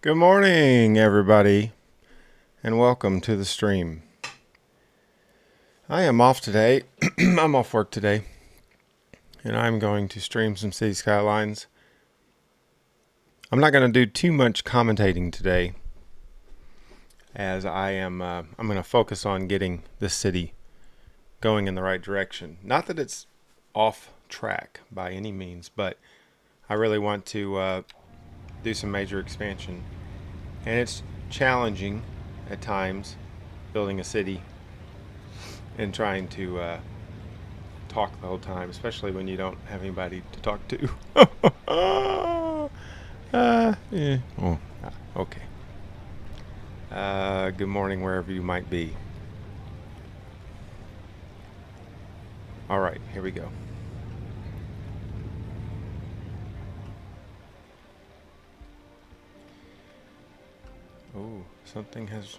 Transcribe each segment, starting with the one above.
Good morning, everybody, and welcome to the stream. I am off today. I'm off work today, and I'm going to stream some City Skylines. I'm not going to do too much commentating today, as I'm going to focus on getting this city going in the right direction. Not that it's off track by any means, but I really want to do some major expansion. And it's challenging at times building a city and trying to talk the whole time, especially when you don't have anybody to talk to. Yeah. Oh, okay. Good morning, wherever you might be. All right, here we go. Oh, something has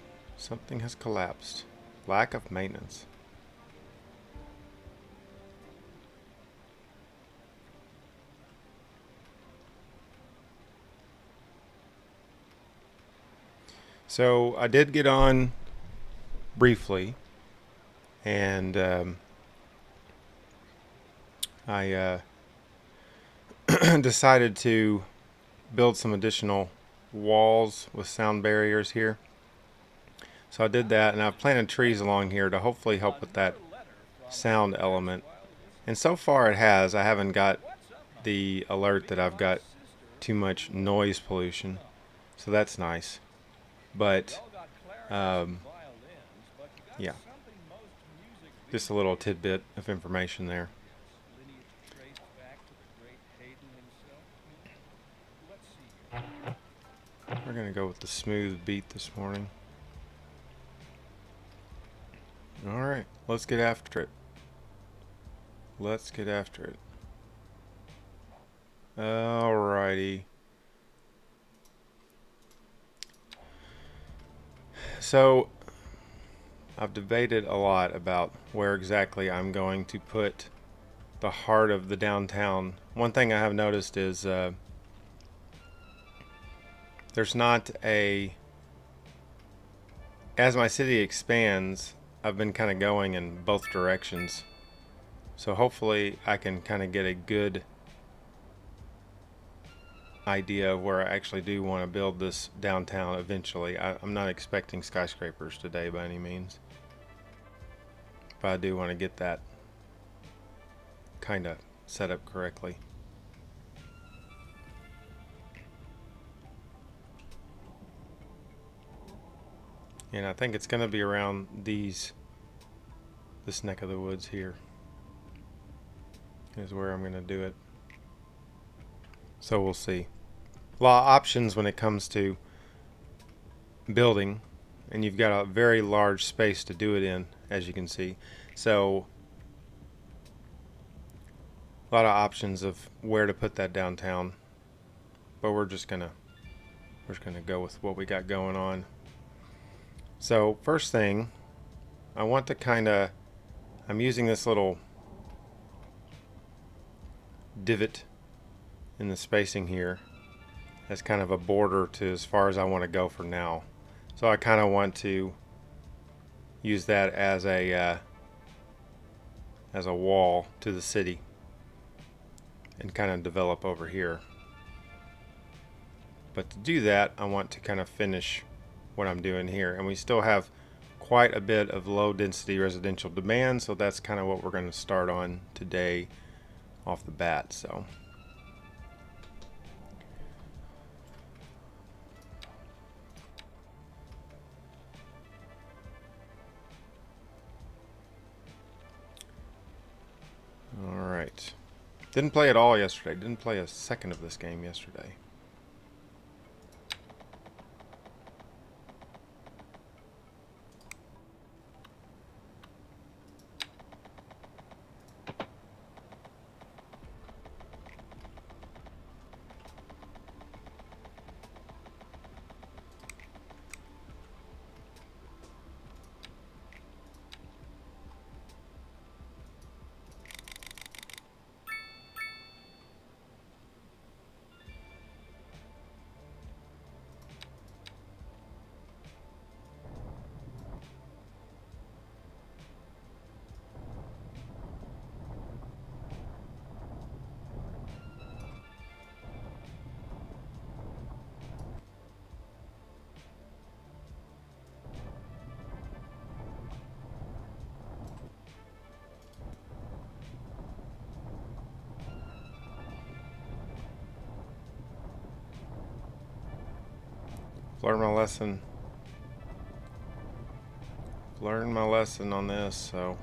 collapsed. Lack of maintenance. So I did get on briefly, and I decided to build some additional walls with sound barriers here. So I did that, and I've planted trees along here to hopefully help with that sound element. And so far it has. I haven't got the alert that I've got too much noise pollution, so that's nice. But yeah, just a little tidbit of information there. We're gonna go with the smooth beat this morning. Alright, let's get after it. Let's get after it. Alrighty. So, I've debated a lot about where exactly I'm going to put the heart of the downtown. One thing I have noticed is there's not a... As my city expands, I've been kind of going in both directions. So hopefully I can kind of get a good idea of where I actually do want to build this downtown eventually. I'm not expecting skyscrapers today by any means, but I do want to get that kind of set up correctly. And I think it's going to be around this neck of the woods here is where I'm going to do it. So we'll see. A lot of options when it comes to building, and you've got a very large space to do it in, as you can see. So a lot of options of where to put that downtown, but we're just gonna go with what we got going on. So first thing, I want to I'm using this little divot in the spacing here as kind of a border to as far as I want to go for now. So I kind of want to use that as a wall to the city and kind of develop over here. But to do that, I want to kind of finish what I'm doing here. And we still have quite a bit of low density residential demand, so that's kind of what we're going to start on today off the bat. So all right, didn't play at all yesterday, didn't play a second of this game yesterday. Learned my lesson on this. So,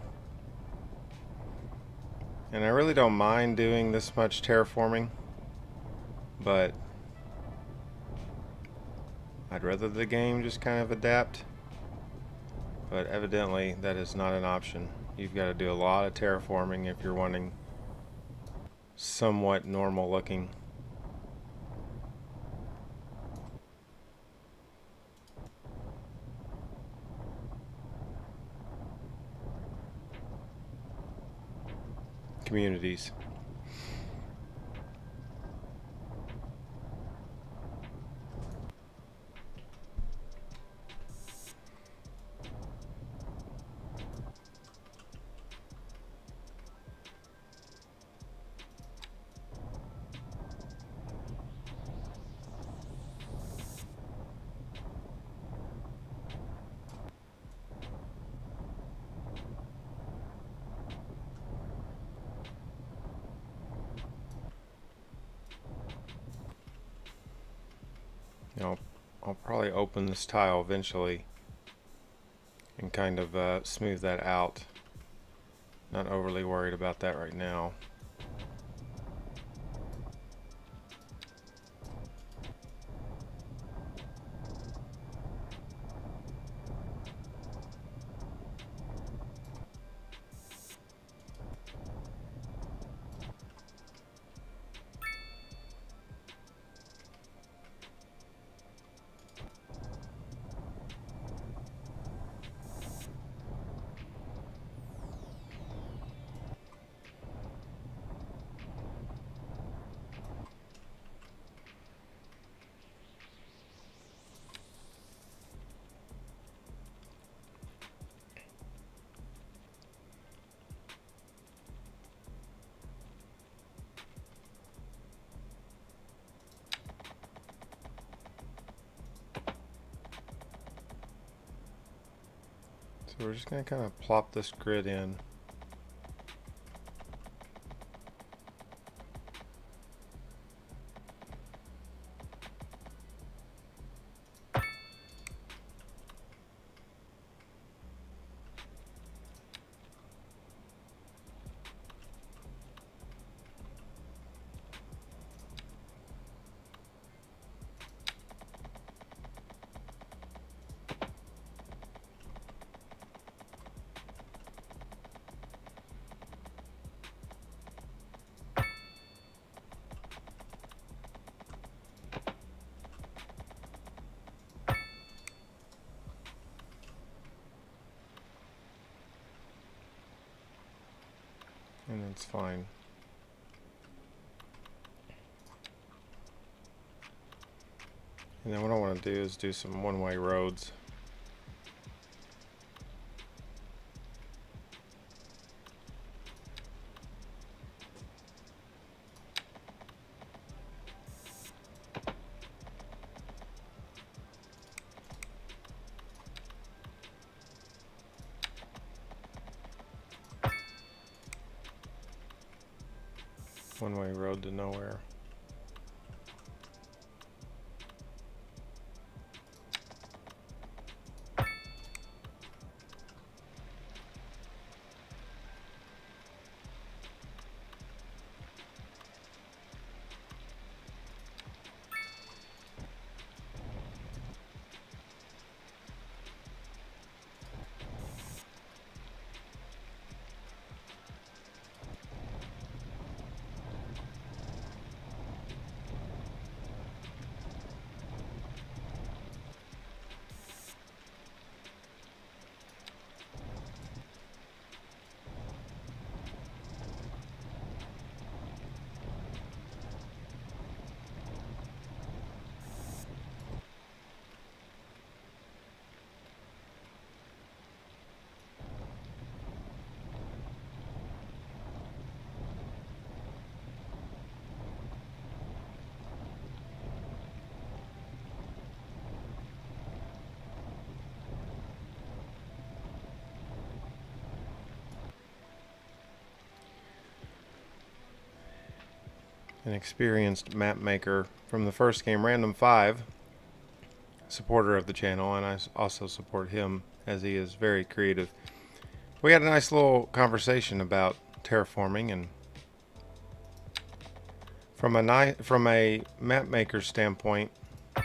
and I really don't mind doing this much terraforming, but I'd rather the game just kind of adapt. But evidently that is not an option. You've got to do a lot of terraforming if you're wanting somewhat normal looking. Communities. You know, I'll probably open this tile eventually and kind of smooth that out. Not overly worried about that right now. So we're just going to kind of plop this grid in. And it's fine. And then what I want to do is do some one-way roads. One-way road to nowhere. An experienced map maker from the first game, Random 5, supporter of the channel, and I also support him as he is very creative. We had a nice little conversation about terraforming, and from a map maker standpoint, I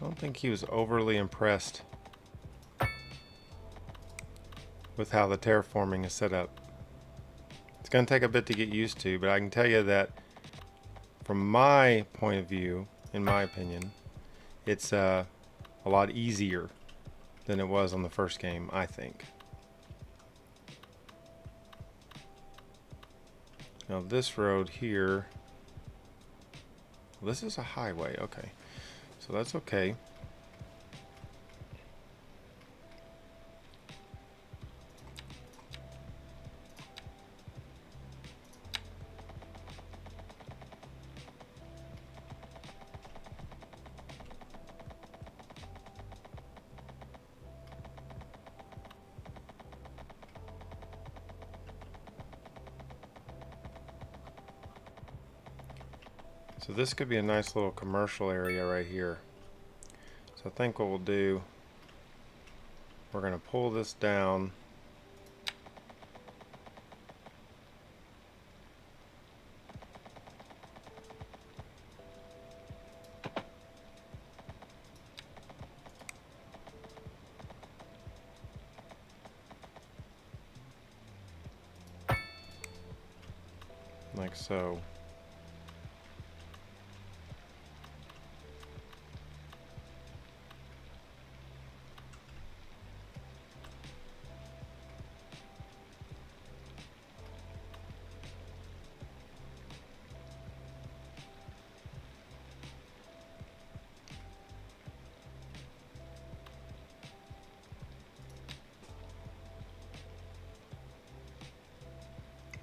don't think he was overly impressed with how the terraforming is set up. It's going to take a bit to get used to, but I can tell you that from my point of view, in my opinion, it's a lot easier than it was on the first game, I think. Now this road here, this is a highway, okay. So that's okay. So this could be a nice little commercial area right here. So I think what we'll do, we're going to pull this down. Like so.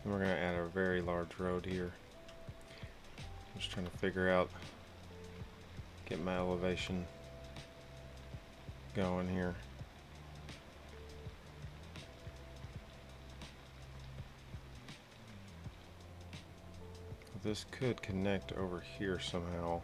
And we're going to add a very large road here. I'm just trying to figure out, get my elevation going here. This could connect over here somehow.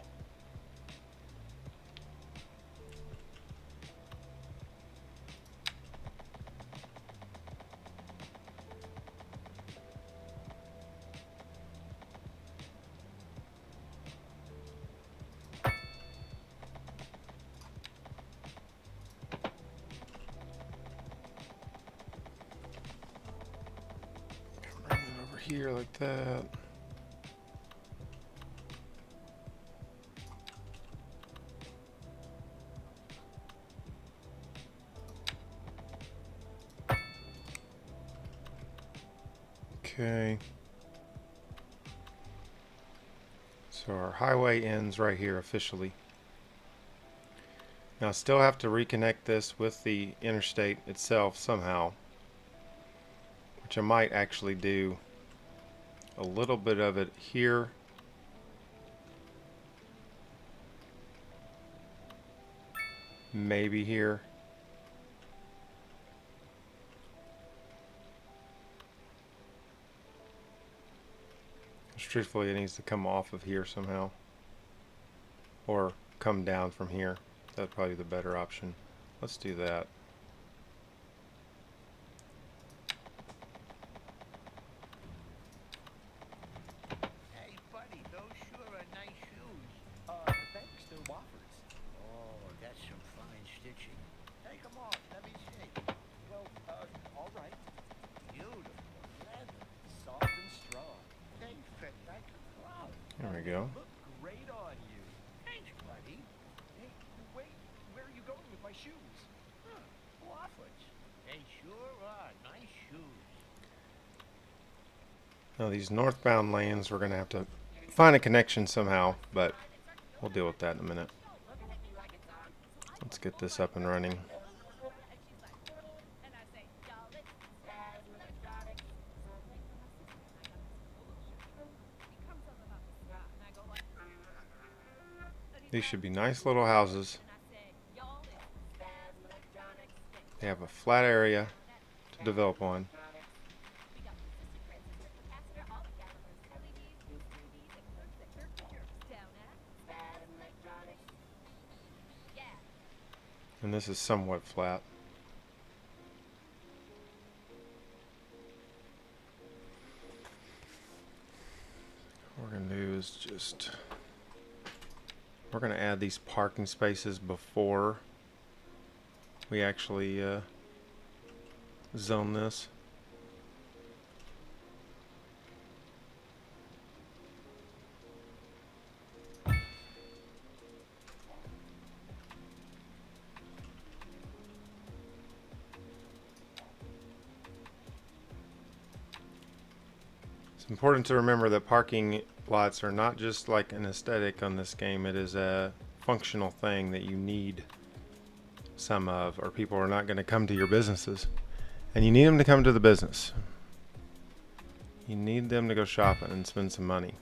Bring it over here like that. Okay. So our highway ends right here officially. Now I still have to reconnect this with the interstate itself somehow, which I might actually do a little bit of it here. Maybe here. Truthfully, it needs to come off of here somehow. Or come down from here. That'd probably be the better option. Let's do that. Hey, buddy, those sure are nice shoes. Thanks, they're Wofford's. Oh, that's some fine stitching. Take them off, let me see. Well, all right. Beautiful leather. Soft and strong. They fit like a glove. There we They go. look great on you. Thanks, buddy. Hey, wait, where are you going with my shoes? Huh, Wofford's. They sure are nice shoes. Now these northbound lanes, we're going to have to find a connection somehow, but we'll deal with that in a minute. Let's get this up and running. These should be nice little houses. They have a flat area to develop on. And this is somewhat flat. What we're going to do is just... We're going to add these parking spaces before we actually zone this. It's important to remember that parking lots are not just like an aesthetic on this game. It is a functional thing that you need some of, or people are not going to come to your businesses. And you need them to come to the business. You need them to go shopping and spend some money.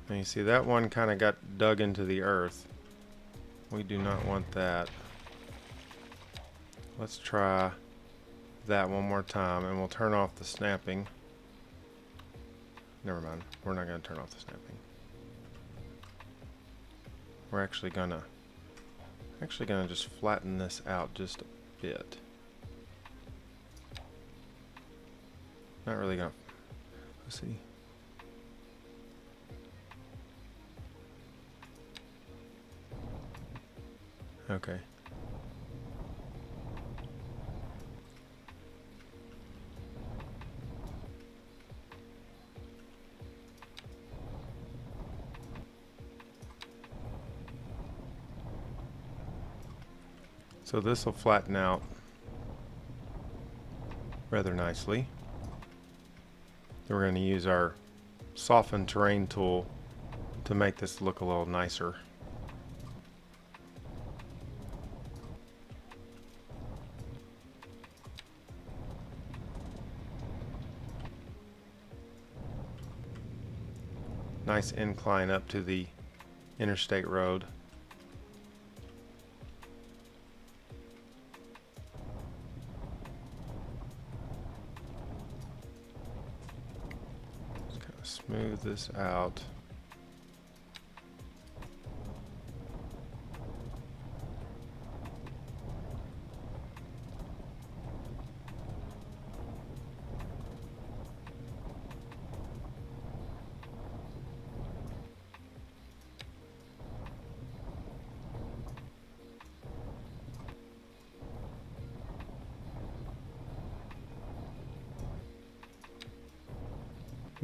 And you see that one kind of got dug into the earth. We do not want that. Let's try that one more time, and we'll turn off the snapping. Never mind. We're not going to turn off the snapping. We're actually gonna just flatten this out just a bit. Not really gonna. Let's see. Okay. So this will flatten out rather nicely. Then we're going to use our soften terrain tool to make this look a little nicer. Nice incline up to the interstate road. Just kind of smooth this out.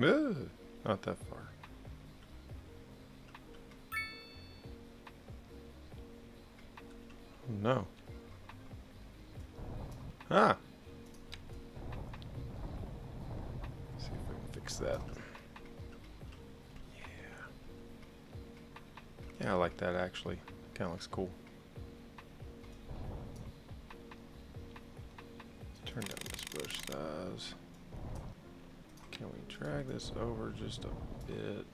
Ugh, not that far. No. Ah! See if we can fix that. Yeah. Yeah, I like that actually. Kind of looks cool. Turn down this brush size. Can we drag this over just a bit?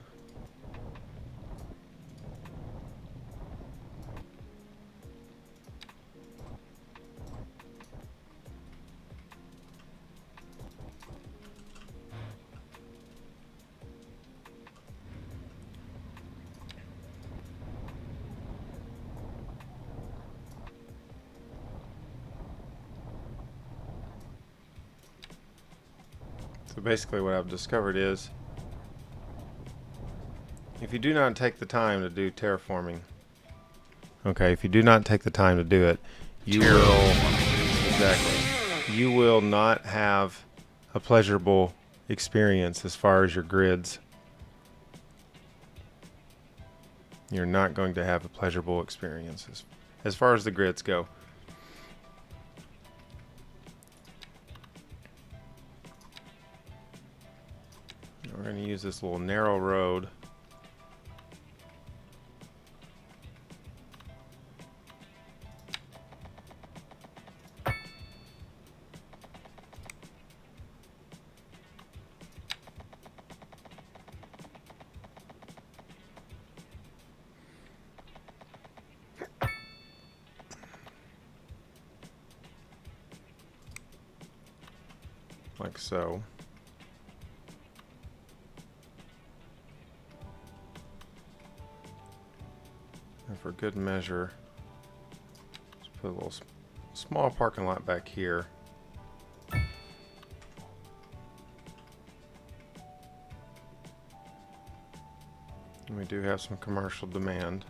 So basically what I've discovered is, if you do not take the time to do terraforming, okay, if you do not take the time to do it, you will, exactly, you will not have a pleasurable experience as far as your grids. You're not going to have a pleasurable experience as far as the grids go. We're going to use this little narrow road. Like so. And for good measure, let's put a little small parking lot back here. And we do have some commercial demand.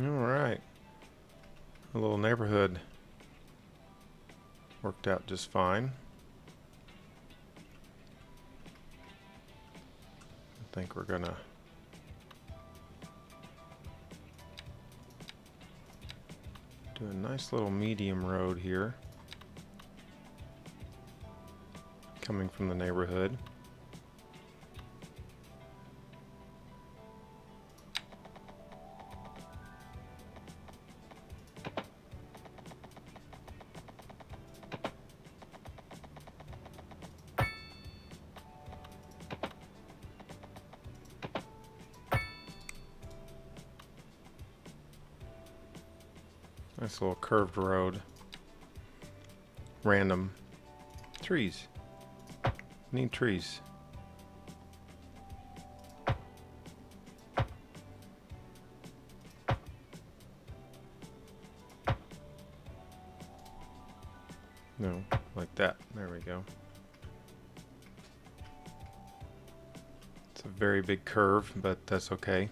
Alright. A little neighborhood worked out just fine. I think we're gonna do a nice little medium road here coming from the neighborhood. Nice little curved road. Random trees. Need trees. No, like that. There we go. It's a very big curve, but that's okay.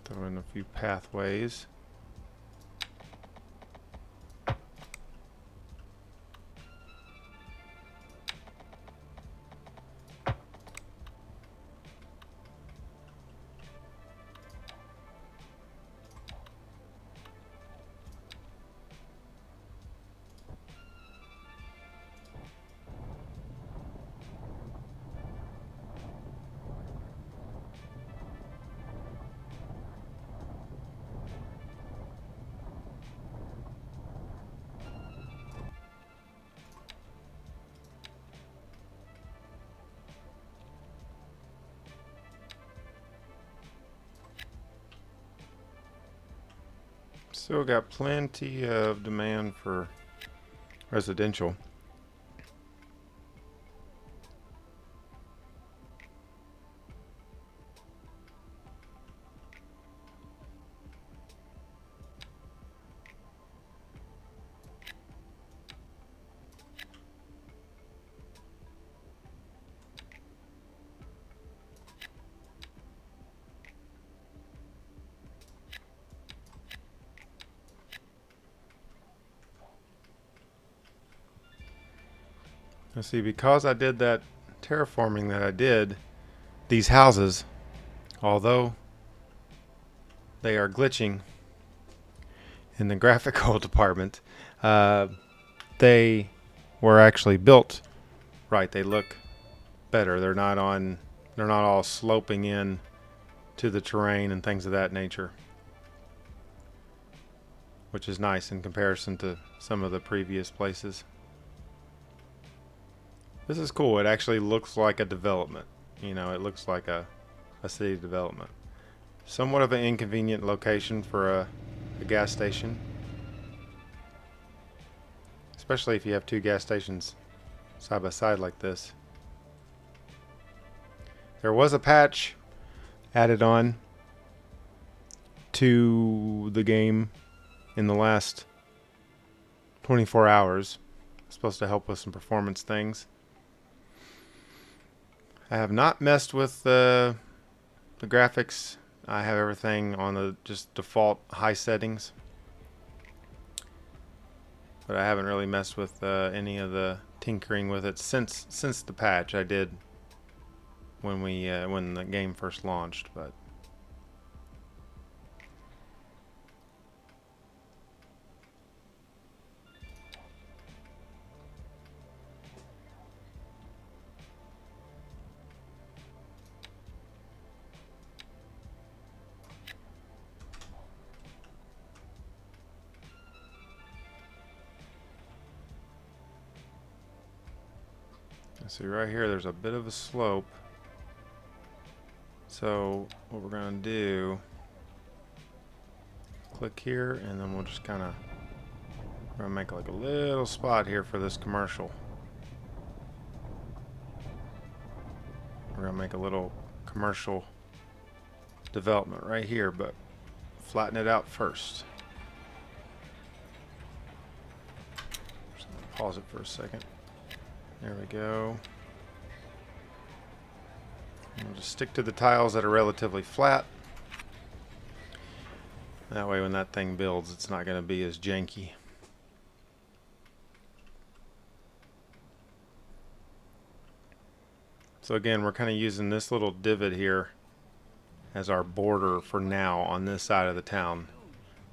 Throw in a few pathways. Still got plenty of demand for residential. Let's see, because I did that terraforming that I did, these houses, although they are glitching in the graphical department, they were actually built right. They look better. They're not all sloping in to the terrain and things of that nature, which is nice in comparison to some of the previous places. This is cool. It actually looks like a development. You know, it looks like a city development. Somewhat of an inconvenient location for a gas station, especially if you have two gas stations side by side like this. There was a patch added on to the game in the last 24 hours. It's supposed to help with some performance things. I have not messed with the graphics. I have everything on the just default high settings, but I haven't really messed with any of the tinkering with it since the patch I did when the game first launched. But see right here, there's a bit of a slope. So what we're gonna do, click here, and then we'll just kind of, we're gonna make like a little spot here for this commercial. We're gonna make a little commercial development right here, but flatten it out first. Just gonna pause it for a second. There we go. And we'll just stick to the tiles that are relatively flat. That way when that thing builds, it's not going to be as janky. So again, we're kind of using this little divot here as our border for now on this side of the town.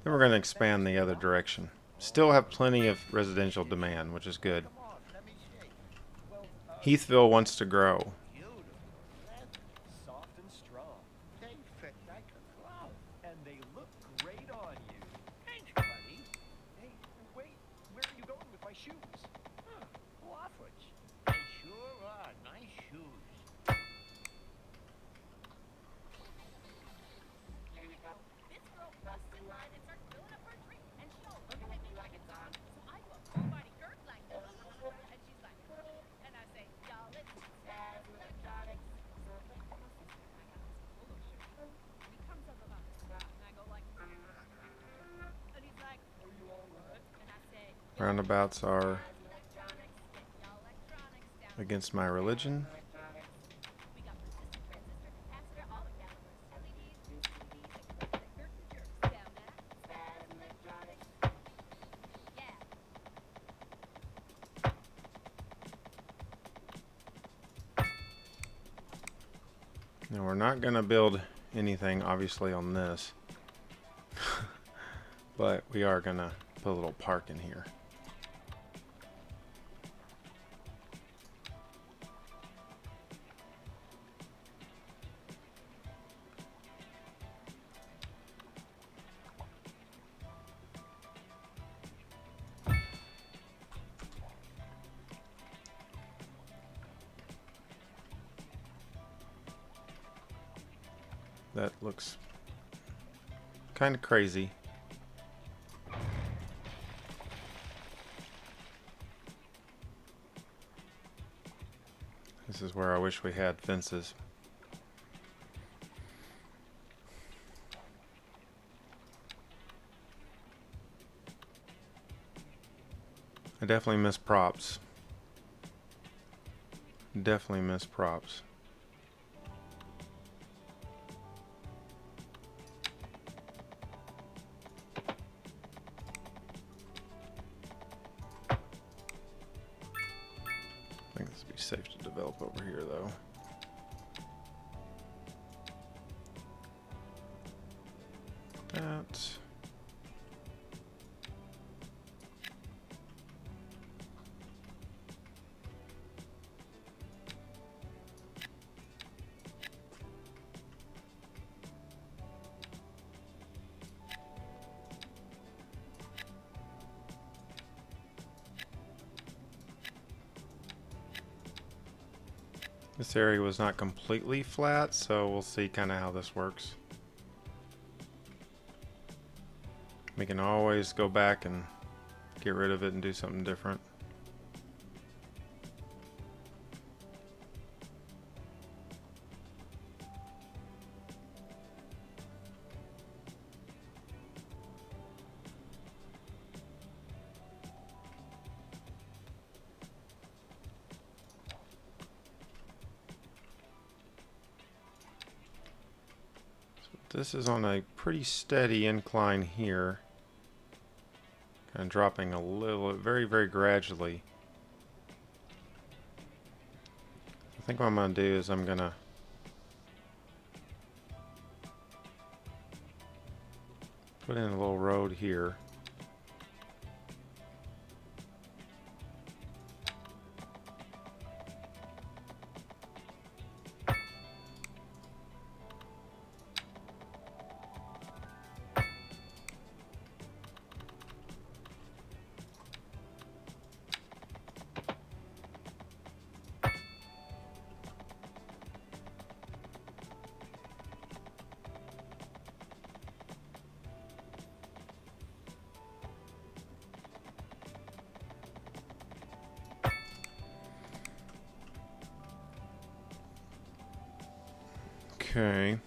Then we're going to expand the other direction. Still have plenty of residential demand, which is good. Come on, let me see. Well, Heathville wants to grow. beautiful. Soft and strong. They fit like a glove. And they look great on you. Thanks, buddy. Hey, wait. Where are you going with my shoes? Huh, Wofford's. They sure are nice shoes. Here you go. This girl busts in line and starts filling up her drink, and she all looking at me like it's on. So I go up to her body dirt like this, and she's like, and I say, y'all, it's Jazz Electronics. So I got this polo shirt, and he comes up about this spot, and I go like, and he's like, are you all right? And I say, Roundabouts are electronics, get y'all electronics down. against my religion. We got resistor, transistor, capacitor, all the calibers, LEDs, DCDs, and curtain jerks down at Jazz Electronics. Yeah. Now we're not going to build anything obviously on this, but we are going to put a little park in here. That looks kind of crazy. This is where I wish we had fences. I definitely miss props. Definitely miss props. I think this would be safe to develop over here, though. That. This area was not completely flat, so we'll see kind of how this works. We can always go back and get rid of it and do something different. This is on a pretty steady incline here. Kind of dropping a little, very, very gradually. I think what I'm going to do is I'm going to put in a little road here. Okay.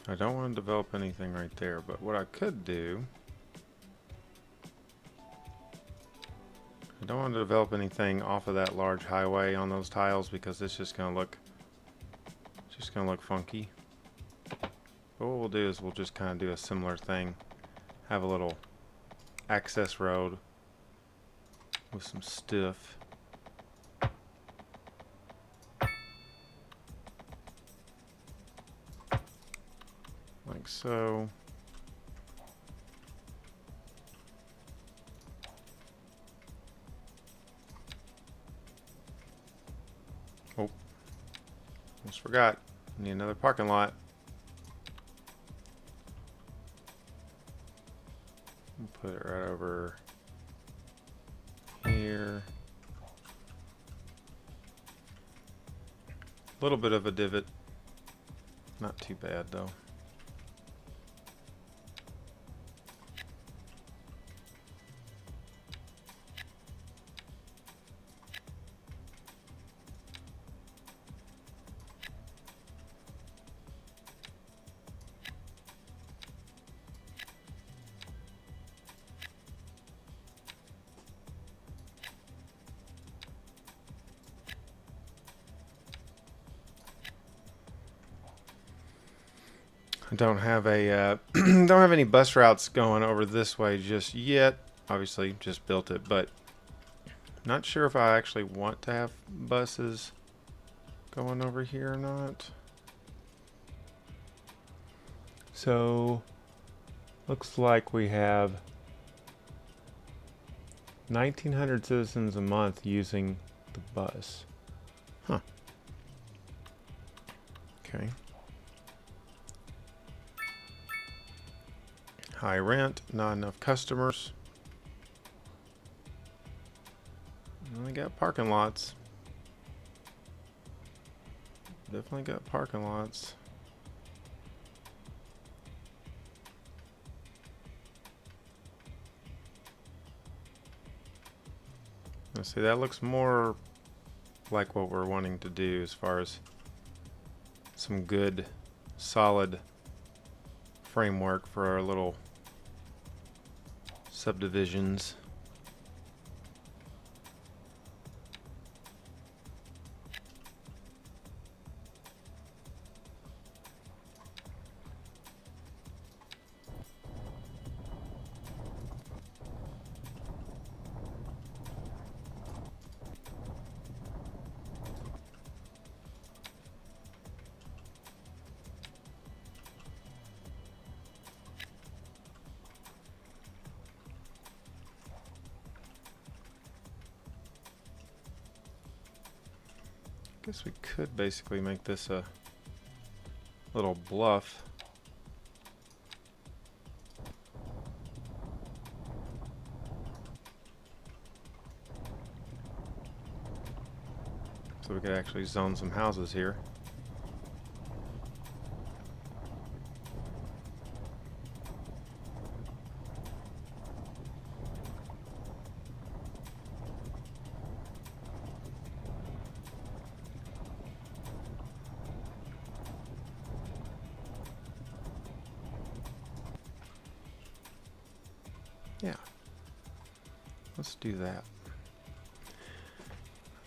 I don't want to develop anything right there, but what I could do, I don't want to develop anything off of that large highway on those tiles because it's just going to look funky. But what we'll do is we'll just kind of do a similar thing, have a little access road with some stiff. Like so. Oh, almost forgot. Need another parking lot. Put it right over here. A little bit of a divot. Not too bad though. I don't have a don't have any bus routes going over this way just yet. Obviously, just built it, but not sure if I actually want to have buses going over here or not. So, looks like we have 1,900 citizens a month using the bus. Huh. Okay. High rent, not enough customers. We got parking lots. Definitely got parking lots. Let's see, that looks more like what we're wanting to do as far as some good, solid framework for our little subdivisions. Guess we could basically make this a little bluff. So we could actually zone some houses here. Yeah, let's do that.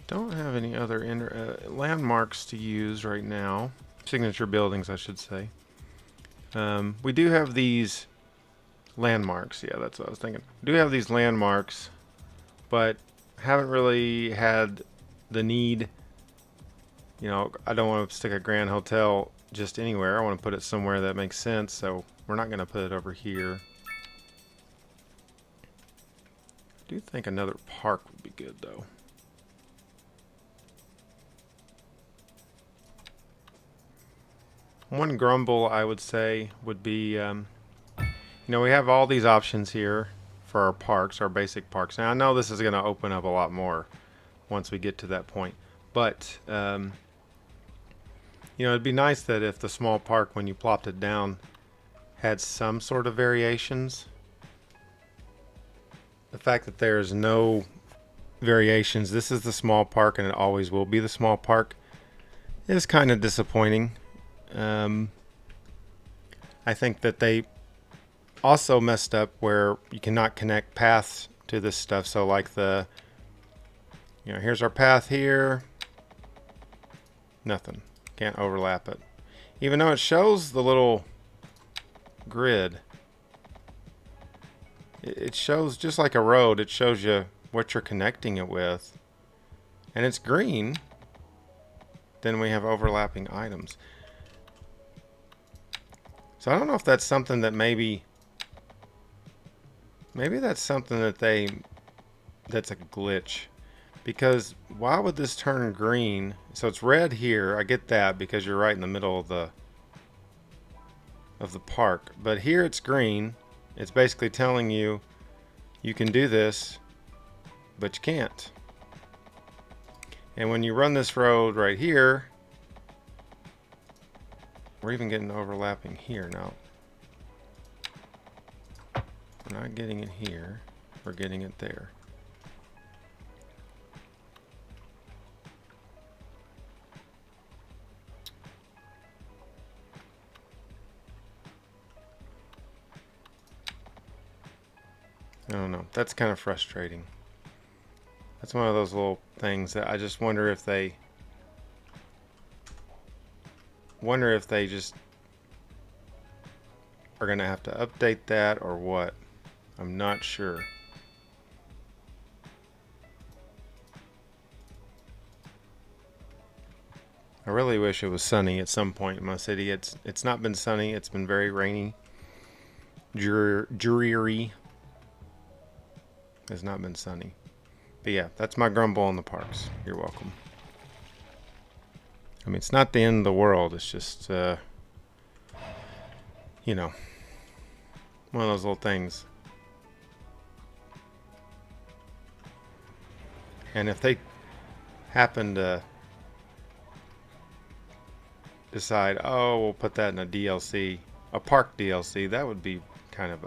Don't have any other landmarks to use right now. Signature buildings, I should say. We do have these landmarks. Yeah, that's what I was thinking. We do have these landmarks, but haven't really had the need. You know, I don't want to stick a Grand Hotel just anywhere. I want to put it somewhere that makes sense, so we're not going to put it over here. I do think another park would be good, though. One grumble, I would say, would be, you know, we have all these options here for our parks, our basic parks. Now, I know this is going to open up a lot more once we get to that point. But, you know, it'd be nice that if the small park, when you plopped it down, had some sort of variations. The fact that there's no variations, this is the small park and it always will be the small park, is kind of disappointing. I think that they also messed up where you cannot connect paths to this stuff. So like the, you know, here's our path here. Nothing. Can't overlap it. Even though it shows the little grid. It shows just like a road. It shows you what you're connecting it with. And it's green. Then we have overlapping items. So I don't know if that's something that maybe that's something that that's a glitch. Because why would this turn green? So it's red here. I get that because you're right in the middle of the park. But here it's green. It's basically telling you you can do this, but you can't. And when you run this road right here, we're even getting overlapping here now. We're not getting it here. We're getting it there. I don't know. That's kind of frustrating. That's one of those little things that I just wonder if they just are going to have to update that or what. I'm not sure. I really wish it was sunny at some point in my city. It's not been sunny. It's been very rainy. Dreary. It's not been sunny. But yeah, that's my grumble on the parks. You're welcome. I mean, it's not the end of the world. It's just, you know, One of those little things. And if they happen to decide, oh, we'll put that in a DLC, a park DLC, that would be kind of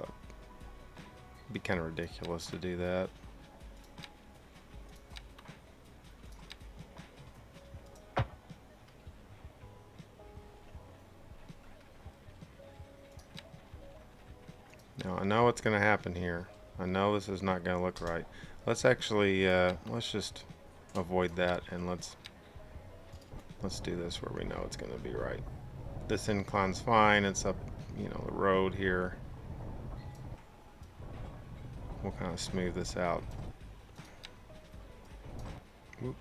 ridiculous to do that. Now I know what's going to happen here. I know this is not going to look right. Let's actually let's just avoid that, and let's do this where we know it's going to be right. This incline's fine. It's up, you know, the road here. We'll kind of smooth this out. Whoop.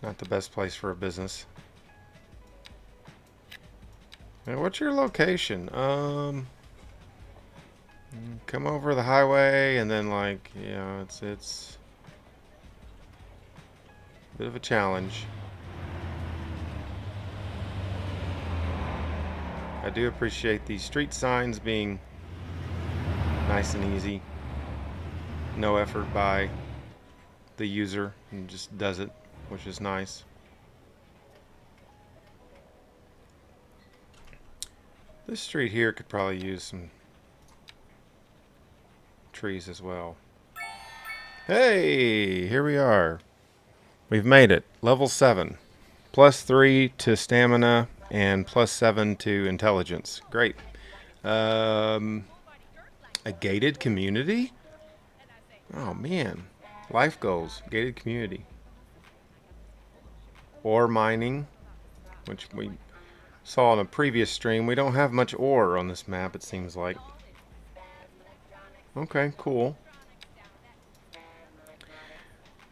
Not the best place for a business. Now, what's your location? Come over the highway, and then, like, you know, it's a bit of a challenge. I do appreciate these street signs being nice and easy. No effort by the user, and just does it, which is nice. This street here could probably use some trees as well. Hey, here we are. We've made it. Level 7. +3 to stamina and +7 to intelligence. Great. A gated community? Oh man. Life goals. Gated community. Ore mining, which we saw in a previous stream. We don't have much ore on this map, it seems like. Okay, cool.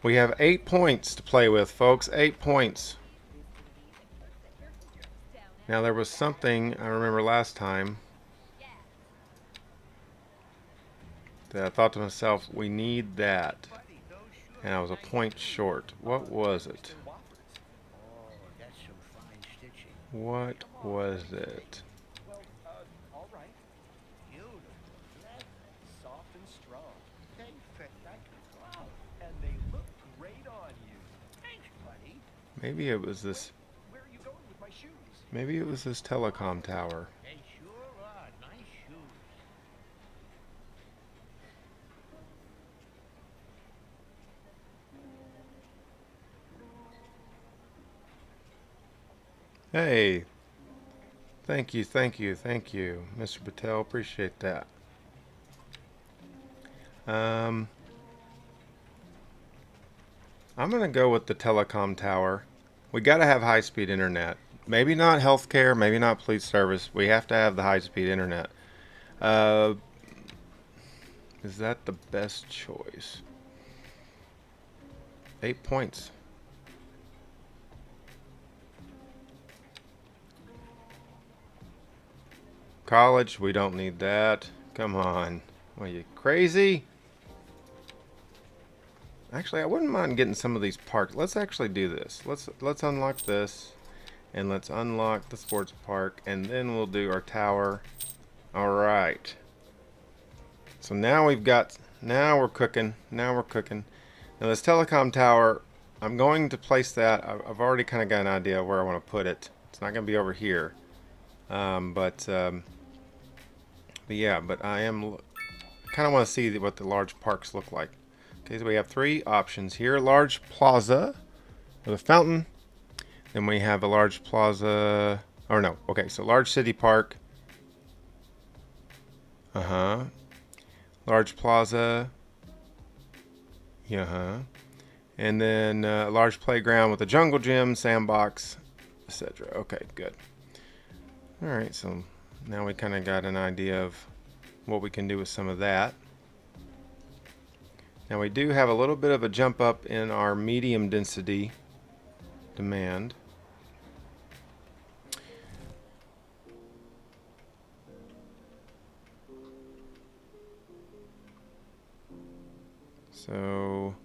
We have 8 points to play with, folks. 8 points. Now, there was something I remember last time that I thought to myself, we need that. And I was a point short. What was it? Oh, that's some fine stitching. What was it? Well, all right. Beautiful. Leather. Soft and strong. They fit like a glove. And they look great on you. Thanks, buddy. Maybe it was this. Where are you going with my shoes? Maybe it was this telecom tower. They sure are nice shoes. Hey, thank you, Mr. Patel. Appreciate that. I'm gonna go with the telecom tower. We gotta have high-speed internet. Maybe not healthcare, maybe not police service. We have to have the high-speed internet. Is that the best choice? 8 points. College, we don't need that. Come on. Are you crazy? Actually, I wouldn't mind getting some of these parks. Let's actually do this. Let's unlock this, and let's unlock the sports park, and then we'll do our tower. All right. So now we've got. Now we're cooking. Now this telecom tower, I'm going to place that. I've already kind of got an idea of where I want to put it. It's not going to be over here. But yeah, but I am kind of want to see what the large parks look like. Okay, so we have 3 options here. Large plaza with a fountain. Then we have a large plaza, or no, okay, so large city park. Large plaza. And then a large playground with a jungle gym, sandbox, etc. Okay, good. Alright, so now we kind of got an idea of what we can do with some of that. Now we do have a little bit of a jump up in our medium density demand. So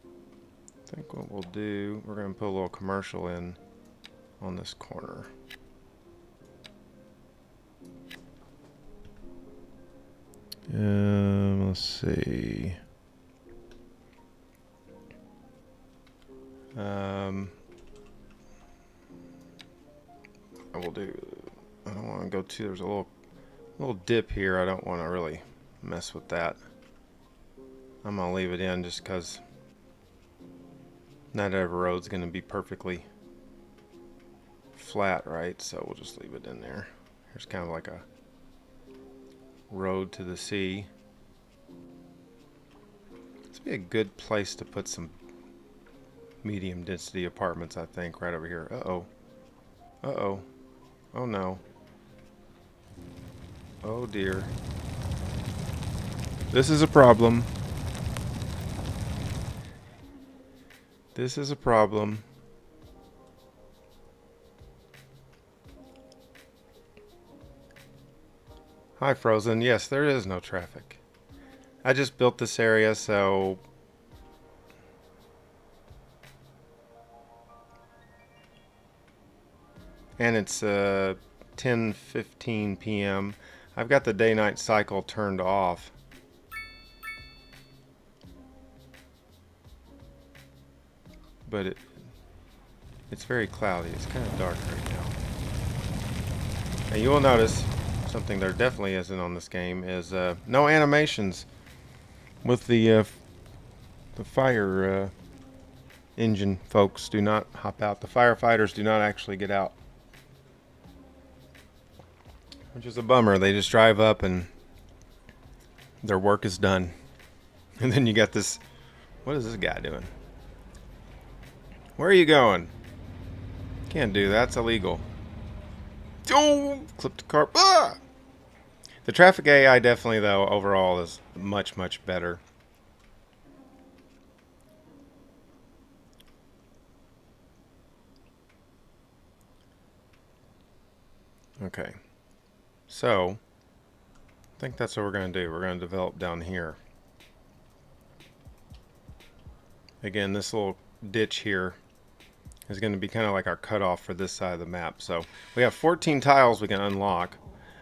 I think what we'll do, we're going to put a little commercial in on this corner. Let's see. I will do. I don't want to go too. There's a little dip here. I don't want to really mess with that. I'm gonna leave it in just because not every road's gonna be perfectly flat, right? So we'll just leave it in there. Here's kind of like a road to the sea. This would be a good place to put some medium density apartments, I think, right over here. Uh-oh. Uh-oh. Oh no. Oh dear. This is a problem. This is a problem. Hi, Frozen. Yes, there is no traffic. I just built this area, so and it's 10:15 p.m. I've got the day-night cycle turned off. But it's very cloudy. It's kind of dark right now. And you will notice something there definitely isn't on this game is no animations with the fire engine folks do not hop out. The firefighters do not actually get out, which is a bummer. They just drive up and their work is done. And then you got this, what is this guy doing? Where are you going? Can't do that. It's illegal. Oh, clip the car. Ah! The traffic AI definitely, though, overall is much, much better. Okay. So, I think that's what we're going to do. We're going to develop down here. Again, this little ditch here is going to be kind of like our cutoff for this side of the map. So we have 14 tiles we can unlock.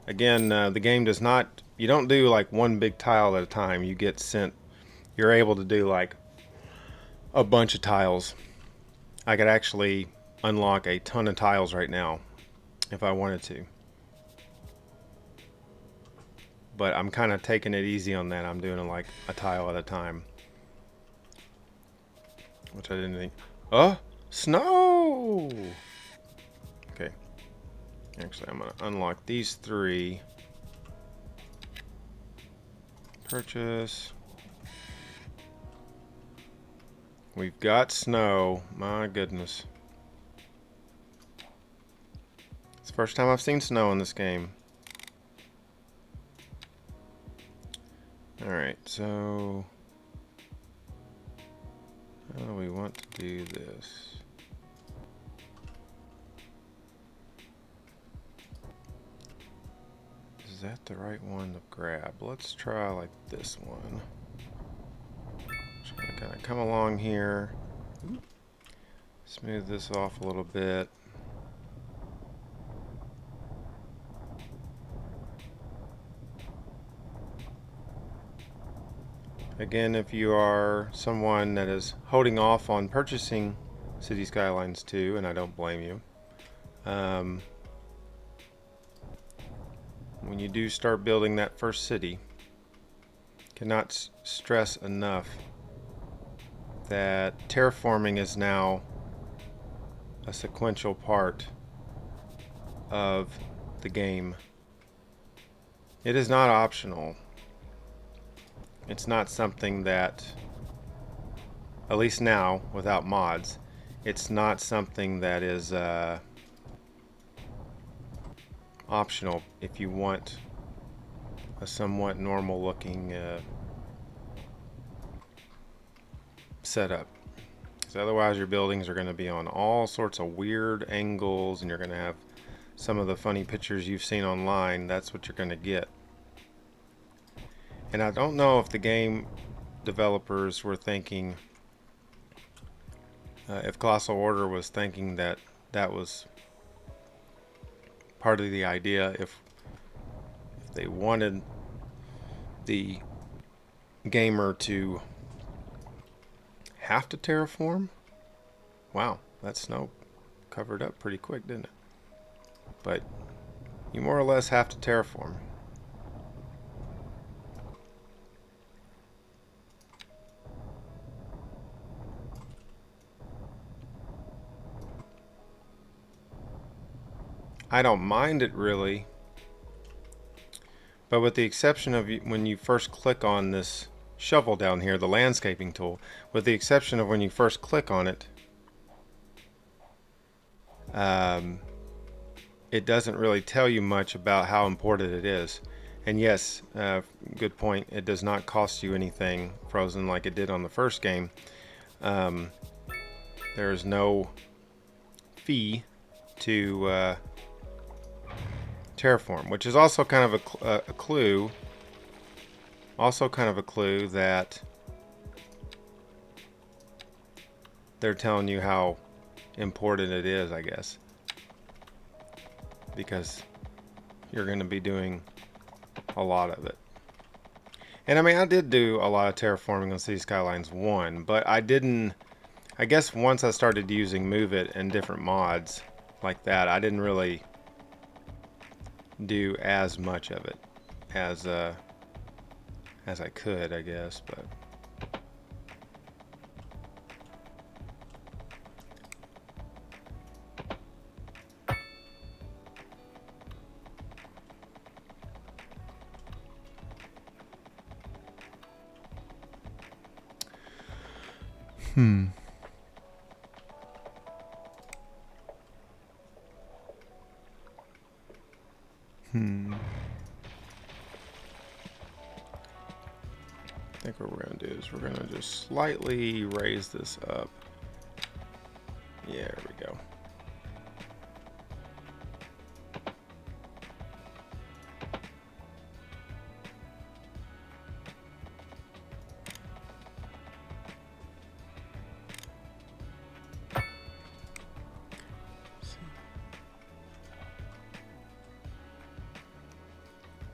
Again, the game does not, you don't do like one big tile at a time. You get sent, you're able to do like a bunch of tiles. I could actually unlock a ton of tiles right now if I wanted to. But I'm kind of taking it easy on that. I'm doing it like a tile at a time. Which I didn't think. Oh! Snow! Okay. Actually, I'm going to unlock these three. Purchase. We've got snow. My goodness. It's the first time I've seen snow in this game. Alright, so how do we want to do this? Is that the right one to grab? Let's try like this one. Just gonna kind of come along here. Smooth this off a little bit. Again, if you are someone that is holding off on purchasing City Skylines 2, and I don't blame you, when you do start building that first city, cannot stress enough that terraforming is now a sequential part of the game. It is not optional. It's not something that, at least now, without mods, it's not something that is optional if you want a somewhat normal looking setup. Because otherwise your buildings are going to be on all sorts of weird angles and you're going to have some of the funny pictures you've seen online. That's what you're going to get. And I don't know if the game developers were thinking, if Colossal Order was thinking that that was part of the idea, if they wanted the gamer to have to terraform. Wow, that snow covered up pretty quick, didn't it? But you more or less have to terraform. I don't mind it really, but with the exception of when you first click on this shovel down here, the landscaping tool, with the exception of when you first click on it, it doesn't really tell you much about how important it is. And yes, good point, it does not cost you anything, Frozen, like it did on the first game. There is no fee to terraform, which is also kind of a clue. Also kind of a clue that they're telling you how important it is, I guess. Because you're going to be doing a lot of it. And I mean, I did do a lot of terraforming on City Skylines 1, but I didn't, I guess once I started using Move It and different mods like that, I didn't really do as much of it as I could, I guess, but Hmm. I think what we're going to do is we're going to just slightly raise this up. Yeah, there we go.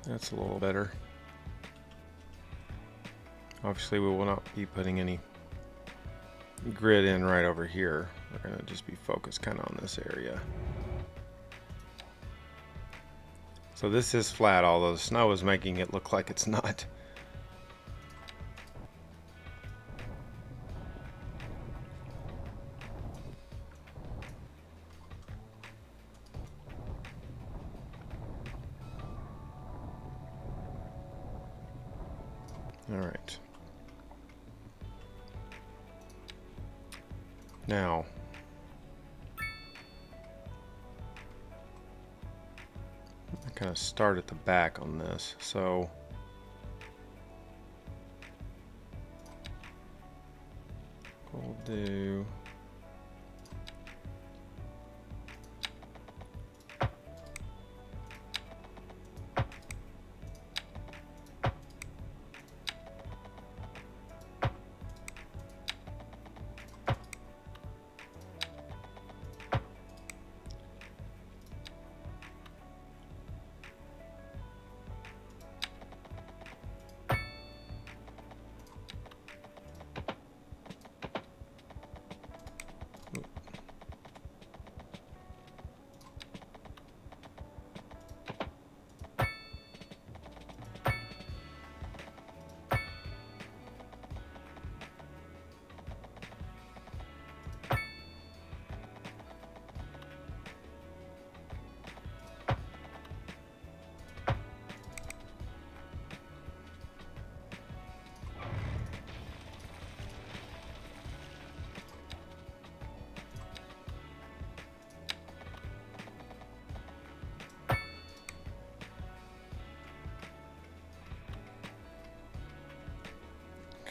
That's a little better. Obviously, we will not be putting any grid in right over here. We're going to just be focused kind of on this area. So this is flat, although the snow is making it look like it's not. All right. Now, I kind of start at the back on this, so we'll do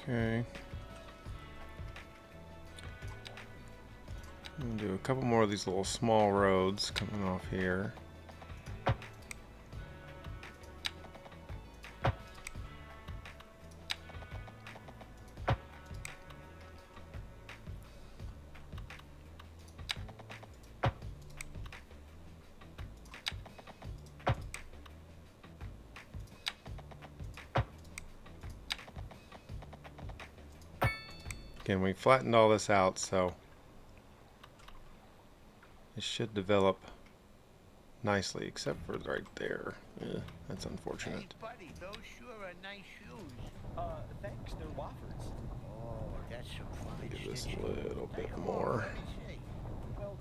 okay. I'm gonna do a couple more of these little small roads coming off here. Again, we flattened all this out, so it should develop nicely, except for right there. That's Hey, unfortunate. buddy, those sure are nice shoes. Thanks, they're Wofford's. Oh, that's some fine Give this stitching. a little Take bit 'em off, more let me see. Well,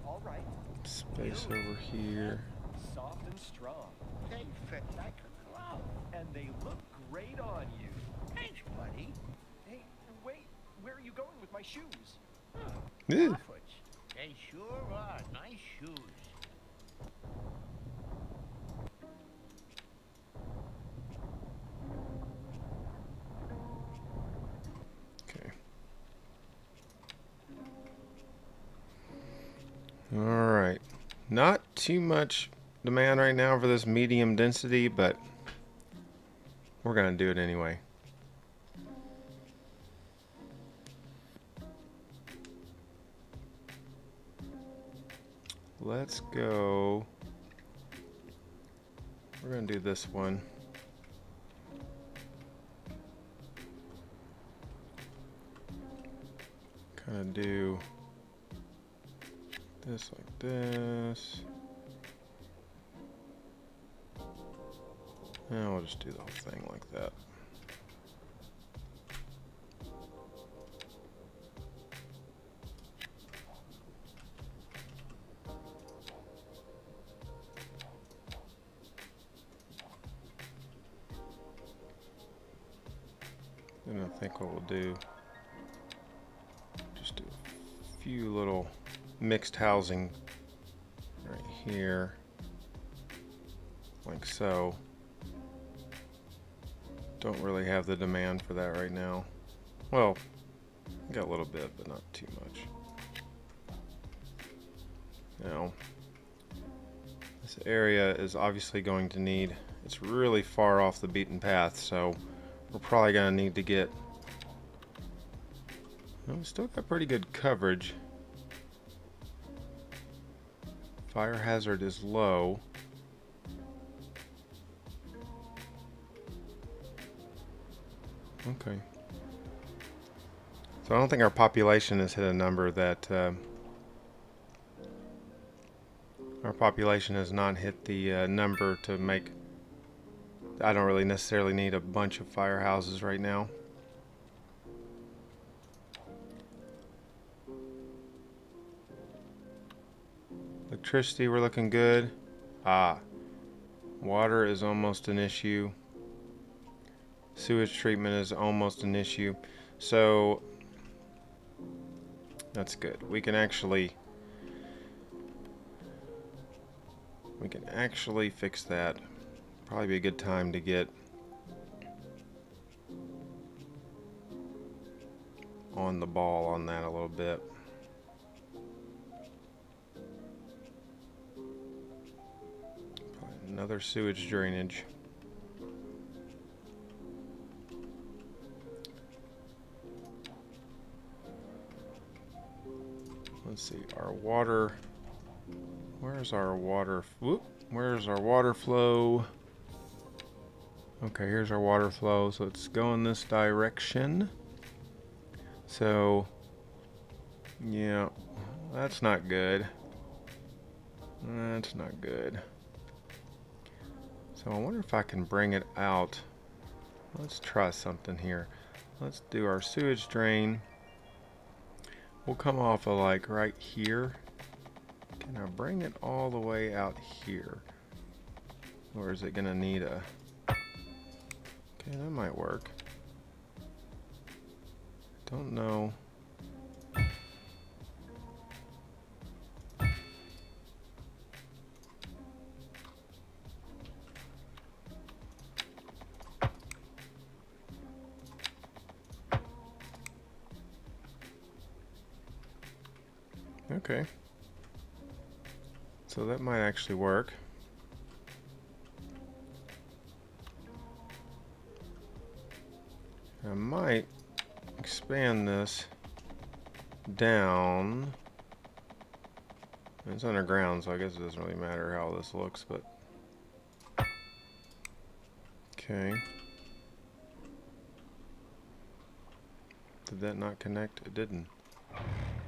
all right. space Beautiful. over here. Soft and strong. They fit like a glove. And they look great on you. Thanks, buddy. Hey, wait, where are you going with my shoes? Ew. Wofford's. They sure are nice shoes. Okay. Alright. Not too much demand right now for this medium density, but we're going to do it anyway. Let's go. We're going to do this one. Kind of do this like this. And we'll just do the whole thing like that. And I think what we'll do, just do a few little mixed housing right here, like so. Don't really have the demand for that right now. Well, got a little bit, but not too much. Now, this area is obviously going to need, it's really far off the beaten path, so we're probably going to need to get, well, we still got pretty good coverage. Fire hazard is low. Okay. So I don't think our population has hit a number that, our population has not hit the number to make, I don't really necessarily need a bunch of firehouses right now. Electricity, we're looking good. Water is almost an issue. Sewage treatment is almost an issue. So that's good. We can actually fix that. Probably be a good time to get on the ball on that a little bit. Probably another sewage drainage. Let's see, our water, where's our water, where's our water flow? Okay, here's our water flow, so it's going this direction. So, yeah, that's not good. That's not good. So I wonder if I can bring it out. Let's try something here. Let's do our sewage drain. We'll come off of like right here. Can I bring it all the way out here? Or is it gonna need a... Okay, that might work. Don't know. Okay. So that might actually work. I might expand this down. It's underground, so I guess it doesn't really matter how this looks, but okay. Did that not connect? It didn't.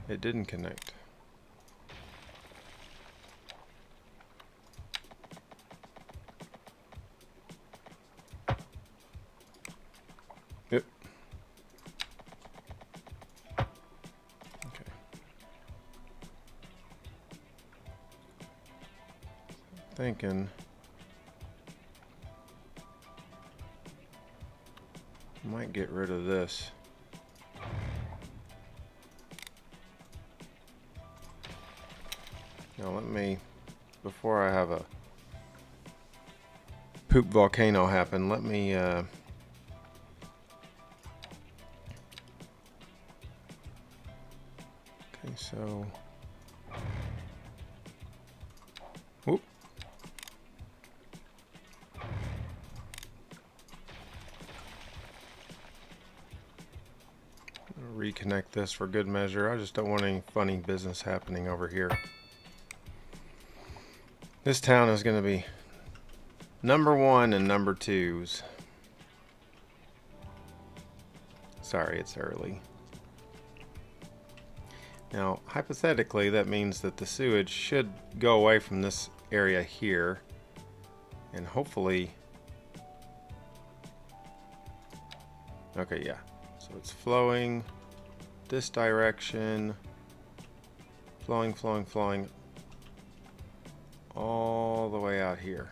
It didn't connect. Yep. Okay. Thinking might get rid of this. Now let me, before I have a poop volcano happen, let me okay, so whoop. Reconnect this for good measure. I just don't want any funny business happening over here. This town is going to be number 1 and number 2s. Sorry, it's early. Now, hypothetically, that means that the sewage should go away from this area here, and hopefully, okay, yeah. So it's flowing this direction, flowing, flowing, flowing, all the way out here.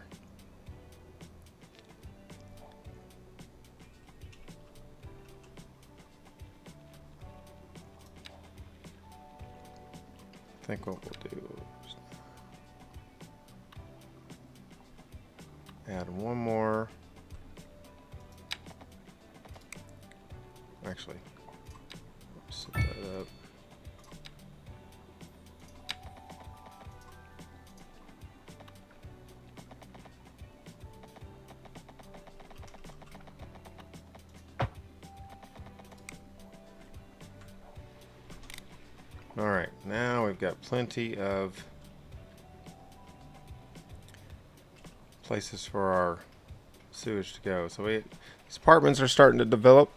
I think what we'll do is add one more. Actually, set that up. All right, now we've got plenty of places for our sewage to go. So these apartments are starting to develop.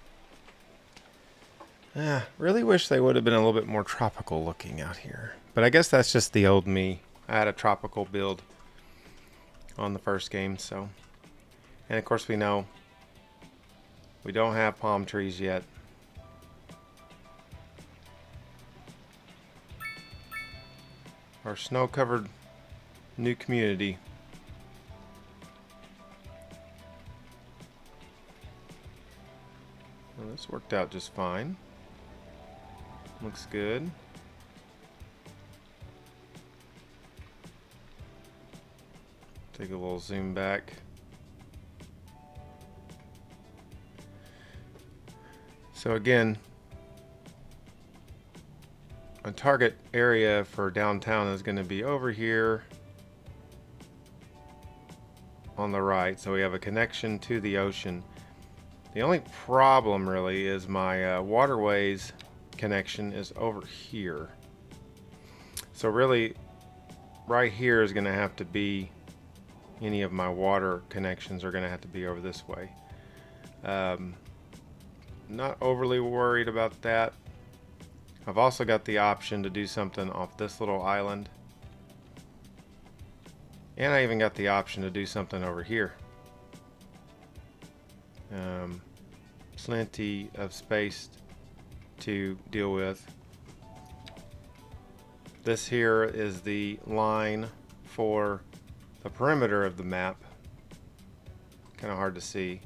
Really wish they would have been a little bit more tropical looking out here. But I guess that's just the old me. I had a tropical build on the first game, so. And of course we know we don't have palm trees yet. Our snow-covered new community. Well, this worked out just fine. Looks good. Take a little zoom back. So again, a target area for downtown is going to be over here on the right. So we have a connection to the ocean. The only problem really is my waterways connection is over here. So really right here is going to have to be, any of my water connections are going to have to be over this way. Not overly worried about that. I've also got the option to do something off this little island. And I even got the option to do something over here. Plenty of space to deal with. This here is the line for the perimeter of the map. Kind of hard to see.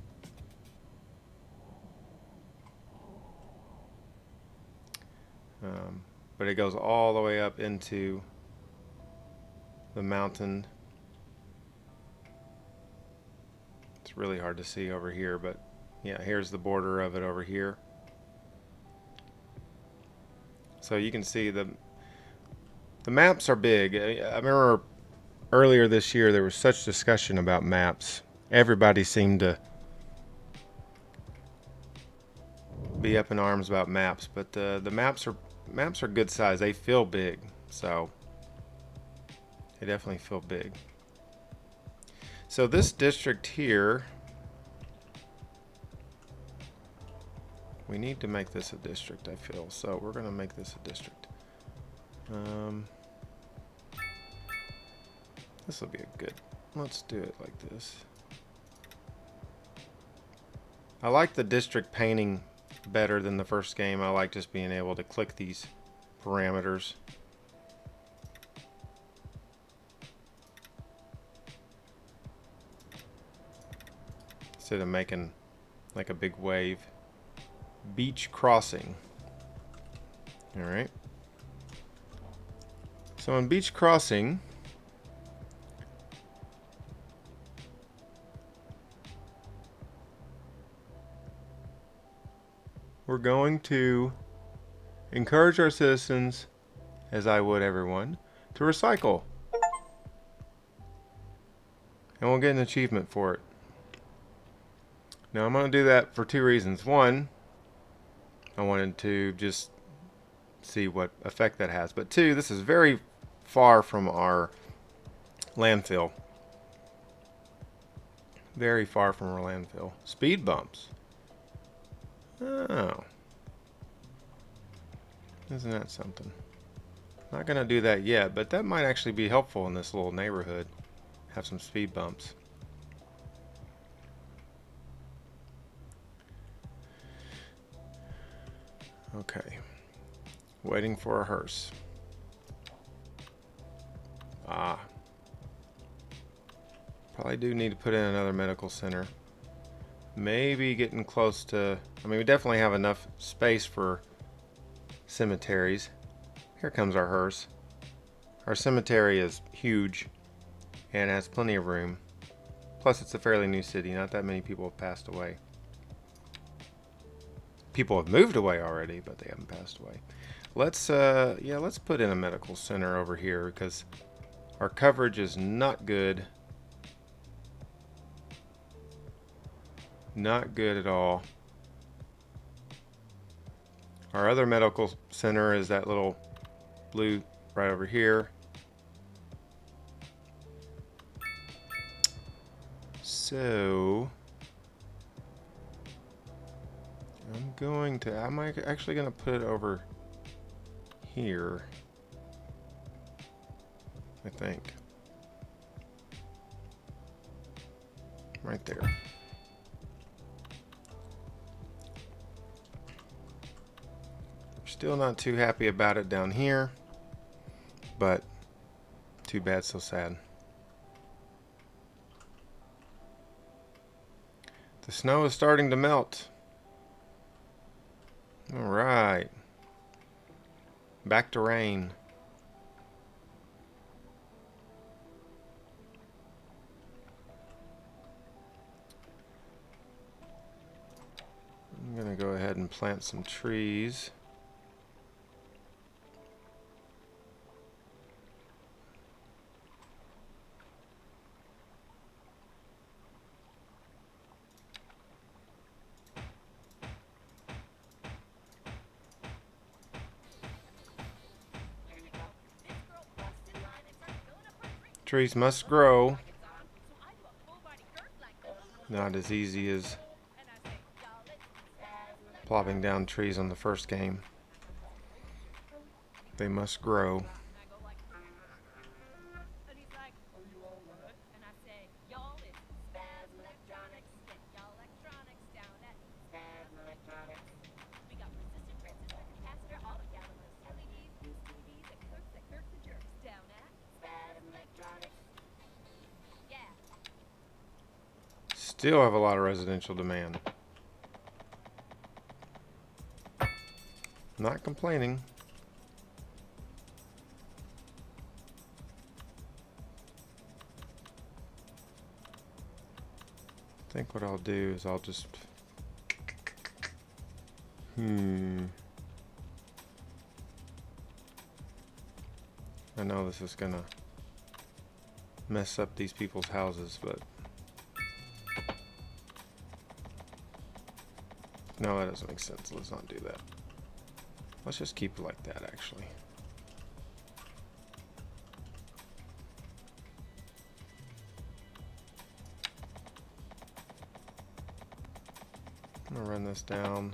But it goes all the way up into the mountain. It's really hard to see over here, but yeah, here's the border of it over here. So you can see the maps are big. I remember earlier this year there was such discussion about maps. Everybody seemed to be up in arms about maps, but the maps are good size. They feel big, so they definitely feel big. So this district here, We need to make this a district, I feel. So we're going to make this a district. This will be a good... Let's do it like this. I like the district painting better than the first game. I like just being able to click these parameters. Instead of making like a big wave. Beach crossing. Alright. So on beach crossing, we're going to encourage our citizens, as I would everyone, to recycle. And we'll get an achievement for it. Now I'm going to do that for two reasons. One, I wanted to just see what effect that has. But two, this is very far from our landfill. Very far from our landfill. Speed bumps. Oh. Isn't that something? Not going to do that yet, but that might actually be helpful in this little neighborhood. Have some speed bumps. Okay. Waiting for a hearse. Ah. Probably do need to put in another medical center. Maybe getting close to... I mean, we definitely have enough space for cemeteries. Here comes our hearse. Our cemetery is huge and has plenty of room. Plus, it's a fairly new city. Not that many people have passed away. People have moved away already, but they haven't passed away. Let's put in a medical center over here because our coverage is not good. Not good at all. Our other medical center is that little blue right over here. So I'm actually going to put it over here, I think. Right there. Still not too happy about it down here, but too bad, so sad. The snow is starting to melt. All right. Back to rain. I'm going to go ahead and plant some trees. Trees must grow. Not as easy as plopping down trees on the first game. They must grow. Still have a lot of residential demand. Not complaining. I think what I'll do is I'll just... I know this is gonna mess up these people's houses, but... No, that doesn't make sense. Let's not do that. Let's just keep it like that, actually. I'm gonna run this down.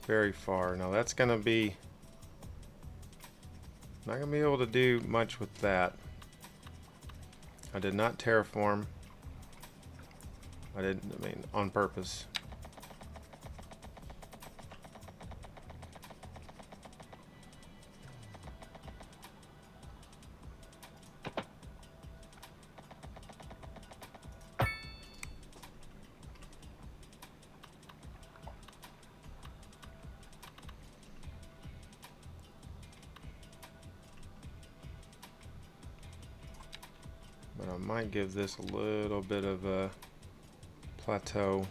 very far. Now that's gonna be not gonna be able to do much with that. I did not terraform. I mean, on purpose. But I might give this a little bit of a plateau.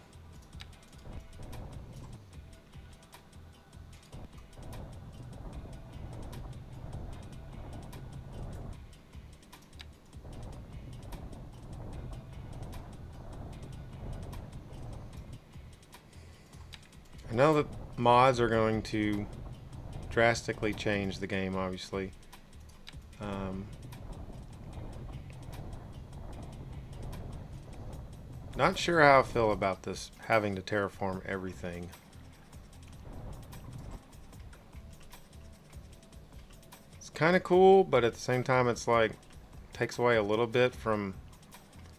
I know that mods are going to drastically change the game, obviously. Not sure how I feel about this, having to terraform everything. It's kind of cool, but at the same time, it's like takes away a little bit from.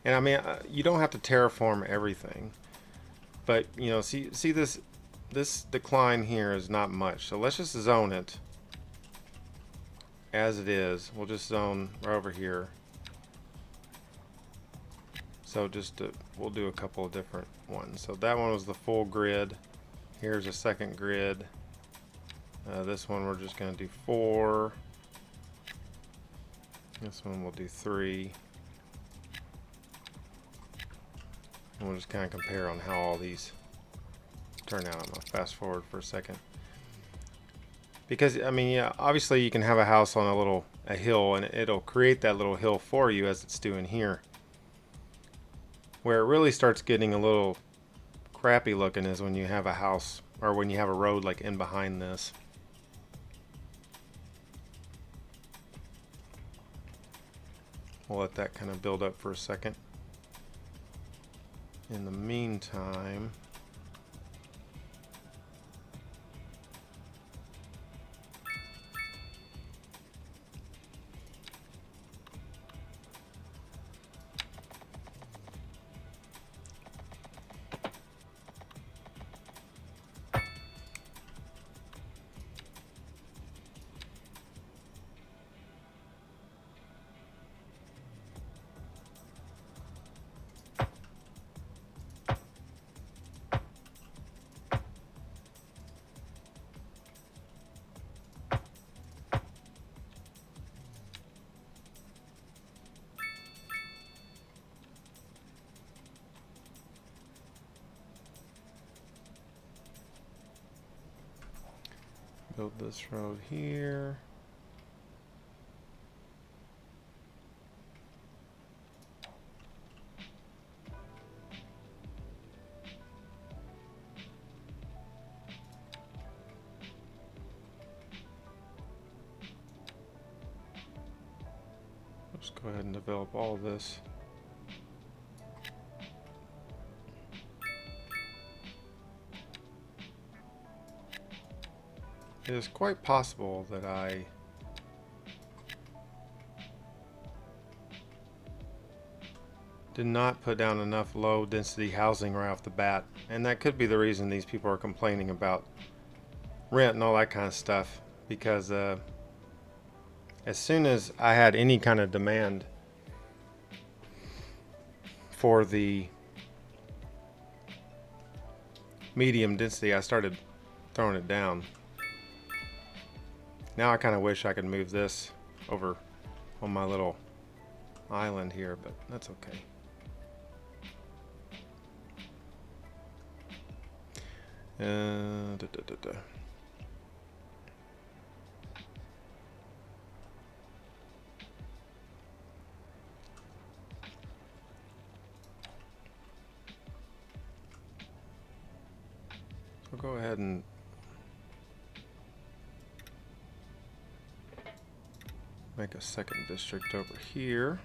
And I mean, you don't have to terraform everything, but you know, see this decline here is not much. So let's just zone it as it is. We'll just zone right over here. So just we'll do a couple of different ones. So that one was the full grid. Here's a second grid. This one we're just going to do 4. This one we'll do 3. And we'll just kind of compare on how all these turn out. I'm going to fast forward for a second. Because, I mean, yeah, obviously you can have a house on a hill, and it'll create that little hill for you as it's doing here. Where it really starts getting a little crappy looking is when you have a house, or when you have a road like in behind this. We'll let that kind of build up for a second. In the meantime, build this road here. Let's go ahead and develop all this. It is quite possible that I did not put down enough low density housing right off the bat, and that could be the reason these people are complaining about rent and all that kind of stuff, because as soon as I had any kind of demand for the medium density, I started throwing it down. Now I kind of wish I could move this over on my little island here, but that's okay. We'll go ahead and make a second district over here.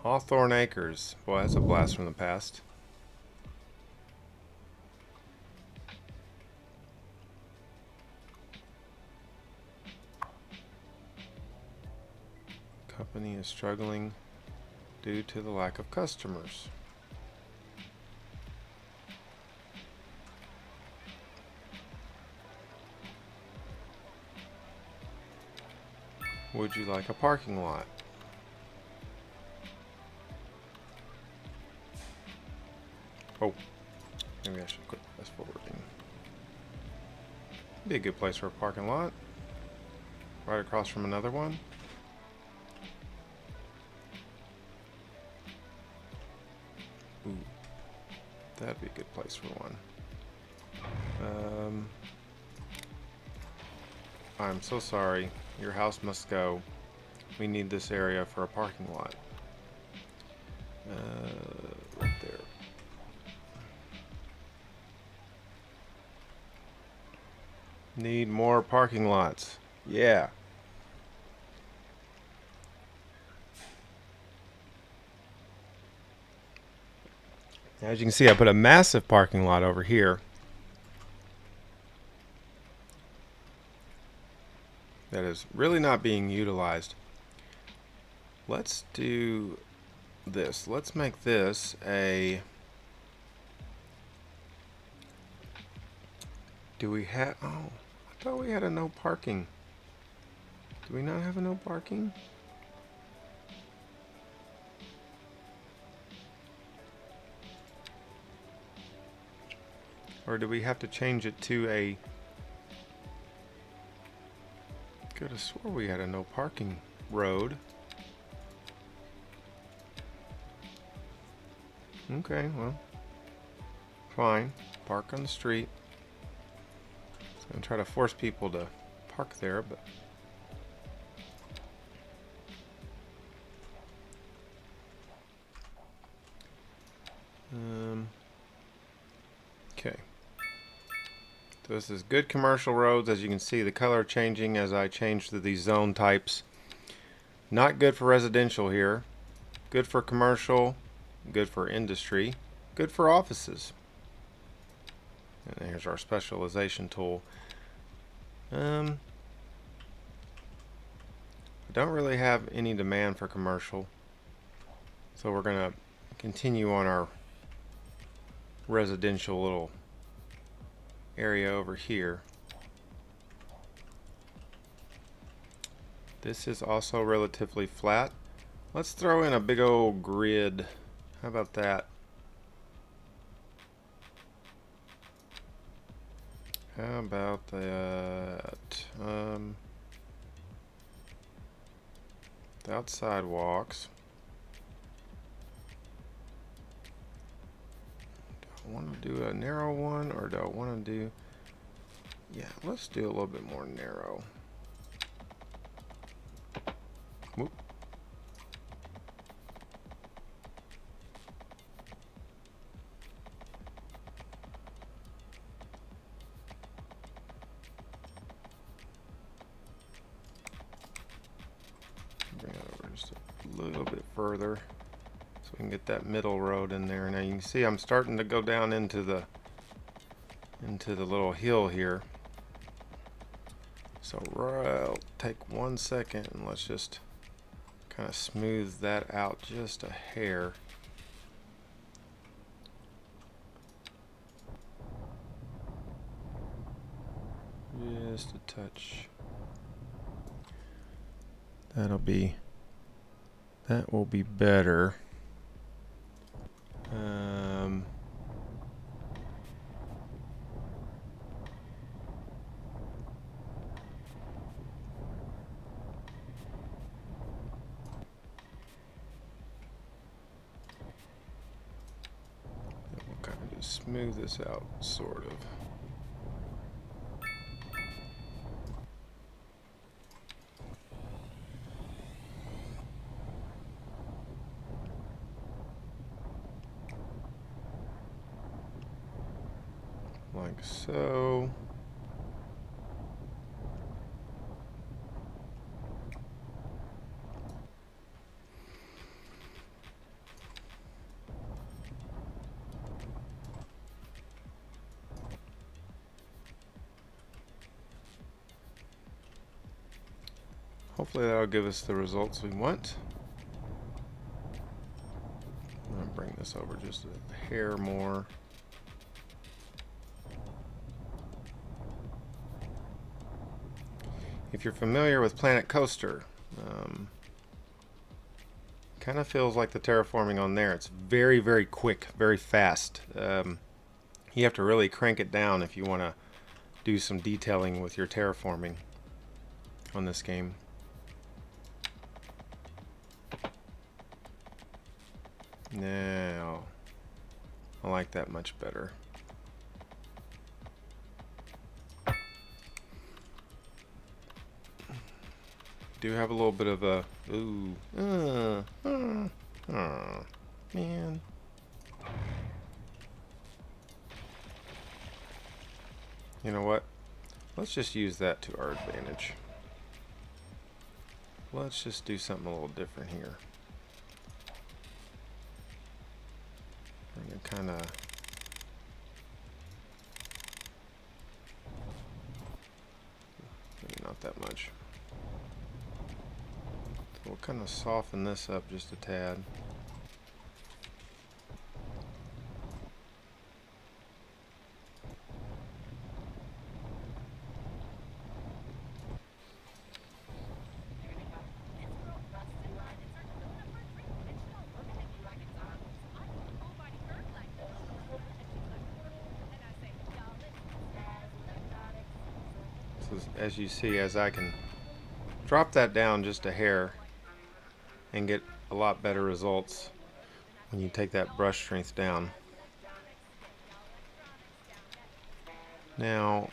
Hawthorne Acres. Boy, that's a blast from the past. Company is struggling due to the lack of customers. Would you like a parking lot? Oh, maybe I should quit fast forwarding. Be a good place for a parking lot. Right across from another one. Ooh, that'd be a good place for one. I'm so sorry. Your house must go. We need this area for a parking lot. Right there. Need more parking lots. Yeah. As you can see, I put a massive parking lot over here. That is really not being utilized. Let's do this. Let's make this a... Do we have... Oh, I thought we had a no parking. Do we not have a no parking? Or do we have to change it to a... Could have swore we had a no parking road. Okay, well, fine. Park on the street. So I'm gonna try to force people to park there, but okay. So this is good commercial roads. As you can see, the color changing as I change to these zone types. Not good for residential here. Good for commercial. Good for industry. Good for offices. And here's our specialization tool. I don't really have any demand for commercial, so we're gonna continue on our residential little area over here. This is also relatively flat. Let's throw in a big old grid. How about that? How about that? Without sidewalks. Do I want to do a narrow one, or do I want to do... Yeah, let's do a little bit more narrow. Whoop. Bring it over just a little bit further so we can get that middle road in there. Now you can see I'm starting to go down into the little hill here. So I'll take 1 second and let's just kind of smooth that out just a hair. Just a touch. That will be better. We'll kind of just smooth this out, sort of. Like so. Hopefully that'll give us the results we want. I'm going to bring this over just a hair more. If you're familiar with Planet Coaster, kind of feels like the terraforming on there. It's very, very quick, very fast. You have to really crank it down if you want to do some detailing with your terraforming on this game. Now, I like that much better. Do have a little bit of a man. You know what? Let's just use that to our advantage. Let's just do something a little different here. I'm gonna kind of maybe not that much. So we'll kind of soften this up just a tad. As you see, as I can drop that down just a hair and get a lot better results when you take that brush strength down. Now,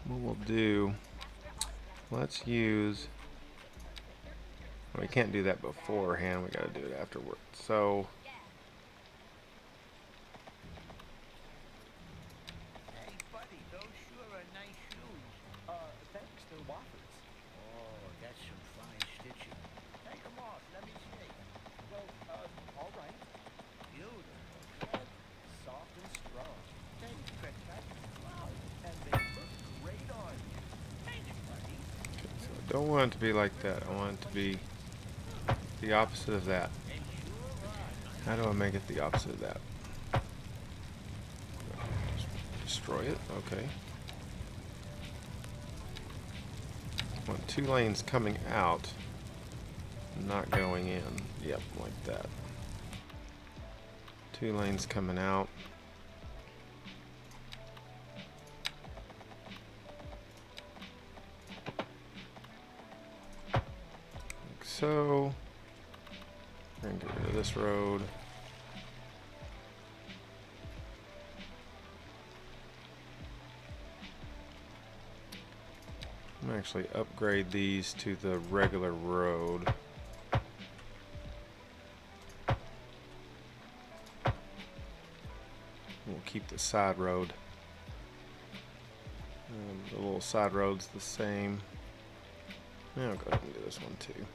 what we'll do, let's use, we can't do that beforehand, we got to do it afterward. So, Hey, buddy, those sure are nice shoes. Thanks, they're Wofford's. Oh, that's some fine stitching. Take them off, let me see. Well, all right. Beautiful. Tread, soft and strong. Thanks, Cricket. Wow, and they look great on you. Thanks, buddy. so I don't want it to be like that. I want it to be the opposite of that. They sure are. How do I make it the opposite of that? Just destroy it. Okay. I want 2 lanes coming out, not going in. Yep, like that. 2 lanes coming out. Like so. We're gonna get rid of this road. I'm gonna actually upgrade these to the regular road. We'll keep the side road. The little side road's the same. Now I'll go ahead and do this one too.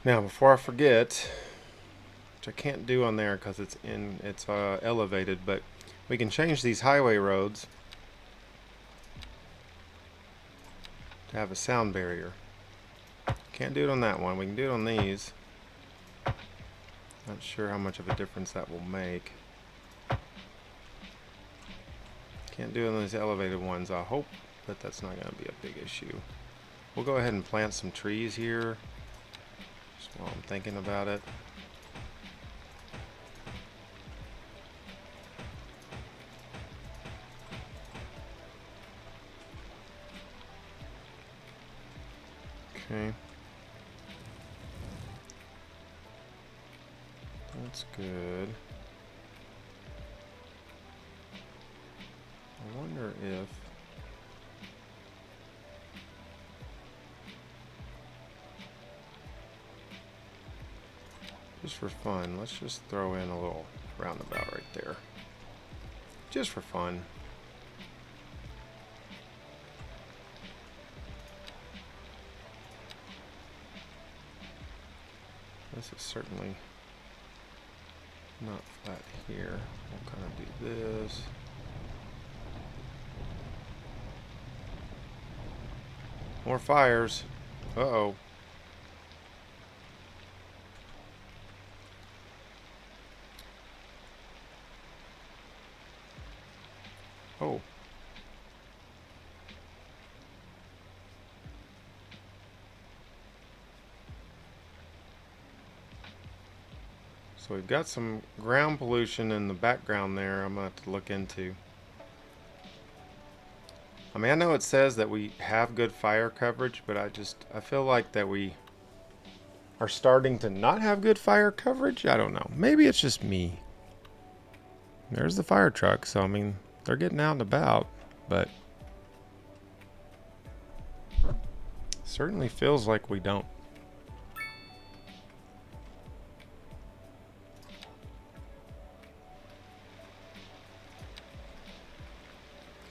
Now, before I forget, which I can't do on there because it's elevated, but we can change these highway roads to have a sound barrier. Can't do it on that one. We can do it on these. Not sure how much of a difference that will make. Can't do it on these elevated ones. I hope that that's not going to be a big issue. We'll go ahead and plant some trees here. While I'm thinking about it. Okay. That's good. I wonder if Just for fun, let's just throw in a little roundabout right there. Just for fun. This is certainly not flat here. We'll kind of do this. More fires. Uh-oh. Oh. So we've got some ground pollution in the background there I'm going to have to look into. I mean, I know it says that we have good fire coverage, but I feel like that we are starting to not have good fire coverage. I don't know. Maybe it's just me. There's the fire truck, so I mean, they're getting out and about, but certainly feels like we don't.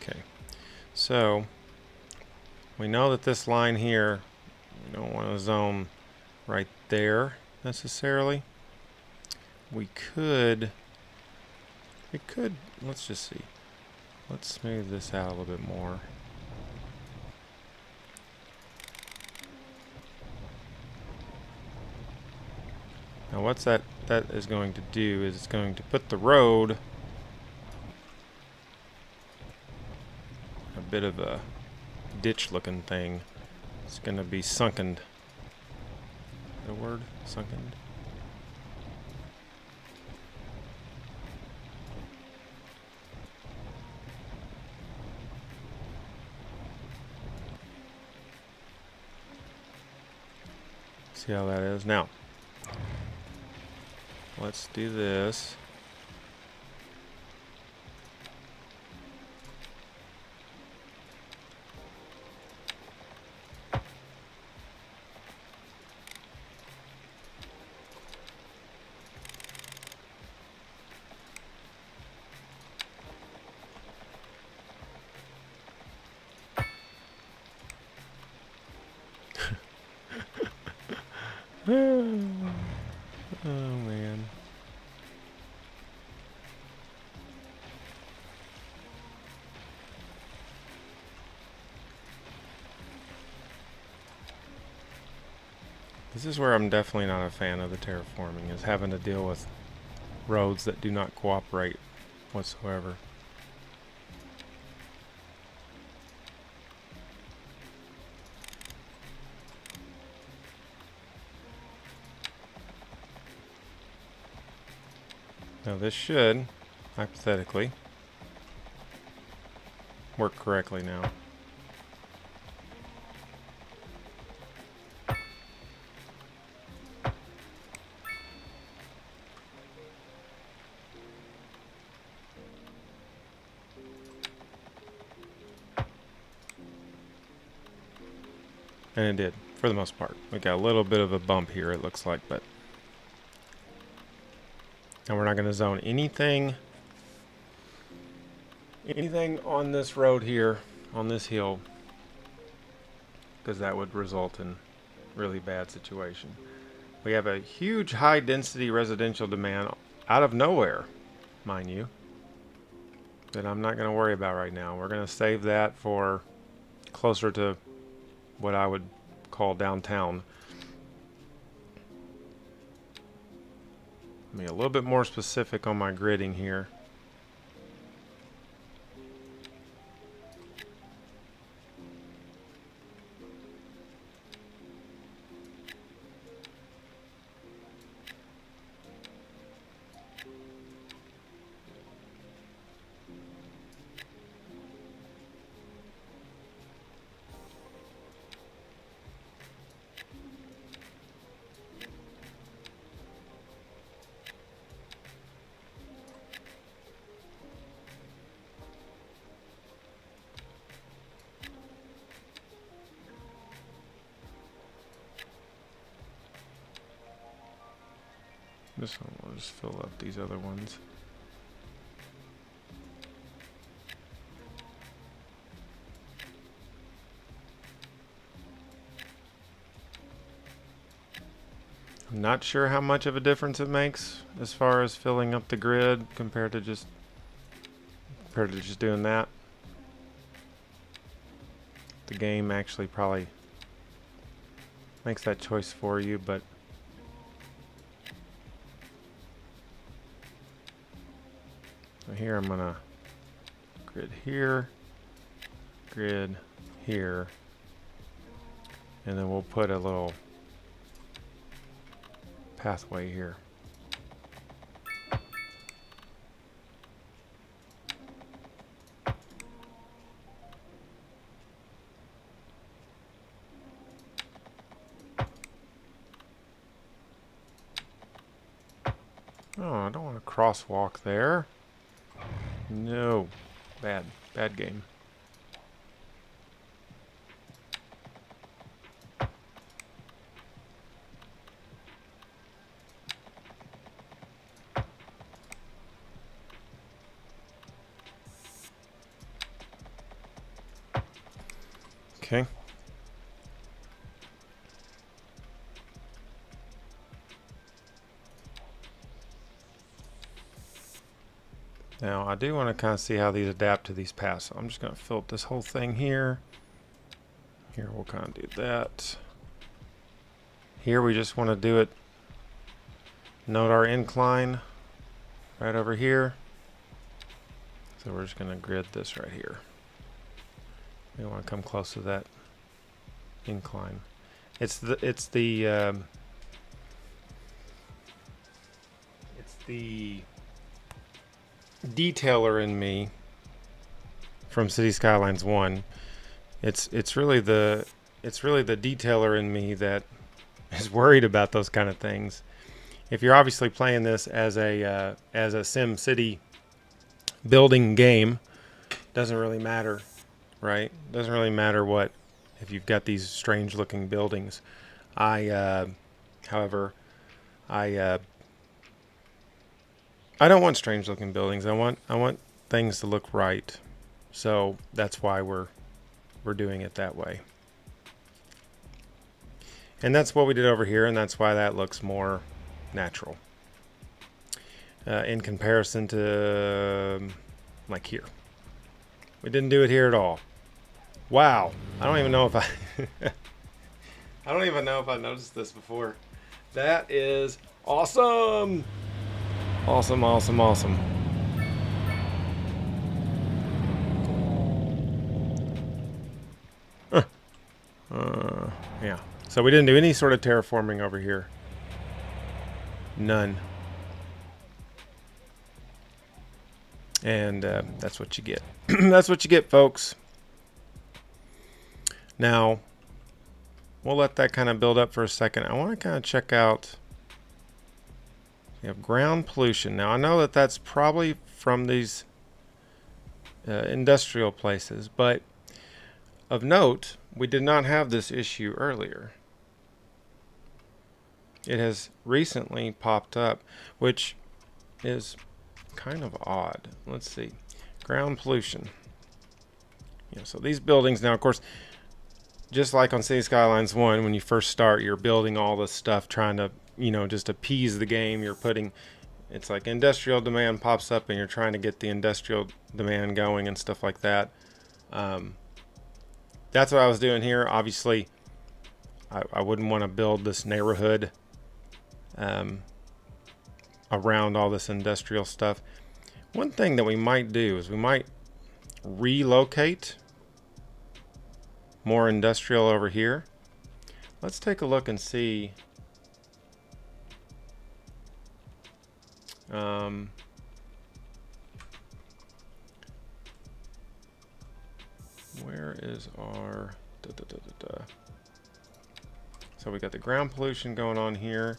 Okay, so we know that this line here, we don't want to zone right there necessarily. We could, let's just see. Let's smooth this out a little bit more. Now what's that is going to do is it's going to put the road a bit of a ditch looking thing. It's going to be sunken. The word sunken. See how that is now. Let's do this. Oh man. This is where I'm definitely not a fan of the terraforming, is having to deal with roads that do not cooperate whatsoever. Now this should, hypothetically, work correctly now. And it did, for the most part. We got a little bit of a bump here, it looks like, but... And we're not going to zone anything on this road here, on this hill, because that would result in really bad situation. We have a huge high density residential demand out of nowhere, mind you, that I'm not going to worry about right now. We're going to save that for closer to what I would call downtown. Let me be a little bit more specific on my gridding here. This one will just fill up these other ones. I'm not sure how much of a difference it makes as far as filling up the grid compared to just doing that. The game actually probably makes that choice for you, but here I'm gonna grid here, and then we'll put a little pathway here. Oh, I don't want a crosswalk there. No. Bad game. Okay. Now, I do want to kind of see how these adapt to these paths. So I'm just going to fill up this whole thing here. Here, we'll kind of do that. Here, we just want to do it. Note our incline right over here. So we're just going to grid this right here. We want to come close to that incline. It's the detailer in me from City Skylines 1. It's really the detailer in me that is worried about those kind of things. If you're obviously playing this as a Sim City building game, doesn't really matter, right? Doesn't really matter what if you've got these strange looking buildings. However, I don't want strange looking buildings. I want things to look right. So that's why we're doing it that way. And that's what we did over here, and that's why that looks more natural. In comparison to like here. We didn't do it here at all. Wow. I don't even know if I don't even know if I noticed this before. That is awesome. Awesome, awesome, awesome. Yeah. So we didn't do any sort of terraforming over here. None. And that's what you get. That's what you get, folks. Now, we'll let that kind of build up for a second. I want to kind of check out. We have ground pollution. Now, I know that that's probably from these industrial places, but of note, we did not have this issue earlier. It has recently popped up, which is kind of odd. Let's see. Ground pollution. Yeah, so these buildings now, of course, just like on City Skylines 1, when you first start, you're building all this stuff, trying to, just appease the game. You're putting, it's like industrial demand pops up, and you're trying to get the industrial demand going and stuff like that. That's what I was doing here. Obviously, I wouldn't want to build this neighborhood around all this industrial stuff. One thing that we might do is we might relocate more industrial over here. Let's take a look and see. Where is our So we got the ground pollution going on here.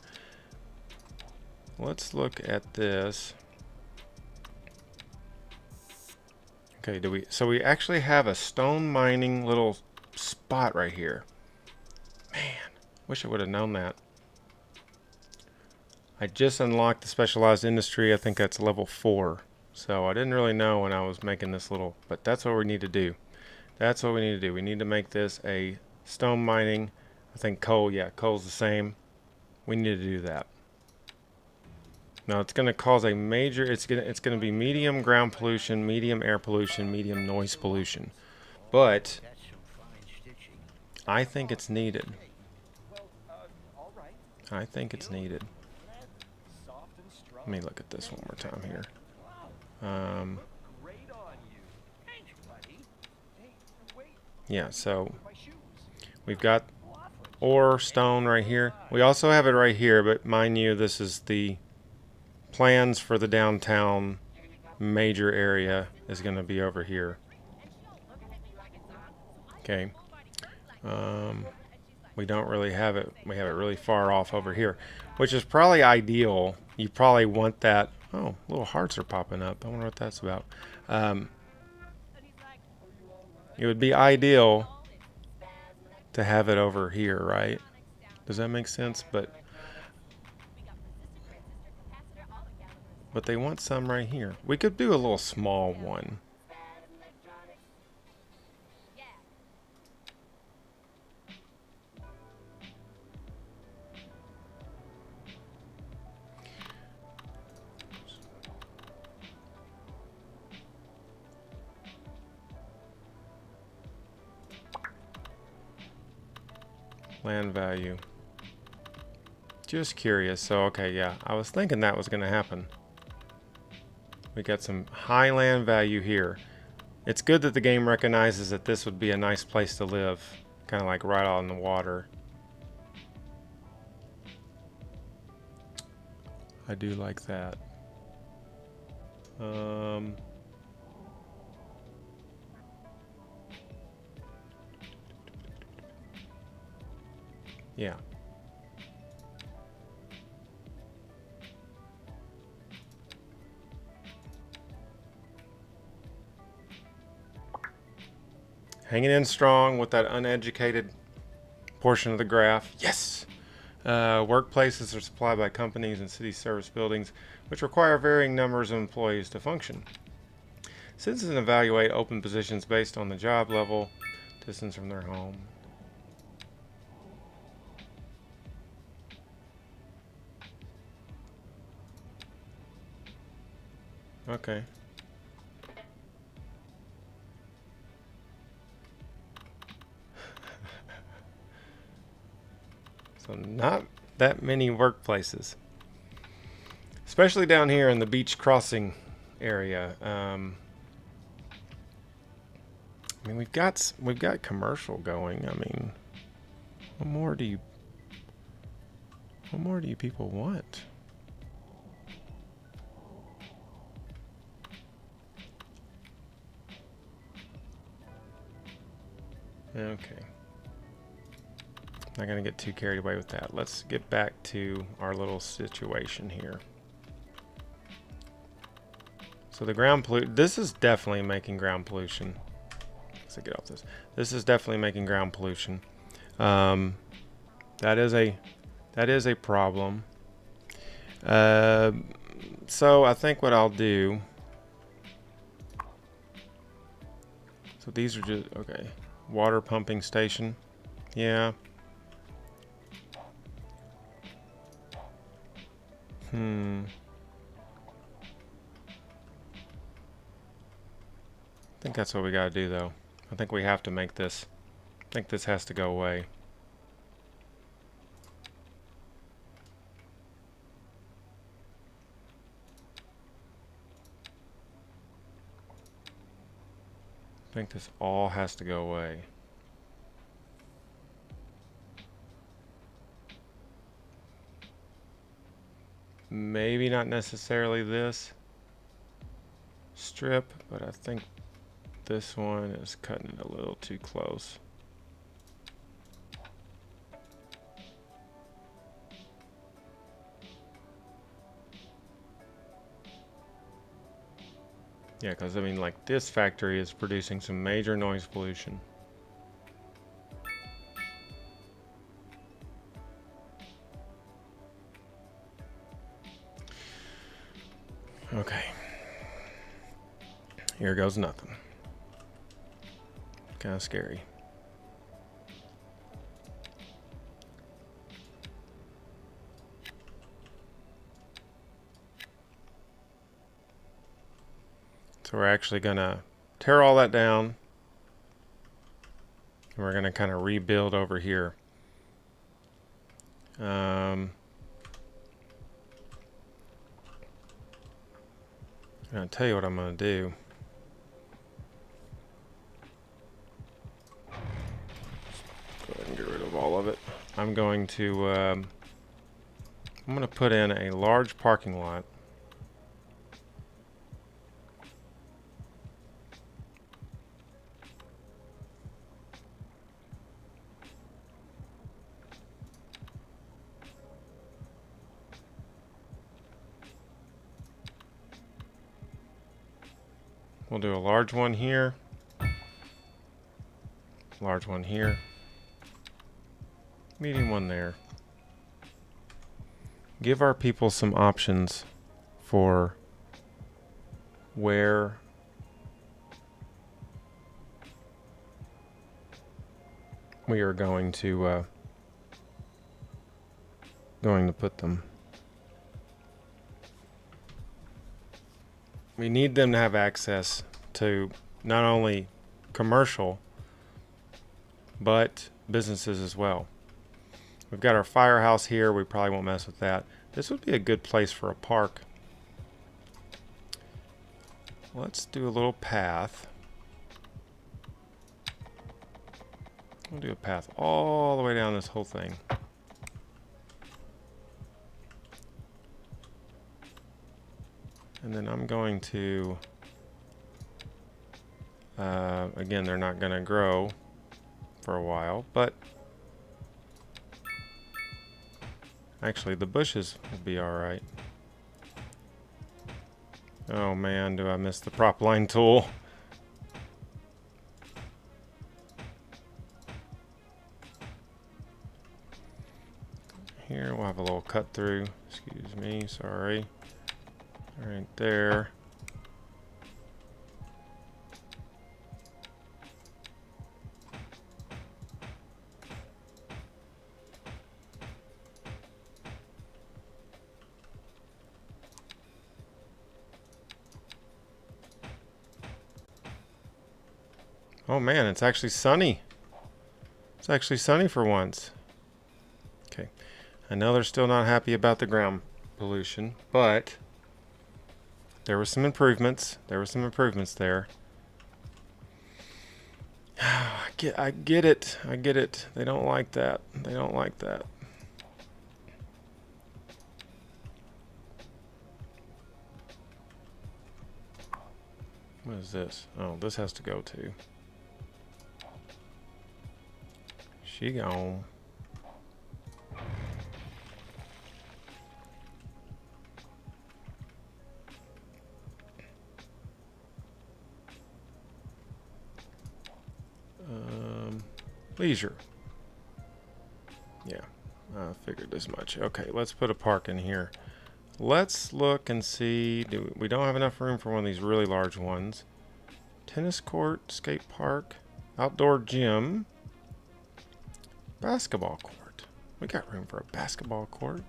Let's look at this. Okay, so we actually have a stone mining little spot right here. Man, wish I would have known that. I just unlocked the specialized industry. I think that's level 4. So I didn't really know when I was making this little, but that's what we need to do. That's what we need to do. We need to make this a stone mining. I think coal, yeah, coal's the same. We need to do that. Now it's going to cause a major, it's going to be medium ground pollution, medium air pollution, medium noise pollution. But That's some fine stitching. I think it's needed. Well, all right. I think it's needed. Soft and strong. Let me look at this one more time here. Wow, look great on you. Thanks, buddy. Hey, wait. Yeah, so With my shoes. we've got ore, stone right here. We also have it right here, but mind you, this is the plans for the downtown major area is going to be over here. Okay. We don't really have it. We have it really far off over here, which is probably ideal. You probably want that. Oh, little hearts are popping up. I wonder what that's about. It would be ideal to have it over here, right? Does that make sense? But they want some right here. We could do a little small one. Land value. Just curious. So, okay, yeah. I was thinking that was going to happen. We got some high land value here. It's good that the game recognizes that this would be a nice place to live. Kind of like right on the water. I do like that. Yeah. Hanging in strong with that uneducated portion of the graph. Yes! Workplaces are supplied by companies and city service buildings, which require varying numbers of employees to function. Citizens evaluate open positions based on the job level, distance from their home. Okay. So not that many workplaces, especially down here in the beach crossing area. I mean, we've got commercial going. I mean, what more do you people want? Okay. Not going to get too carried away with that. Let's get back to our little situation here. So the ground pollution, this is definitely making ground pollution. Let's get off this. This is definitely making ground pollution. That is a problem. So I think what I'll do. So these are just okay. Water pumping station. Yeah. I think that's what we gotta do though. I think we have to make this. I think this has to go away. I think this all has to go away. Maybe not necessarily this strip, but I think this one is cutting it a little too close. Yeah, because I mean, like, this factory is producing some major noise pollution. Okay. Here goes nothing. Kind of scary. So we're actually going to tear all that down. And we're going to kind of rebuild over here. I'm going to tell you what I'm going to do. Go ahead and get rid of all of it. I'm going to put in a large parking lot. We'll do a large one here, large one here, medium one there. Give our people some options for where we are going to put them. We need them to have access to not only commercial, but businesses as well. We've got our firehouse here. We probably won't mess with that. This would be a good place for a park. Let's do a little path. We'll do a path all the way down this whole thing. And then I'm going to, again, they're not going to grow for a while, but actually the bushes will be alright. Oh man, do I miss the prop line tool? Here we'll have a little cut through. Excuse me, sorry. Right there. Oh man, it's actually sunny. It's actually sunny for once. Okay. I know they're still not happy about the ground pollution, but there were some improvements. There were some improvements there. I get it. I get it. They don't like that. They don't like that. What is this? Oh, this has to go too. She gone. Leisure. Yeah, I figured as much. Okay, let's put a park in here. Let's look and see. We don't have enough room for one of these really large ones. Tennis court, skate park, outdoor gym, basketball court. We got room for a basketball court.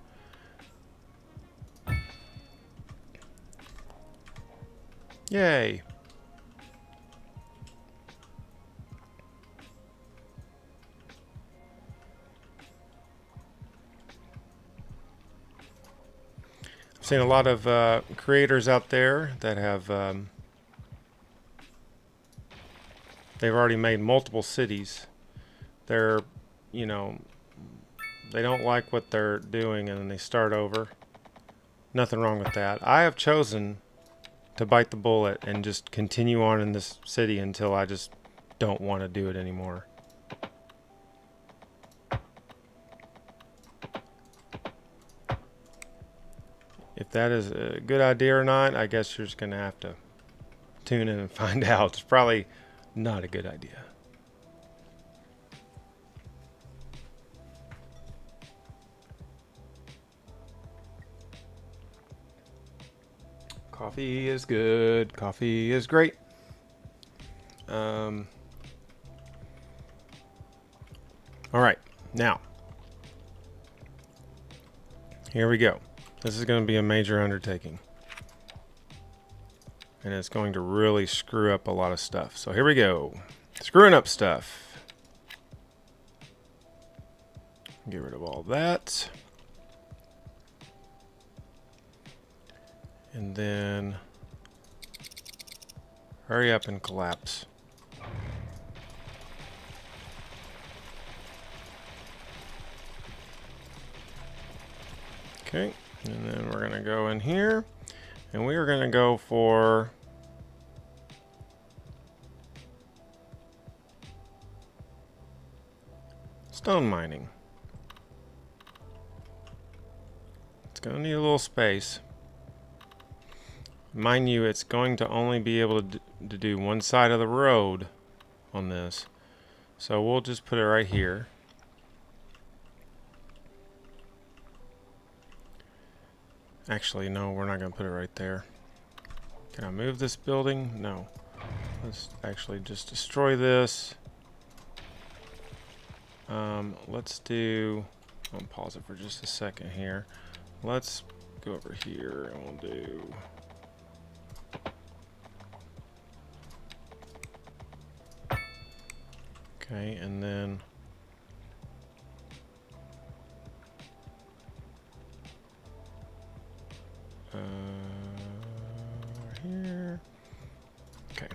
Yay. I've seen a lot of creators out there that have they've already made multiple cities. They're, you know, they don't like what they're doing and then they start over. Nothing wrong with that. I have chosen to bite the bullet and just continue on in this city until I just don't want to do it anymore. If that is a good idea or not, I guess you're just going to have to tune in and find out. It's probably not a good idea. Coffee is good. Coffee is great. All right, now here we go. This is going to be a major undertaking, and it's going to really screw up a lot of stuff. So here we go. Screwing up stuff. Get rid of all that. And then hurry up and collapse. Okay, and then we're gonna go in here, and we are gonna go for stone mining. It's gonna need a little space. Mind you, it's going to only be able to do one side of the road on this. So we'll just put it right here. Actually, no, we're not going to put it right there. Can I move this building? No. Let's actually just destroy this. Let's do... I'll pause it for just a second here. Let's go over here and we'll do... Okay, and then here. Okay.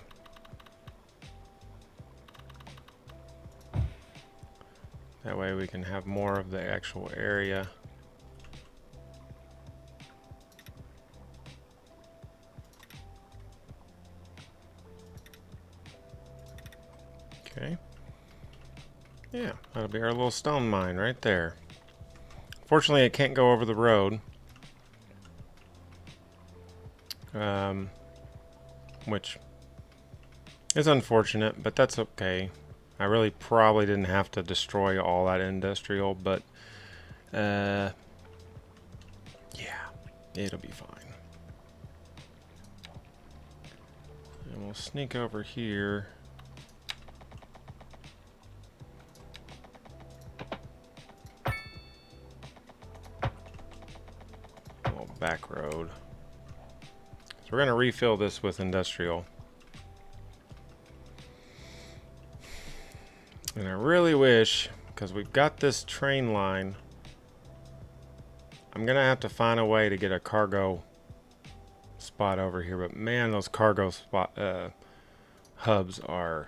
That way we can have more of the actual area. Okay. Yeah, that'll be our little stone mine right there. Fortunately, it can't go over the road. Which is unfortunate, but that's okay. I really probably didn't have to destroy all that industrial, but yeah, it'll be fine. And we'll sneak over here. Little back road. So we're going to refill this with industrial. And I really wish, because we've got this train line, I'm going to have to find a way to get a cargo spot over here. But man, those cargo spot hubs are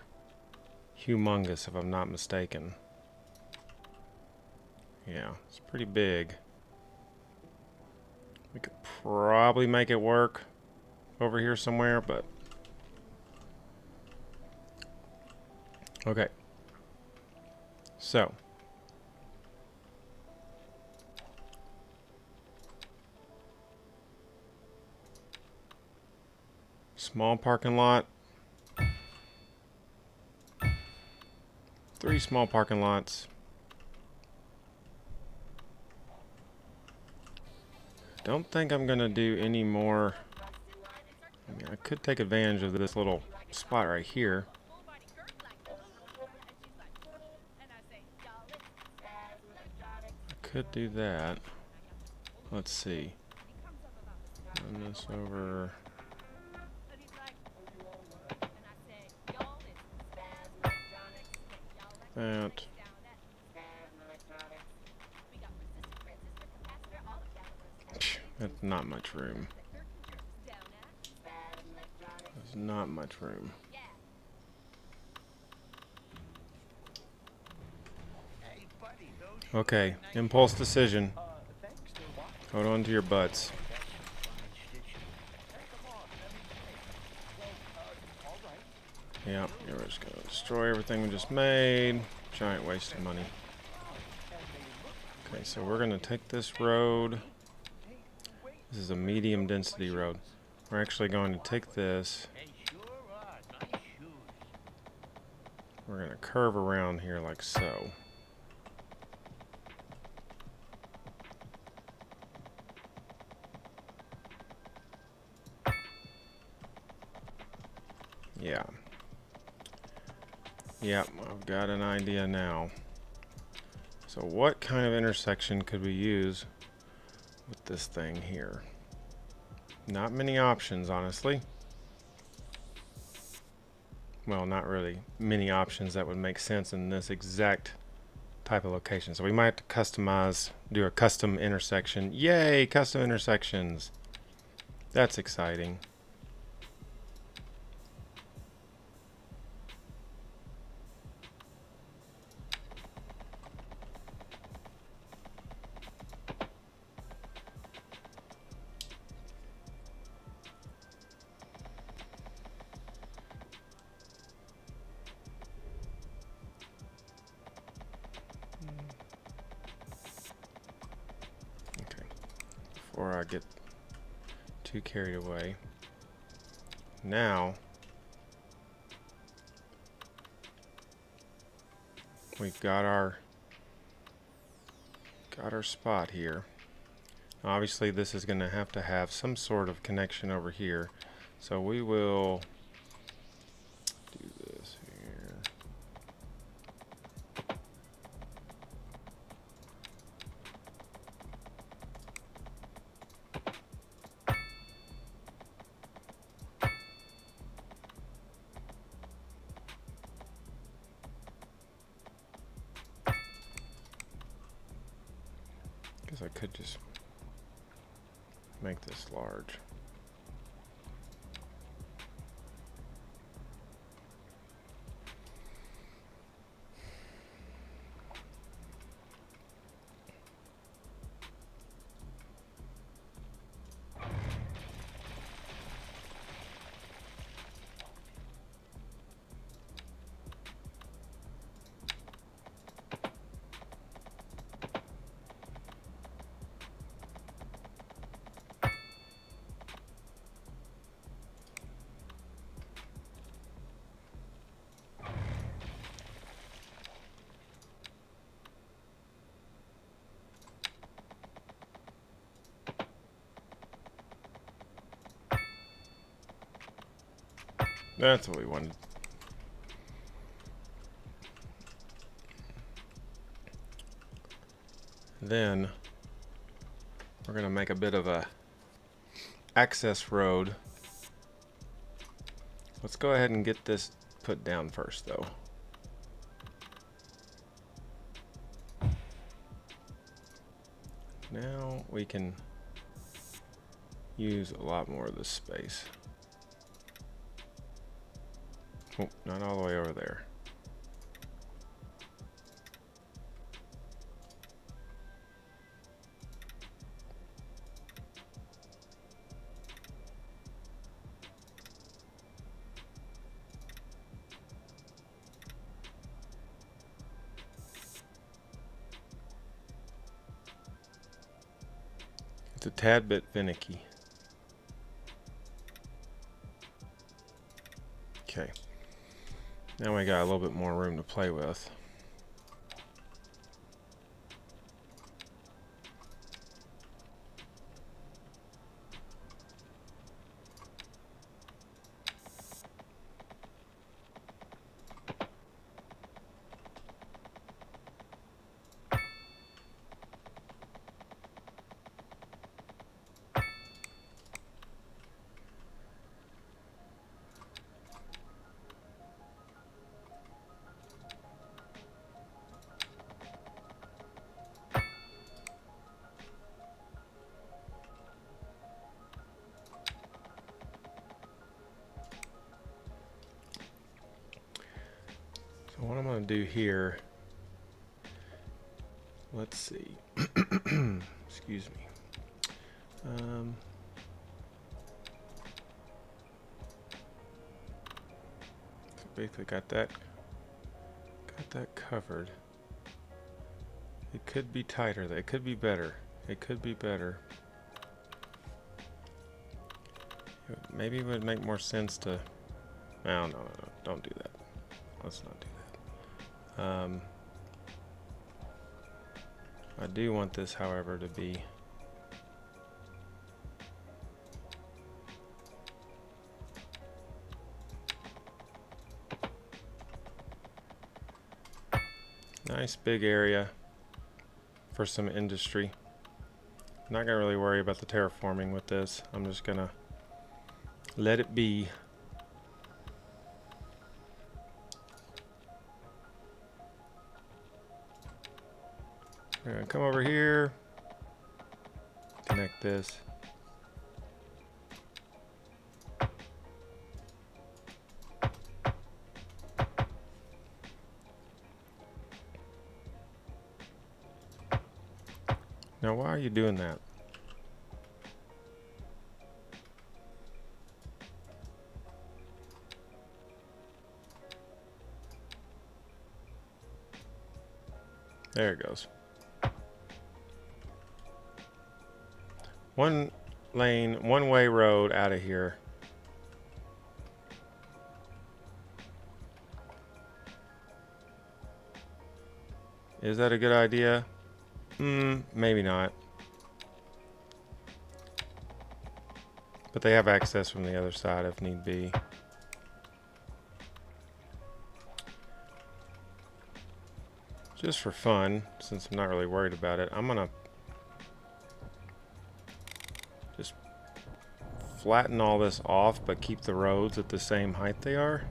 humongous, if I'm not mistaken. Yeah, it's pretty big. We could probably make it work over here somewhere, but okay. So small parking lot, 3 small parking lots. Don't think I'm gonna do any more. I mean, I could take advantage of this little spot right here. I could do that. Let's see. Run this over. That. That's not much room. There's not much room. Okay, impulse decision. Hold on to your butts. Yeah, you're just gonna destroy everything we just made. Giant waste of money. Okay, so we're gonna take this road. This is a medium density road. We're actually going to take this. We're gonna curve around here like so. Yeah. Yep, I've got an idea now. So what kind of intersection could we use with this thing here? Not many options, honestly. Well, not really many options that would make sense in this exact type of location. So we might have to customize, do a custom intersection. Yay, custom intersections. That's exciting. Okay, before I get too carried away. Now we've got our spot here. Obviously this is going to have some sort of connection over here. So we will do this here. Because I could just make this large. That's what we wanted. Then we're going to make a bit of a access road. Let's go ahead and get this put down first, though. Now we can use a lot more of this space. Oh, not all the way over there. It's a tad bit finicky. Okay. Now we got a little bit more room to play with. So what I'm going to do here, let's see. Excuse me. So basically got that covered. It could be tighter. It could be better. It could be better. Maybe it would make more sense to. No, don't do that. Let's not do that. I do want this, however, to be Nice big area for some industry. Not gonna really worry about the terraforming with this. I'm just gonna let it be. We're gonna come over here, connect this. Now, why are you doing that? There it goes. One lane, one-way road out of here. Is that a good idea? Maybe not. But they have access from the other side if need be. Just for fun, since I'm not really worried about it, I'm gonna just flatten all this off, but keep the roads at the same height they are.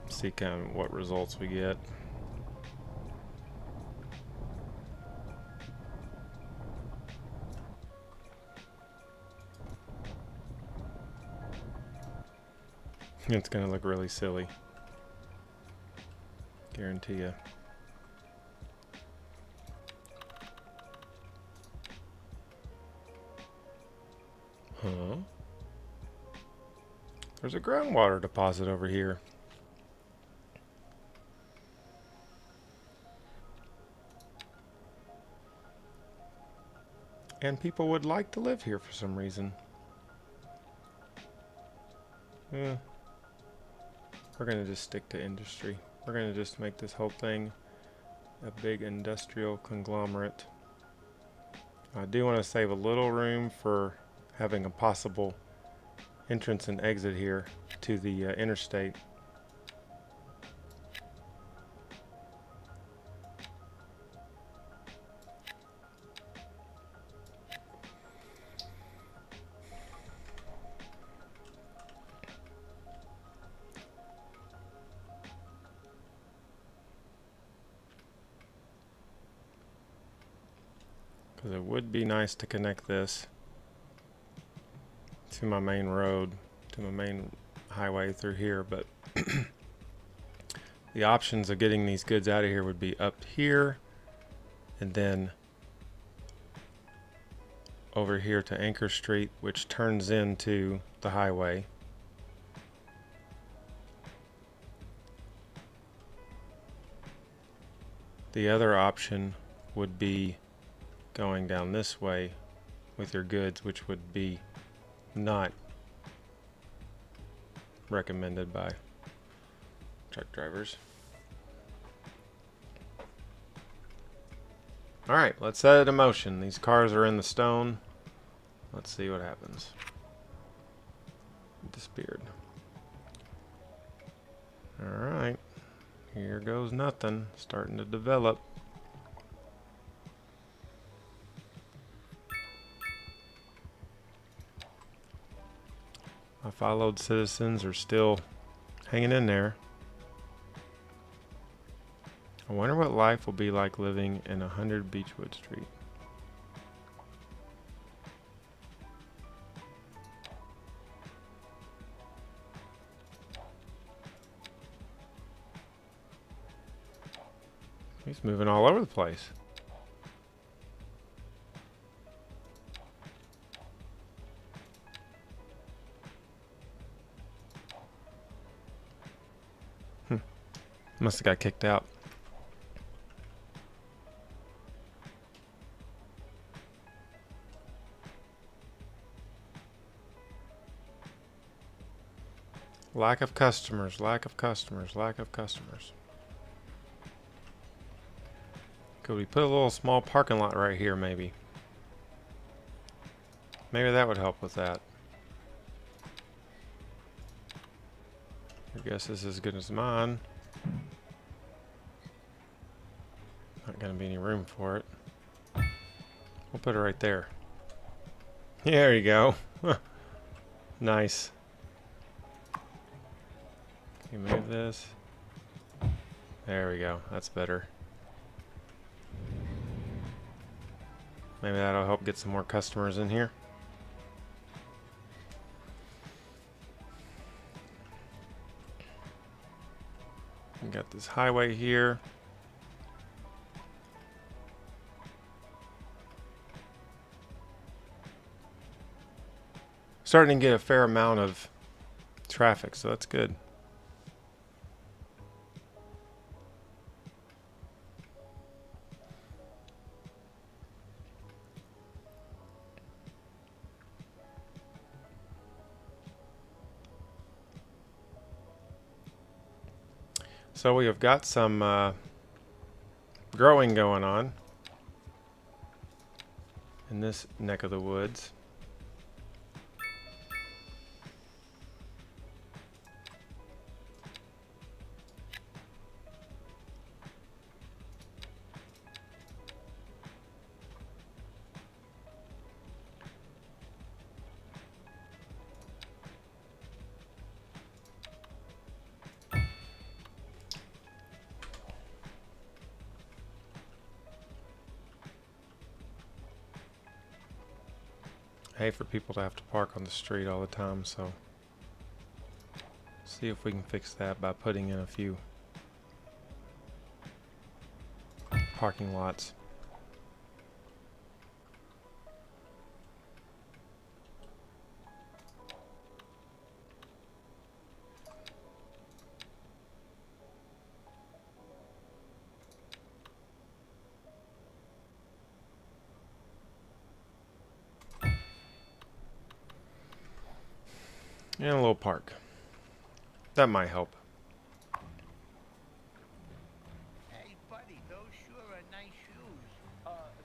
See kind of what results we get. It's gonna look really silly. Guarantee you. Huh? There's a groundwater deposit over here. And people would like to live here for some reason. We're gonna just stick to industry. We're gonna just make this whole thing a big industrial conglomerate. I do want to save a little room for having a possible entrance and exit here to the interstate. Because it would be nice to connect this to my main road, to my main highway through here, but the options of getting these goods out of here would be up here and then over here to Anchor Street, which turns into the highway. The other option would be going down this way with your goods, which would be not recommended by truck drivers. Alright, let's set it in motion. These cars are in the stone. Let's see what happens. It disappeared. Alright, here goes nothing. Starting to develop. My followed citizens are still hanging in there. I wonder what life will be like living in 100 Beechwood Street. He's moving all over the place. Must have got kicked out. Lack of customers, lack of customers, lack of customers. Could we put a little small parking lot right here, maybe? Maybe that would help with that. Your guess is as good as mine. Not gonna be any room for it. We'll put it right there. There you go. Nice. Can you move this? There we go. That's better. Maybe that'll help get some more customers in here. We got this highway here. Starting to get a fair amount of traffic, so that's good. So we have got some growing going on in this neck of the woods. I hate for people to have to park on the street all the time, so see if we can fix that by putting in a few parking lots. And a little park. That might help. Hey, buddy, those sure are nice shoes.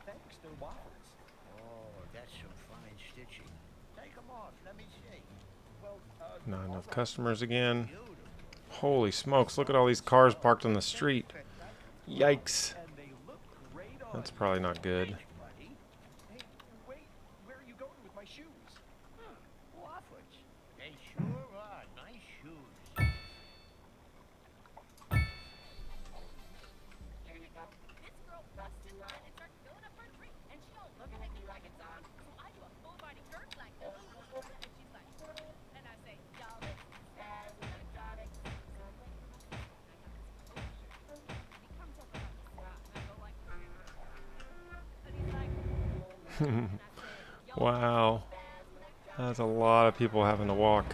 Thanks, they're Wofford's. Oh, that's some fine stitching. Take them off, let me see. Well, Not enough customers again. Beautiful. Holy smokes, look at all these cars parked on the street. Yikes. and they look great on That's probably not good. Thanks, buddy. Hey, wait, where are you going with my shoes? Wofford's. They sure are nice shoes. Here you go. This girl busts in line and starts filling up her drink, and she don't look at me like it's on. So I do a full body jerk like, and she's like, and I say, y'all listen, as electronic. He comes over about the spot, and I go like, and he's like, and I say, yo, Wow. That's a lot of people having to walk.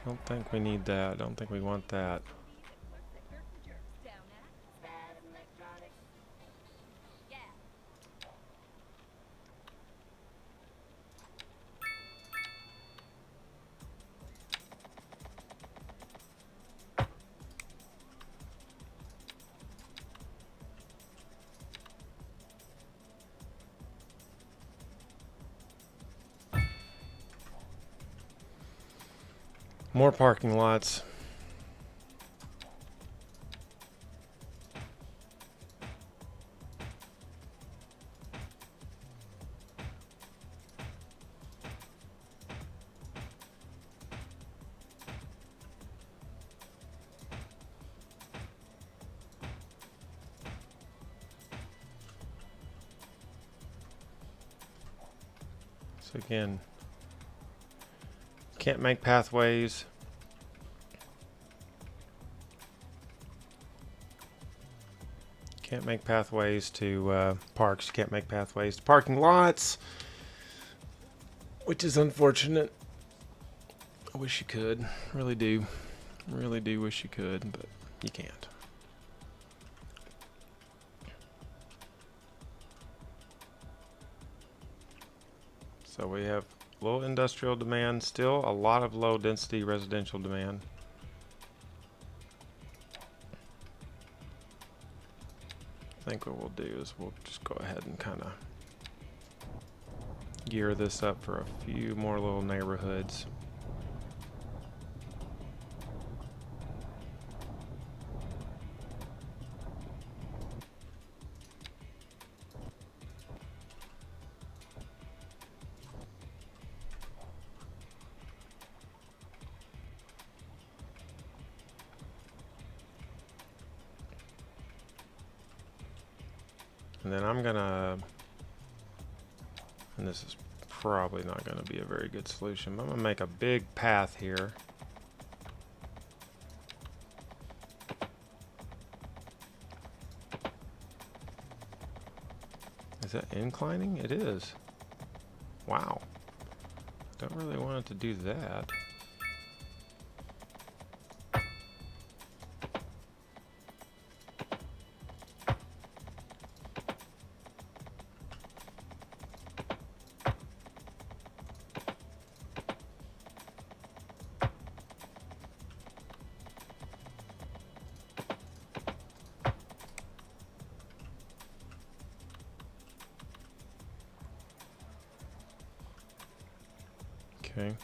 Don't think we need that. Don't think we want that. down at Spaz Electronics. Yeah. More parking lots. So again, can't make pathways. Can't make pathways to parks. You can't make pathways to parking lots, which is unfortunate. I wish you could. Really do. Really do wish you could, but you can't. So we have low industrial demand, still a lot of low density residential demand. I think what we'll do is we'll just go ahead and kind of gear this up for a few more little neighborhoods. And then I'm gonna, and this is probably not gonna be a very good solution, but I'm gonna make a big path here. Is that inclining? It is. Wow. Don't really want it to do that. Okay.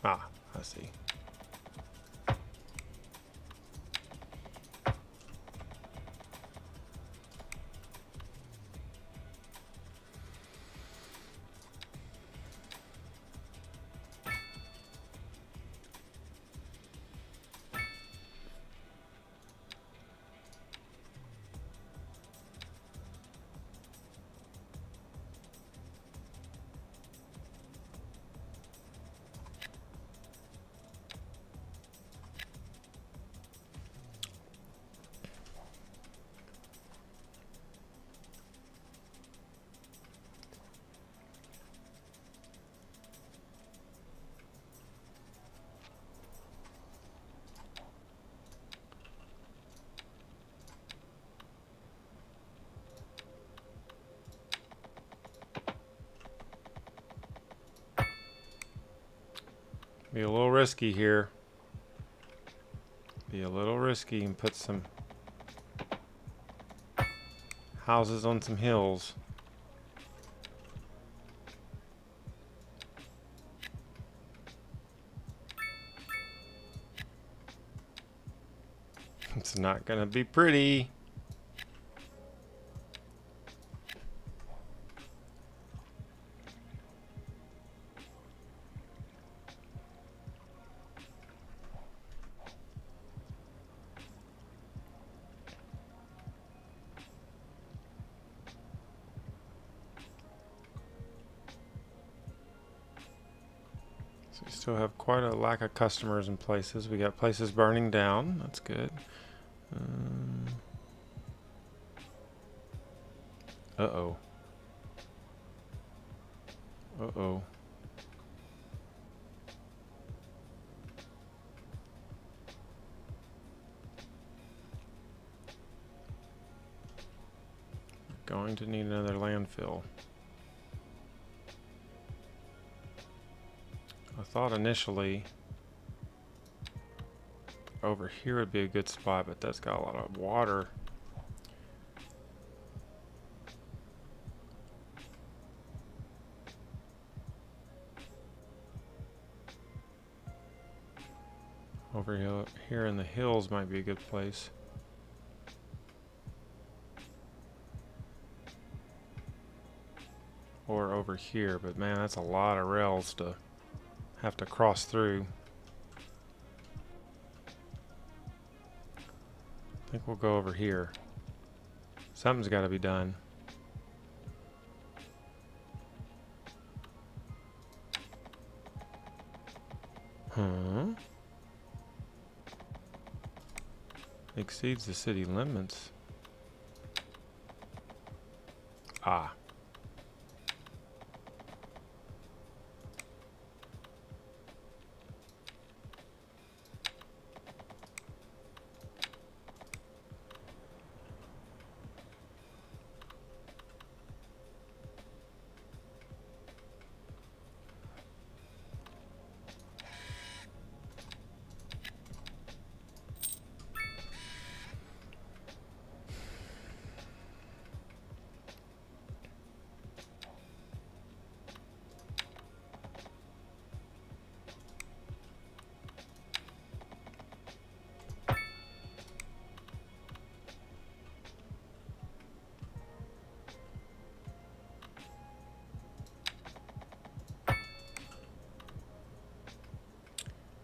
Ah, I see. Be a little risky here. Be a little risky and put some houses on some hills. It's not gonna be pretty. So we still have quite a lack of customers in places. We got places burning down. That's good. Uh-oh. Uh-oh. Going to need another landfill. I thought initially over here would be a good spot, but that's got a lot of water. Over here in the hills might be a good place. Or over here, but man, that's a lot of rails to have to cross through. I think we'll go over here. Something's got to be done. Huh? Exceeds the city limits. Ah.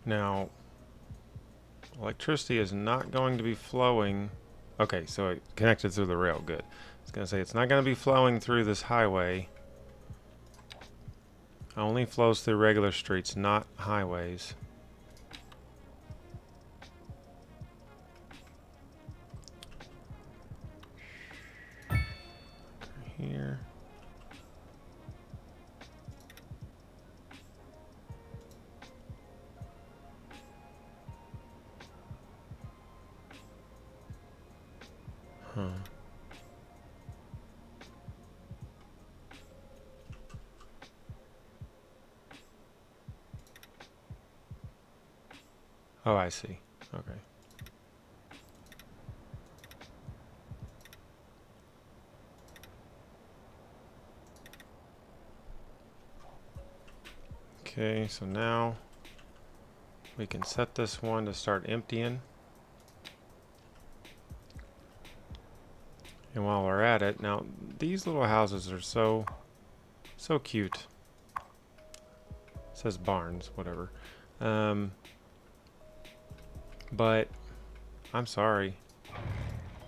Now, electricity is not going to be flowing. Okay, so it connected through the rail. Good. I was going to say it's not going to be flowing through this highway. Only flows through regular streets, not highways. Here. Huh. Oh, I see. Okay. Okay, so now we can set this one to start emptying. And while we're at it, now these little houses are so cute. It says barns, whatever. But I'm sorry.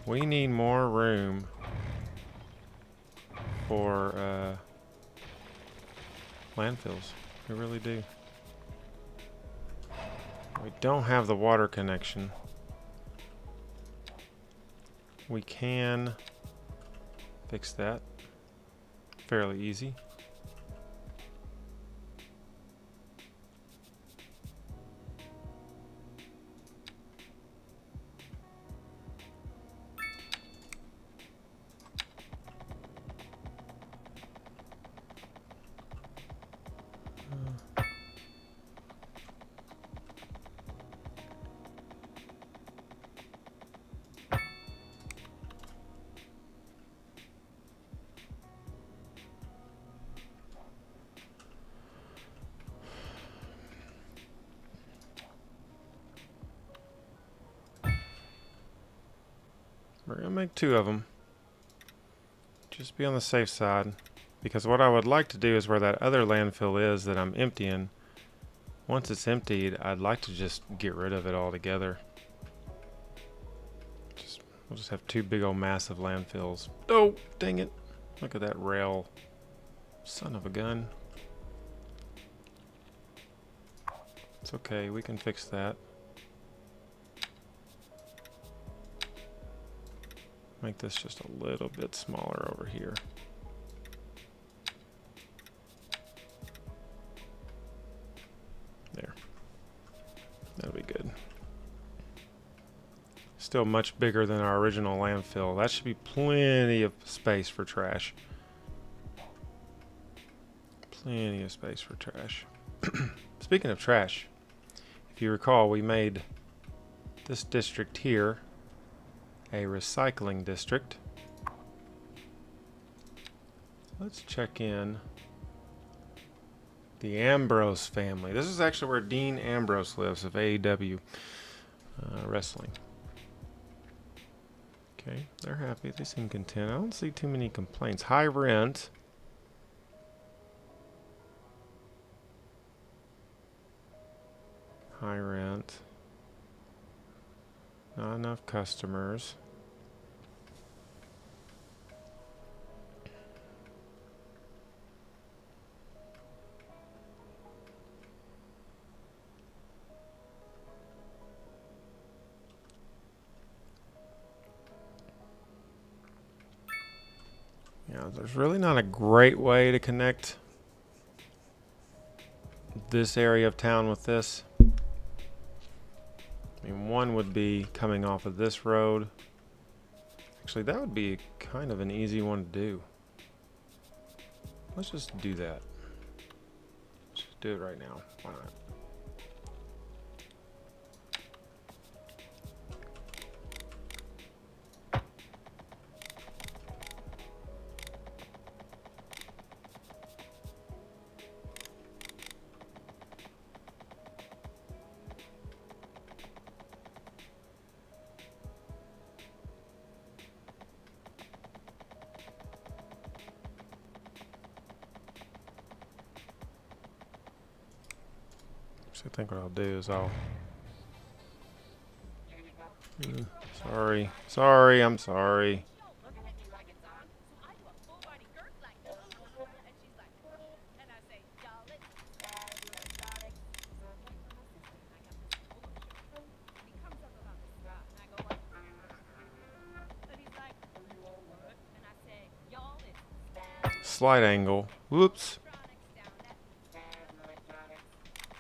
We need more room for landfills. We really do. We don't have the water connection. We can fix that. Fairly easy. We're gonna make 2 of them. Just be on the safe side. Because what I would like to do is where that other landfill is that I'm emptying, once it's emptied, I'd like to just get rid of it altogether. We'll just have 2 big old massive landfills. Oh, dang it. Look at that rail. Son of a gun. It's okay, we can fix that. Make this just a little bit smaller over here. There. That'll be good. Still much bigger than our original landfill. That should be plenty of space for trash. Plenty of space for trash. Speaking of trash, if you recall, we made this district here a recycling district. Let's check in the Ambrose family. This is actually where Dean Ambrose lives of AEW Wrestling. Okay, they're happy. They seem content. I don't see too many complaints. High rent. High rent. Not enough customers. Yeah, there's really not a great way to connect this area of town with this. I mean, one would be coming off of this road. Actually, that would be kind of an easy one to do. Let's just do that. Let's just do it right now. Why not? So I think what I'll do is I'll... Sorry, I'm sorry. She all looking at me like it's on. So I do a full body girth like, and she's like, and I say, y'all, it's Skylines. One for my sister, and I got this full of sugar. And he comes up about the sky, and I go like, and he's like, what? And I say, y'all, it's Slight angle. Whoops. electronics down at electronics.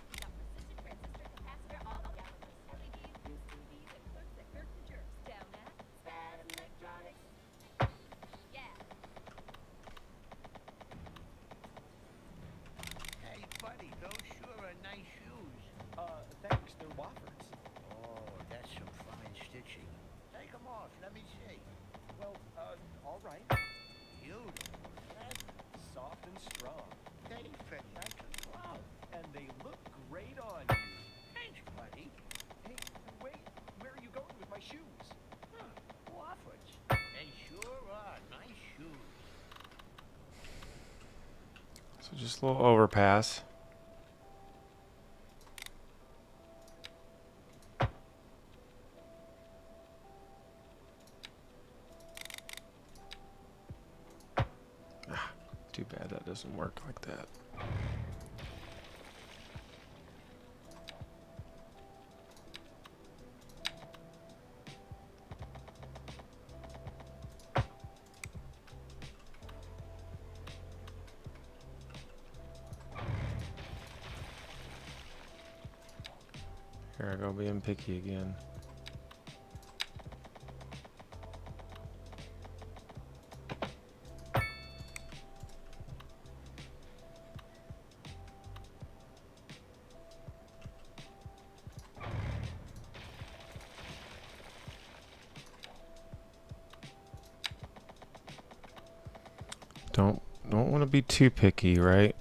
We got persistent transistor capacitor, all galvanized LEDs, fuse TVs, and clerks that girth the jerks down at electronics. Yeah. Hey, buddy, those sure are nice shoes. Thanks, they're Wofford's. Oh, that's some fine stitching. Take 'em off, let me see. Well, all right. Beautiful leather. Soft and strong. They fit like a glove. And they look great on you. Thanks, buddy. Hey, wait, where are you going with my shoes? Huh, Wofford's. They sure are nice shoes. So just a little overpass. Too bad that doesn't work like that. Here I go being picky again. Don't want to be too picky, right?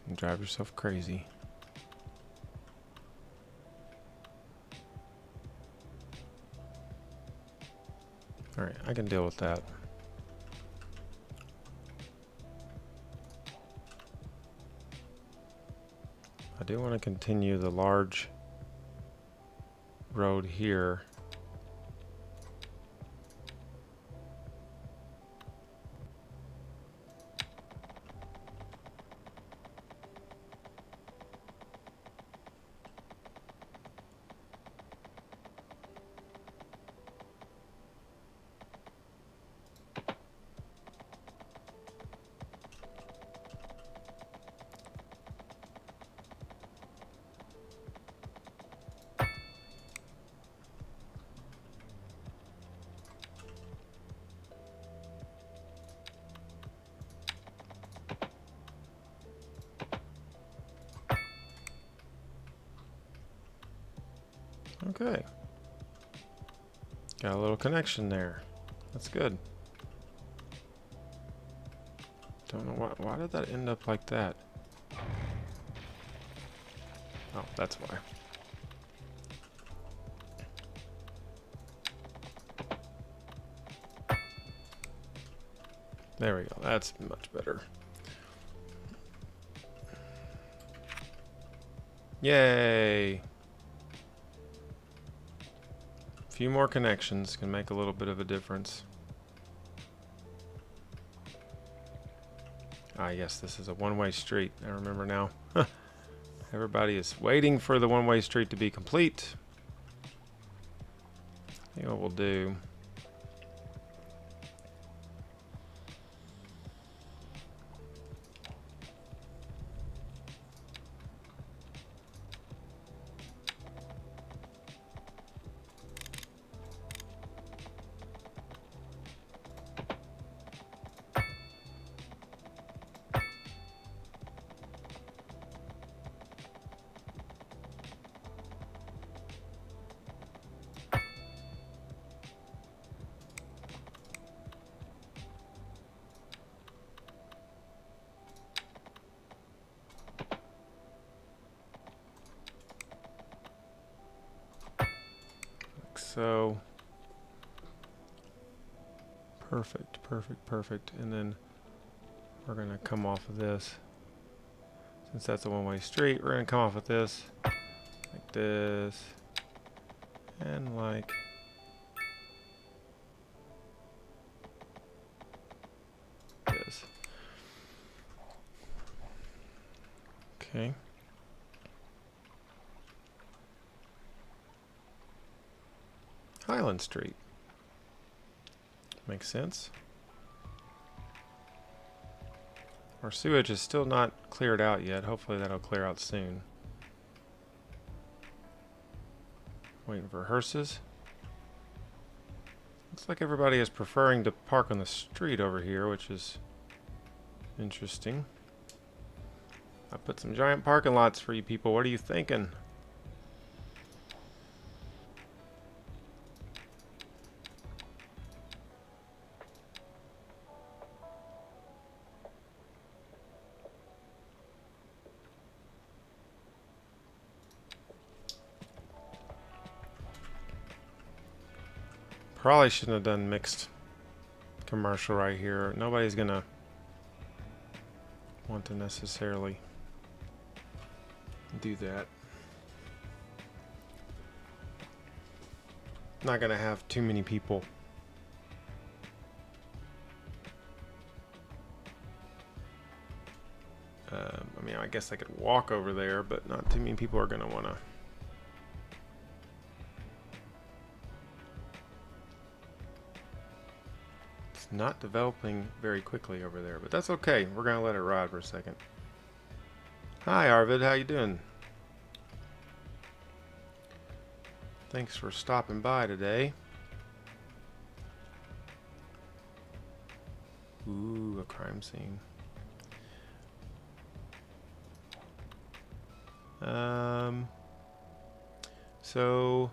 And drive yourself crazy. All right, I can deal with that. I do want to continue the large road here. Okay. Got a little connection there. That's good. Don't know why did that end up like that? Oh, that's why. There we go. That's much better. Yay! Few more connections can make a little bit of a difference. Ah, yes, this is a one-way street. I remember now. Everybody is waiting for the one-way street to be complete. I think what we'll do... So, perfect. And then we're going to come off of this. Since that's a one-way street, we're going to come off with this, like this, and like this. Okay. Highland Street. Makes sense. Our sewage is still not cleared out yet. Hopefully that'll clear out soon. Waiting for hearses. Looks like everybody is preferring to park on the street over here, which is interesting. I put some giant parking lots for you people. What are you thinking? Probably shouldn't have done mixed commercial right here. Nobody's gonna want to necessarily do that. Not gonna have too many people. I mean, I guess I could walk over there, but not too many people are gonna wanna. It's not developing very quickly over there, but that's okay. We're gonna let it ride for a second. Hi Arvid, how you doing? Thanks for stopping by today. Ooh, a crime scene. So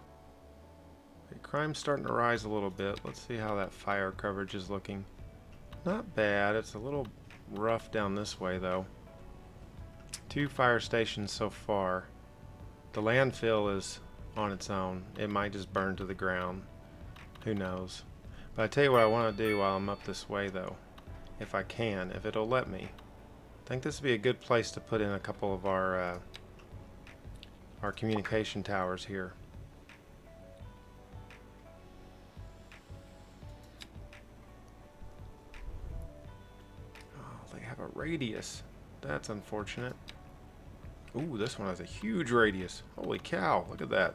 crime's starting to rise a little bit. Let's see how that fire coverage is looking. Not bad. It's a little rough down this way though. 2 fire stations so far. The landfill is on its own. It might just burn to the ground. Who knows? But I tell you what I want to do while I'm up this way though. If I can, if it'll let me. I think this would be a good place to put in a couple of our communication towers here. Oh, they have a radius. That's unfortunate. Ooh, this one has a huge radius. Holy cow, look at that.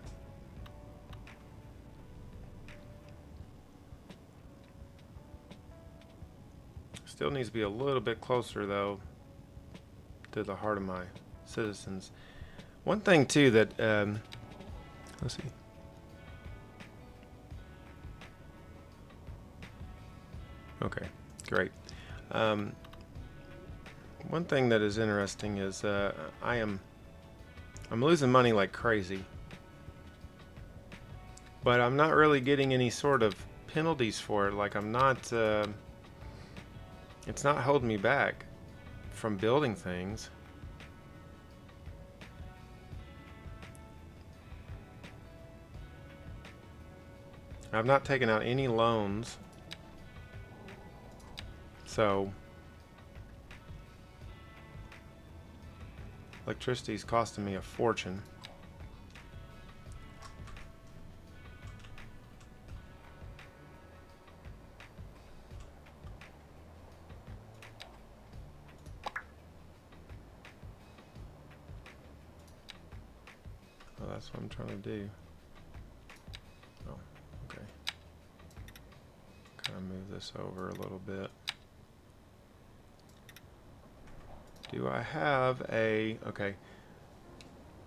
Still needs to be a little bit closer though to the heart of my citizens. One thing too that let's see. Okay, great. One thing that is interesting is I'm losing money like crazy, but I'm not really getting any sort of penalties for it. Like I'm not. It's not holding me back from building things. I've not taken out any loans, so electricity is costing me a fortune. Oh, that's what I'm trying to do. Oh, okay. Kind of move this over a little bit. Do I have a... Okay.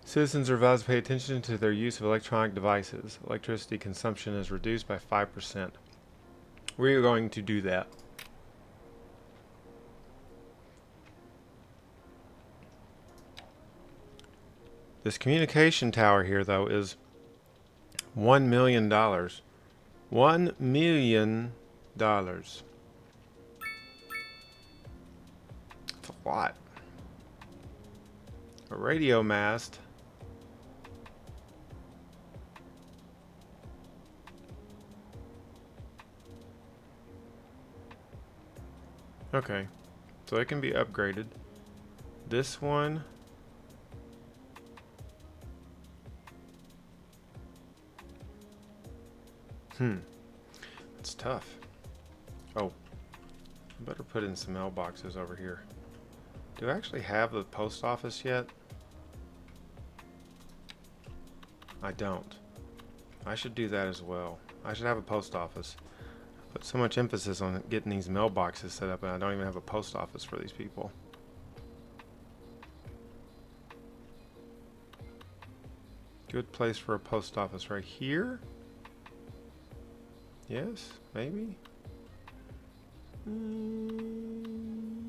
Citizens are advised to pay attention to their use of electronic devices. Electricity consumption is reduced by 5%. We are going to do that. This communication tower here, though, is $1 million. $1 million. That's a lot. A radio mast. Okay. So it can be upgraded. This one, it's tough. Oh, I better put in some mailboxes over here. Do I actually have the post office yet? I don't. I should do that as well. I should have a post office. I put so much emphasis on getting these mailboxes set up, and I don't even have a post office for these people. Good place for a post office right here. Yes, maybe.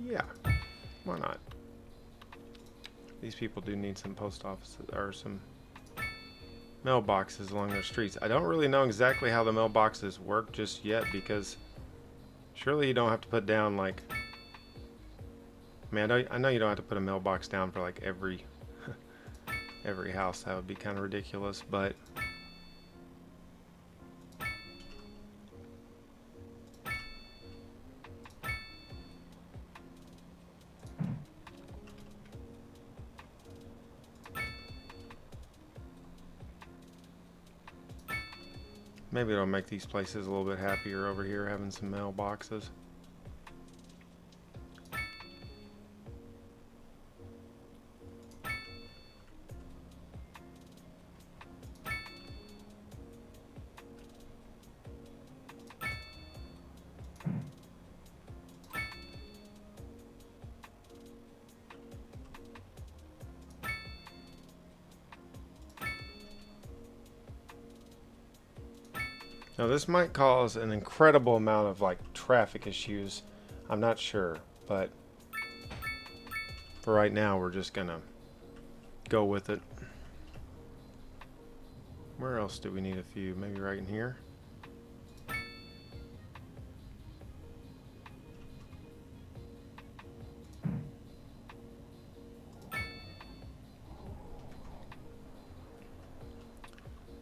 Yeah, why not? These people do need some post offices or some mailboxes along their streets. I don't really know exactly how the mailboxes work just yet, because surely you don't have to put down like, I mean, I know you don't have to put a mailbox down for like every every house. That would be kind of ridiculous, but maybe it'll make these places a little bit happier over here, having some mailboxes. Now this might cause an incredible amount of like traffic issues. I'm not sure, but for right now we're just gonna go with it. Where else do we need a few? Maybe right in here.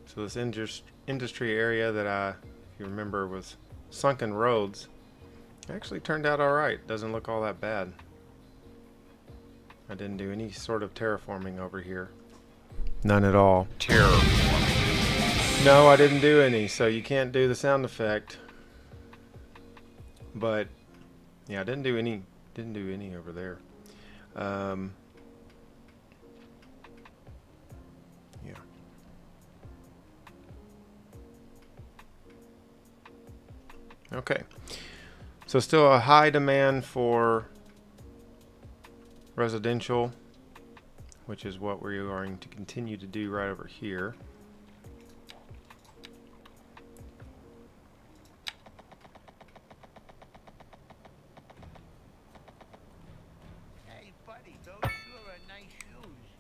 So this industry area that if you remember, was sunken roads, actually turned out all right. Doesn't look all that bad. I didn't do any sort of terraforming over here. None at all. Terraforming? No, I didn't do any, so you can't do the sound effect. But yeah, I didn't do any over there. Yeah. Okay, so still a high demand for residential, which is what we're going to continue to do right over here. Hey, buddy, those sure are nice shoes.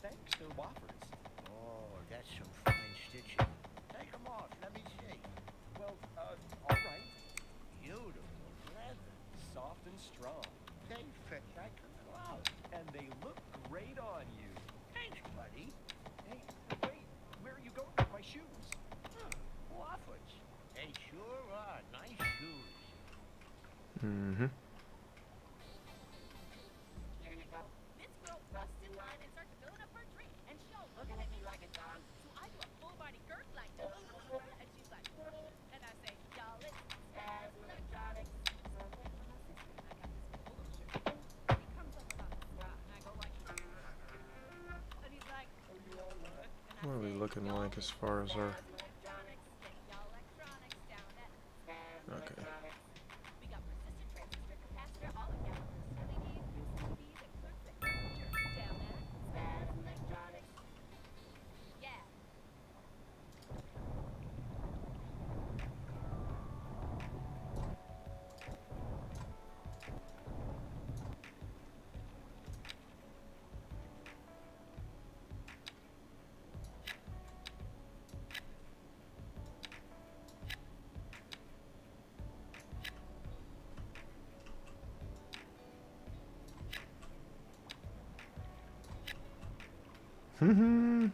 Thanks, they're Wofford's. Oh, that's some fine stitching. Take them off, let me see. Well, all right. Beautiful leather. Soft and strong. They fit like a glove. And they look great on you. Thanks, buddy. Hey, wait, where are you going with my shoes? Wofford's. They sure are nice shoes. Mm-hmm. Here you go. This girl busts in line and starts filling up her drink, and she all looking at me like it's on. So I do a full body Gert like, and she's like, and I say, y'all, it's Spaz Electronics. So I got this cool little shirt. He comes up about this guy, and I go like, and he's like, what? And I What are we say, looking y'all, like as it's far as our... Spaz Electronics. Get y'all electronics down at Spaz Okay. Electronics. We got persistent transistor capacitor, all of calibers, LEDs, UCBs, and clerks and chargers down at Spaz Electronics. Yeah. I'm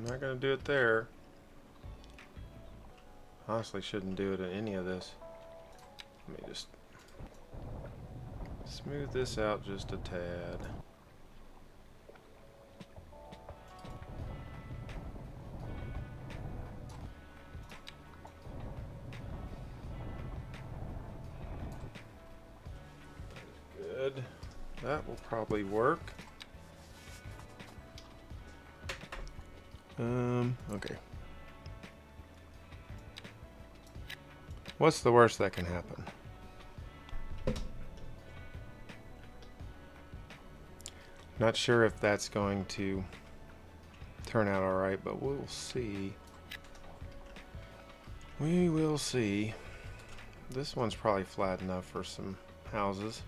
not gonna do it there. Honestly, shouldn't do it in any of this. Let me just Smooth this out just a tad. Good. That will probably work. Okay. What's the worst that can happen? Not sure if that's going to turn out alright, but we'll see. We will see. This one's probably flat enough for some houses.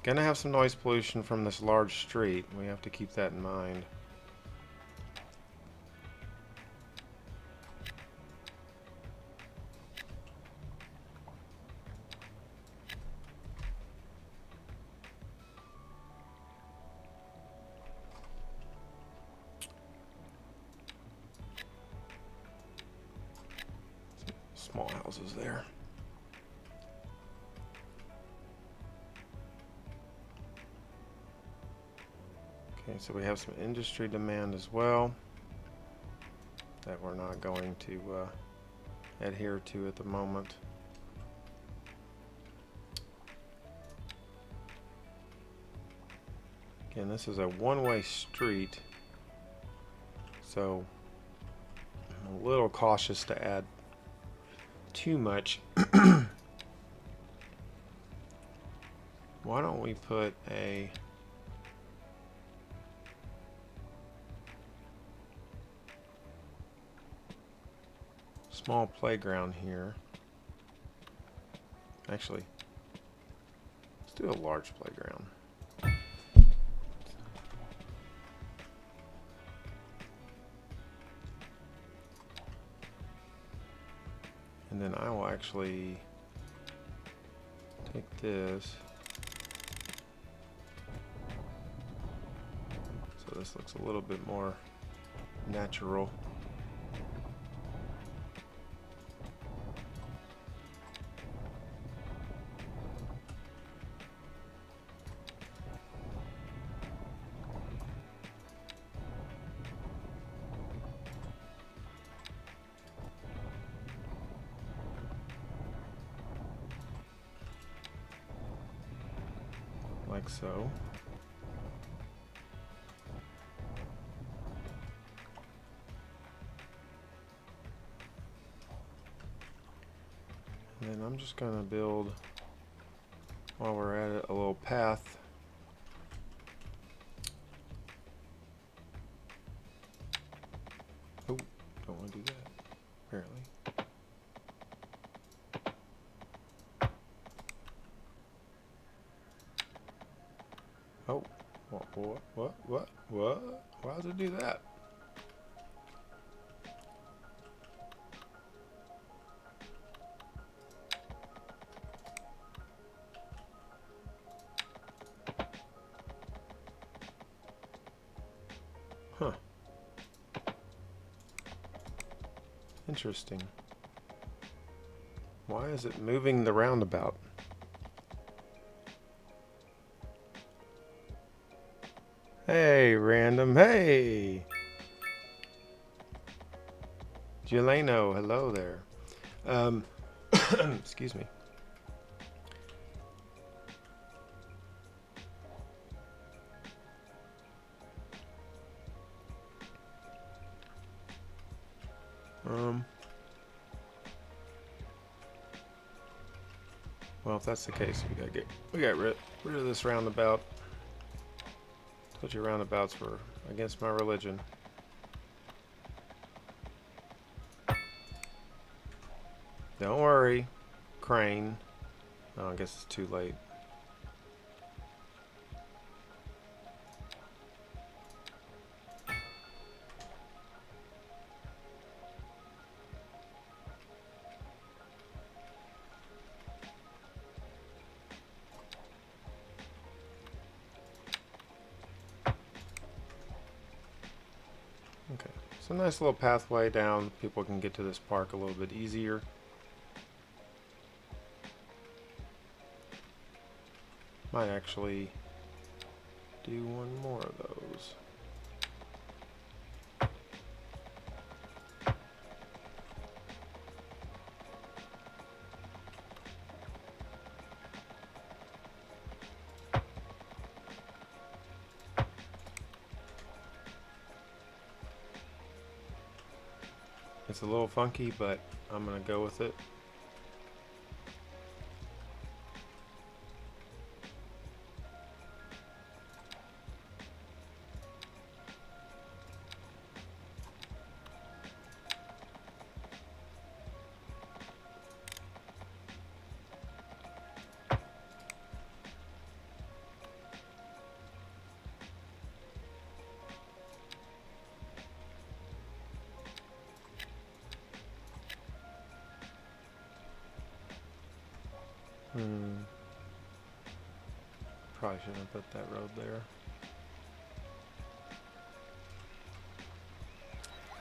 Gonna have some noise pollution from this large street. We have to keep that in mind. Small houses there. Okay, so we have some industry demand as well that we're not going to adhere to at the moment. Again, this is a one-way street, so I'm a little cautious to add too much. Why don't we put a small playground here? Actually, let's do a large playground. And then I will actually take this. So this looks a little bit more natural. Like so. And then I'm just gonna build, while we're at it, a little path. Oh, don't want to do that, apparently. Oh, what? Why does it do that? Huh. Interesting. Why is it moving the roundabout? Hey, random. Hey! Jeleno, hello there. Excuse me. Well, if that's the case, we got rid of this roundabout. Told you roundabouts were against my religion. Don't worry, crane. Oh, I guess it's too late. Okay, so nice little pathway down. People can get to this park a little bit easier. Might actually do one more of those. It's a little funky, but I'm gonna go with it. Probably shouldn't have put that road there.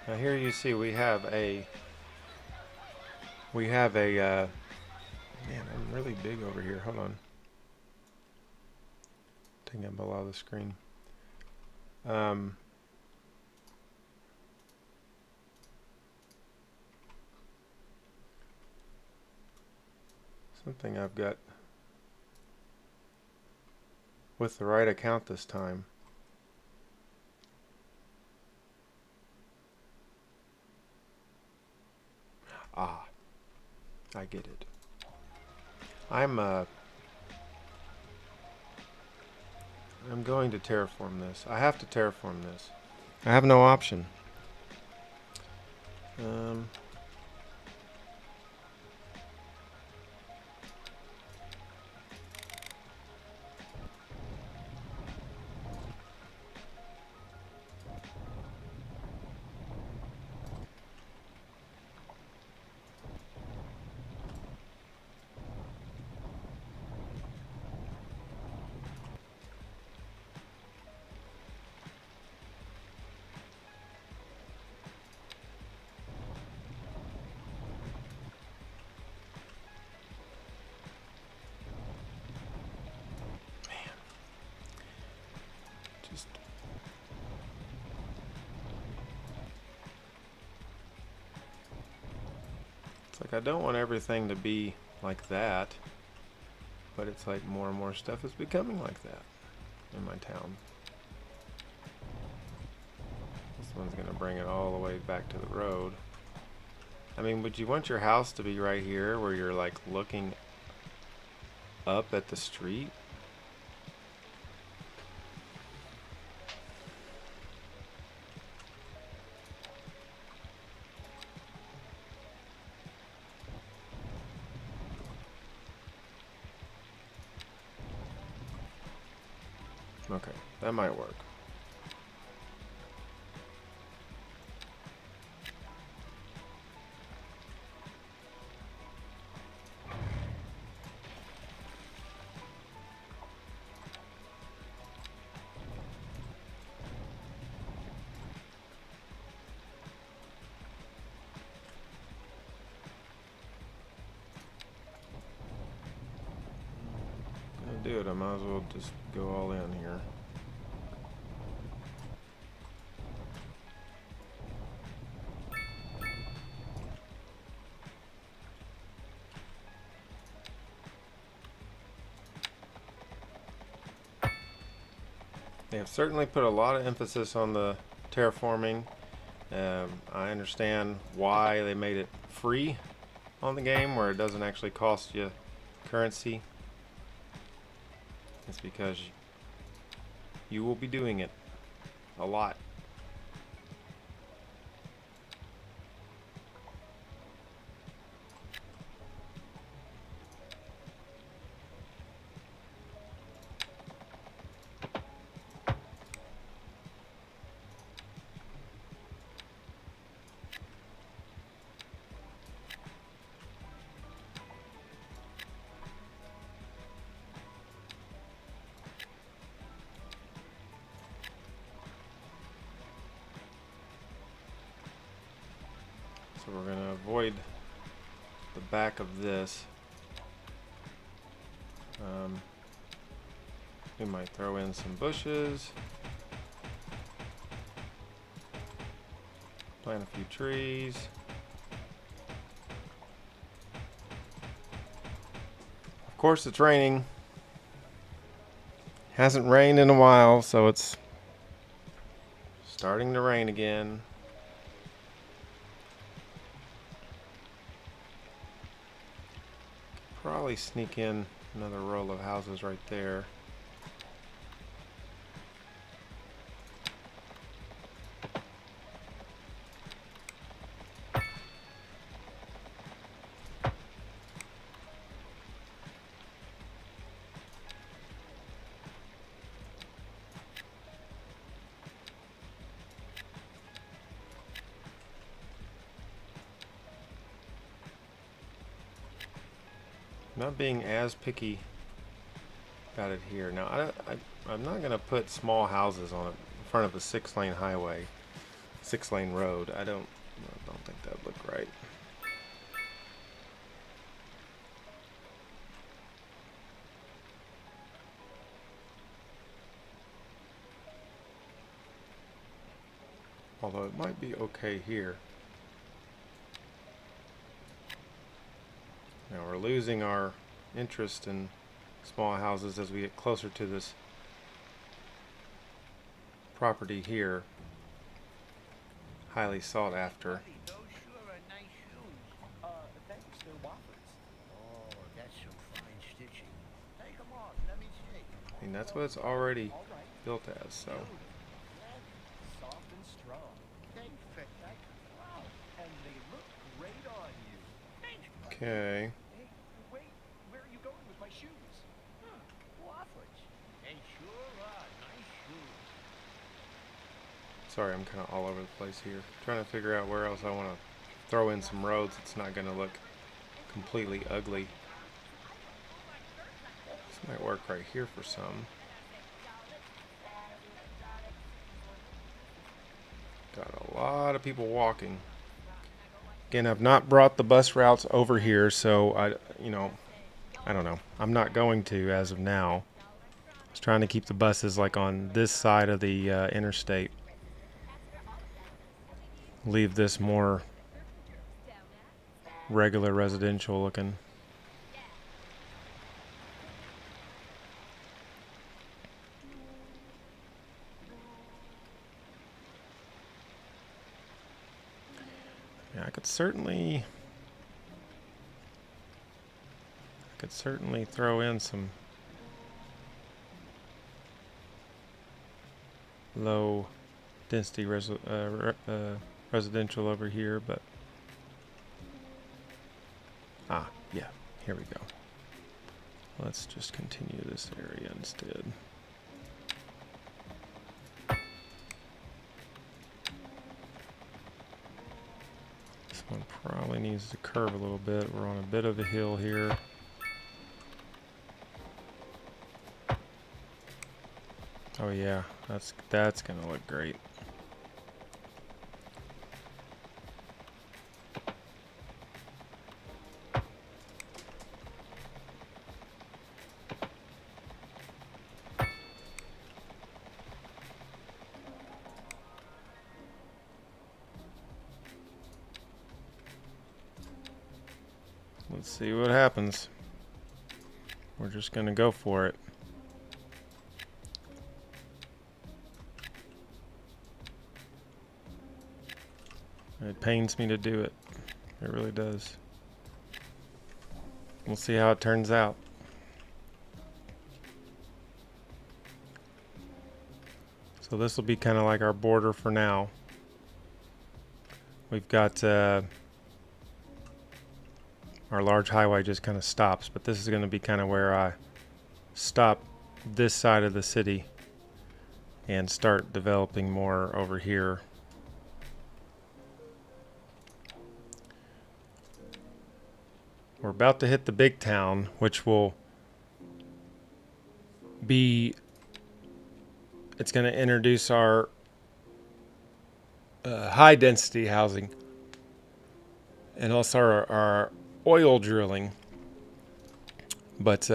Now here you see we have a man, I'm really big over here. Hold on. Taking up a lot of the screen. Something I've got with the right account this time. Ah, I get it. I'm going to terraform this. I have to terraform this. I have no option. Just it's like I don't want everything to be like that, but it's like more and more stuff is becoming like that in my town. This one's gonna bring it all the way back to the road. I mean, would you want your house to be right here where you're like looking up at the street? Okay, that might work. Do it, I might as well just go all in here. They have certainly put a lot of emphasis on the terraforming. I understand why they made it free on the game where it doesn't actually cost you currency. It's because you will be doing it a lot. So we're going to avoid the back of this. We might throw in some bushes. Plant a few trees. Of course, it's raining. Hasn't rained in a while, so it's starting to rain again. Probably sneak in another row of houses right there. Not being as picky about it here. Now, I'm not going to put small houses on it in front of a 6-lane highway, 6-lane road. I don't think that would look right. Although it might be okay here. Now we're losing our interest in small houses as we get closer to this property here. Highly sought after. Buddy, those sure are nice shoes. Thanks, they're Wofford's. Oh, that's some fine stitching. Take them off, let me see. I mean, that's what it's already All right. built as, so. Soft and strong. They fit like a glove. And they look great on you. Thanks, buddy. Okay. Hey, wait, where are you going with my shoes? Wofford's. They sure are nice shoes. Sorry, I'm kind of all over the place here. Trying to figure out where else I want to throw in some roads. It's not going to look completely ugly. This might work right here for some. Got a lot of people walking. Again, I've not brought the bus routes over here, so I don't know. I'm not going to as of now. I was trying to keep the buses like on this side of the interstate. Leave this more regular residential looking. Yeah, I could certainly throw in some low density residential over here, but yeah, here we go. Let's just continue this area instead. This one probably needs to curve a little bit. We're on a bit of a hill here. Oh yeah, that's gonna look great. Let's see what happens. We're just gonna go for it. It pains me to do it. It really does. We'll see how it turns out. So this will be kind of like our border for now. We've got our large highway just kind of stops, but this is going to be kind of where I stop this side of the city and start developing more over here. We're about to hit the big town, which will be, it's going to introduce our high density housing and also our oil drilling. But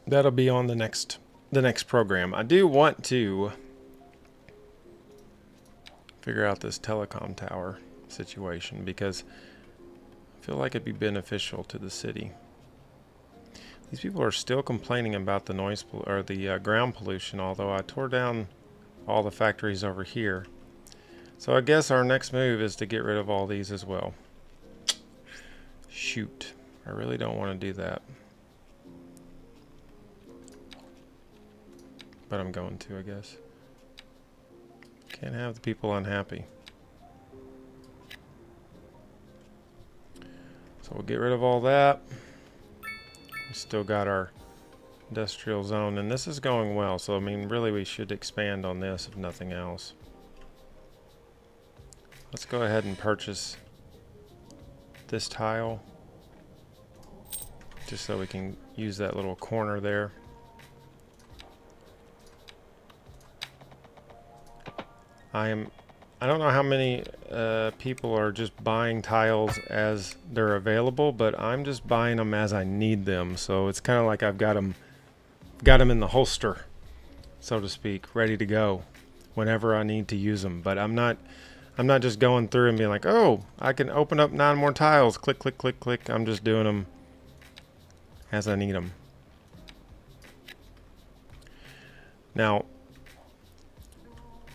that'll be on the next program. I do want to figure out this telecom tower situation because I feel like it'd be beneficial to the city. These people are still complaining about the noise or the ground pollution, although I tore down all the factories over here. So I guess our next move is to get rid of all these as well. Shoot, I really don't want to do that. But I'm going to, I guess. Can't have the people unhappy. So we'll get rid of all that. We still got our industrial zone, and this is going well. So I mean, really, we should expand on this if nothing else. Let's go ahead and purchase this tile, just so we can use that little corner there. I don't know how many people are just buying tiles as they're available, but I'm just buying them as I need them. So it's kind of like I've got them in the holster, so to speak, ready to go whenever I need to use them. But I'm not just going through and being like, oh, I can open up 9 more tiles. Click, click, click, click. I'm just doing them as I need them. Now,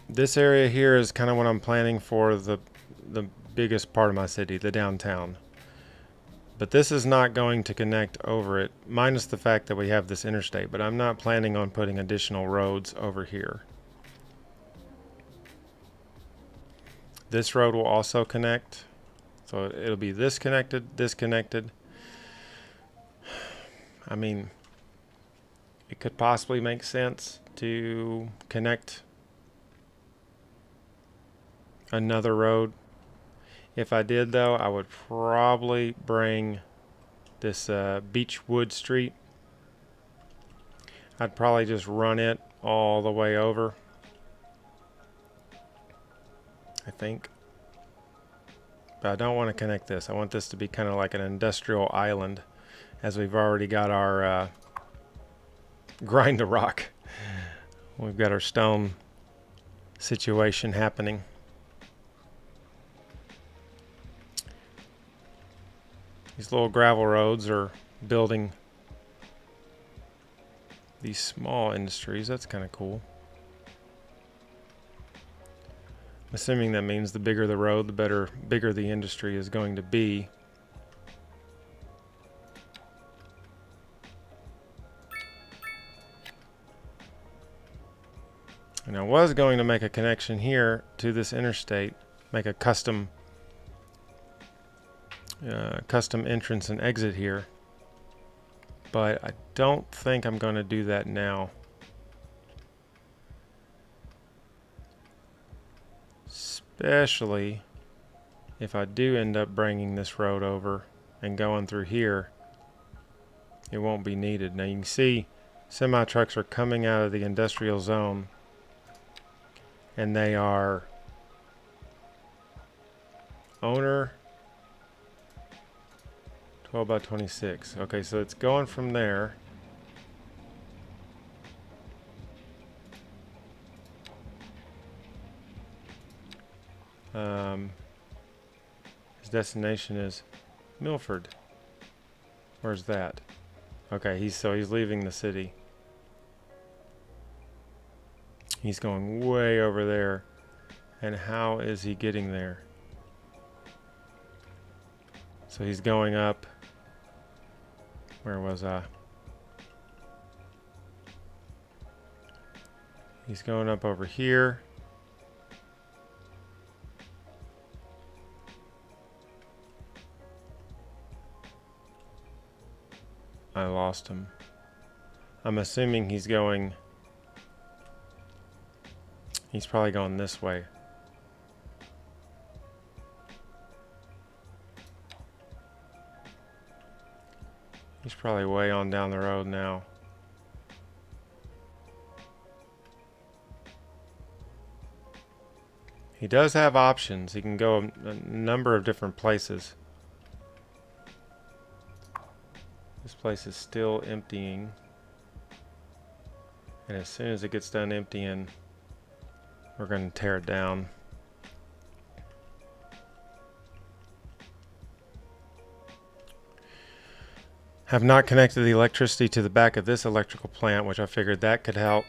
this area here is kind of what I'm planning for the biggest part of my city, the downtown. But this is not going to connect over it, minus the fact that we have this interstate. But I'm not planning on putting additional roads over here. This road will also connect. So it'll be this connected, this connected. I mean, it could possibly make sense to connect another road. If I did, though, I would probably bring this Beechwood Street. I'd probably just run it all the way over, I think. But I don't want to connect this. I want this to be kind of like an industrial island, as we've already got our grind to rock. We've got our stone situation happening. These little gravel roads are building these small industries. That's kind of cool. I'm assuming that means the bigger the road, the bigger the industry is going to be. And I was going to make a connection here to this interstate, make a custom entrance and exit here, but I don't think I'm going to do that now. Especially if I do end up bringing this road over and going through here, it won't be needed. Now you can see semi trucks are coming out of the industrial zone, and they are owner 12 by 26. Okay, so it's going from there. His destination is Milford. Where's that? Okay, he's leaving the city. He's going way over there. And how is he getting there? So he's going up. Where was I? He's going up over here. I lost him. I'm assuming he's going... He's probably going this way. He's probably way on down the road now. He does have options. He can go a number of different places. This place is still emptying. And as soon as it gets done emptying, we're going to tear it down. Have not connected the electricity to the back of this electrical plant, which I figured that could help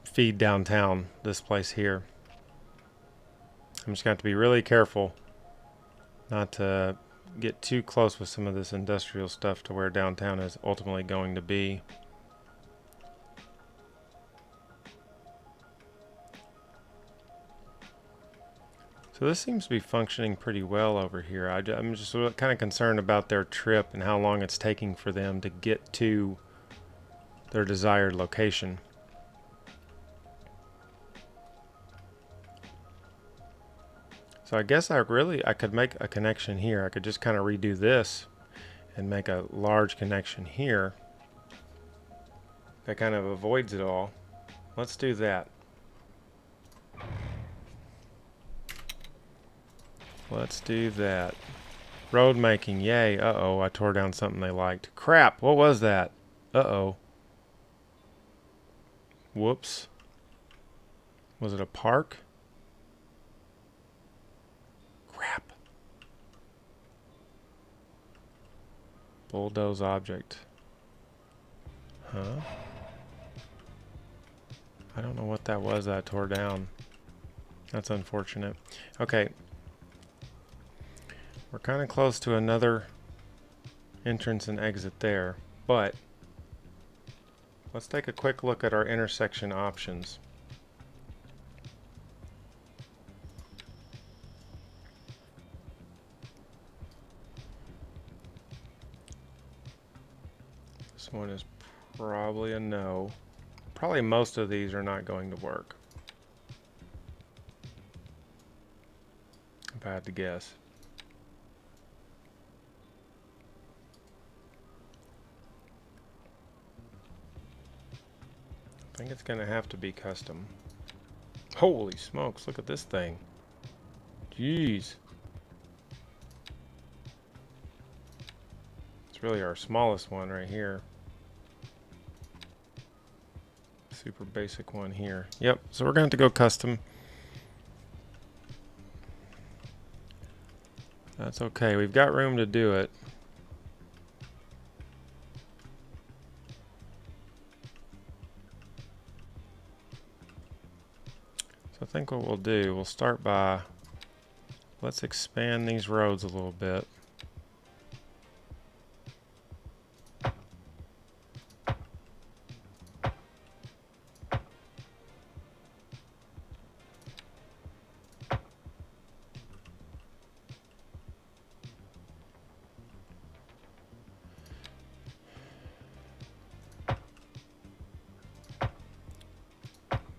feed downtown, this place here. I'm just going to have to be really careful not to get too close with some of this industrial stuff to where downtown is ultimately going to be. So this seems to be functioning pretty well over here. I'm just kind of concerned about their trip and how long it's taking for them to get to their desired location. So I guess I could make a connection here. I could just kind of redo this and make a large connection here. That kind of avoids it all. Let's do that. Let's do that. Road making, yay. Uh-oh, I tore down something they liked. Crap, what was that? Uh-oh. Whoops. Was it a park? Crap. Bulldoze object. Huh? I don't know what that was that I tore down. That's unfortunate. Okay. We're kind of close to another entrance and exit there, but let's take a quick look at our intersection options. This one is probably a no. Probably most of these are not going to work, if I had to guess. I think it's going to have to be custom. Holy smokes, look at this thing. Jeez. It's really our smallest one right here. Super basic one here. Yep, so we're going to have to go custom. That's okay, we've got room to do it. I think what we'll do, we'll start by, let's expand these roads a little bit.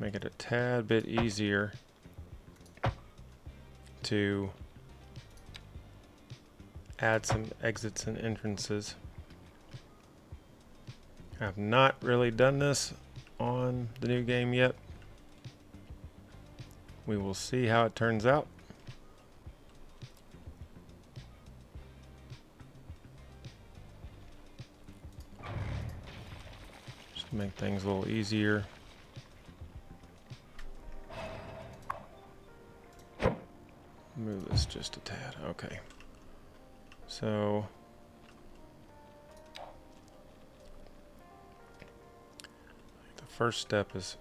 Make it a tad bit easier to add some exits and entrances. I've not really done this on the new game yet. We will see how it turns out. Just to make things a little easier. Move this just a tad. Okay. So the first step is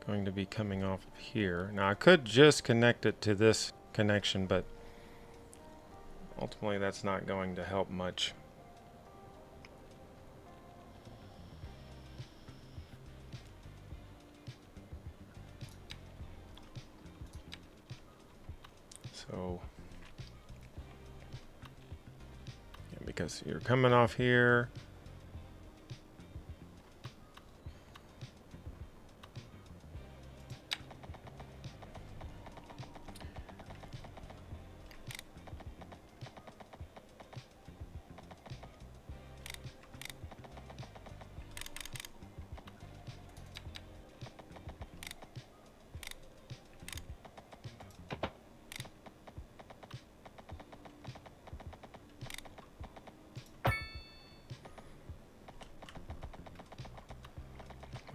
going to be coming off of here. Now I could just connect it to this connection, but ultimately that's not going to help much. So, yeah, because you're coming off here.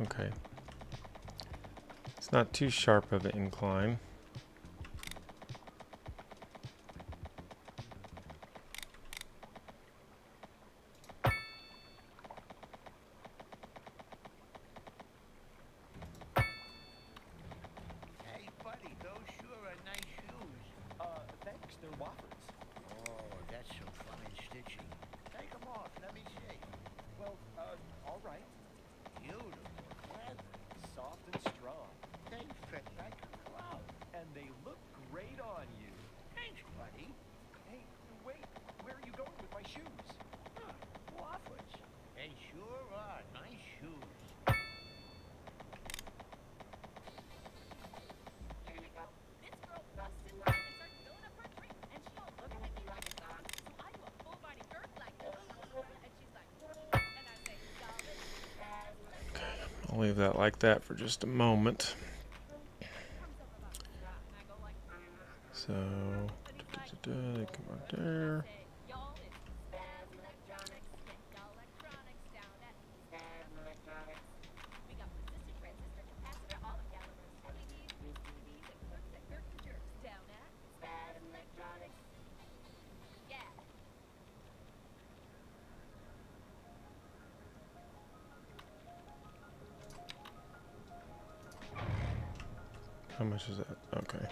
Okay. It's not too sharp of an incline. Hey, buddy, those sure are nice shoes. Thanks, they're Wofford's. Oh, that's some fine stitching. Take them off, let me see. Well, all right. Beautiful leather. Soft and strong. They fit like a glove. And they look great on you. Thanks, buddy. Hey, wait, where are you going with my shoes? Huh, Wofford's. They sure are nice shoes. This girl busts in line and starts filling up her drink, and she all looking at me like it's on. So I do a full body jerk like, and she's like, and I say, y'all listen. I'll leave that like that for just a moment. Comes up about the shot, and I go like, So, and he's like, they come out there. say, y'all, it's Spaz Electronics. Get y'all electronics down at Spaz Electronics. We got resistor, transistor, capacitor, all the calibers, LEDs, PCBs, and clerks that jerk and jerks down at Spaz Electronics. Yeah. How much is that? Okay.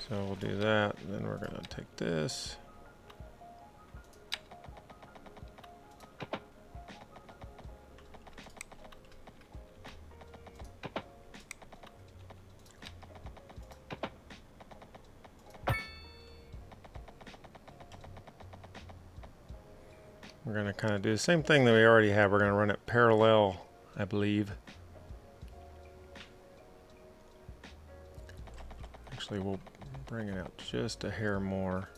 So we'll do that. And then we're going to take this. We're going to kind of do the same thing that we already have. We're going to run it parallel, I believe. Actually, we'll bring it out just a hair more.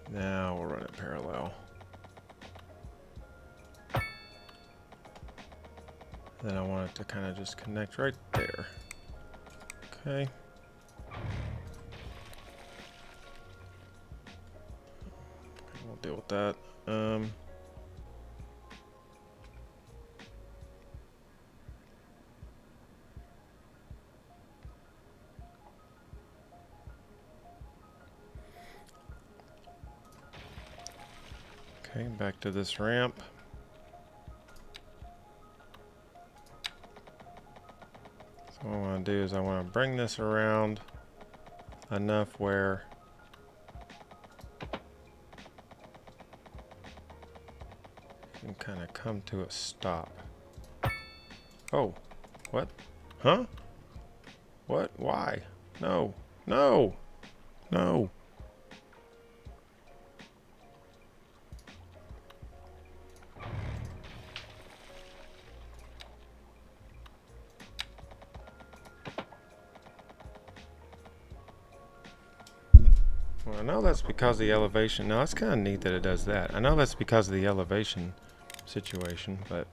Now we'll run it parallel. Then I want it to kind of just connect right there. Okay. We'll deal with that. Okay, back to this ramp. So what I want to do is I want to bring this around enough where it can kind of come to a stop. Oh, what? Huh? What? Why? No, no, no. Well, I know that's because of the elevation. Now, it's kind of neat that it does that. I know that's because of the elevation situation, but...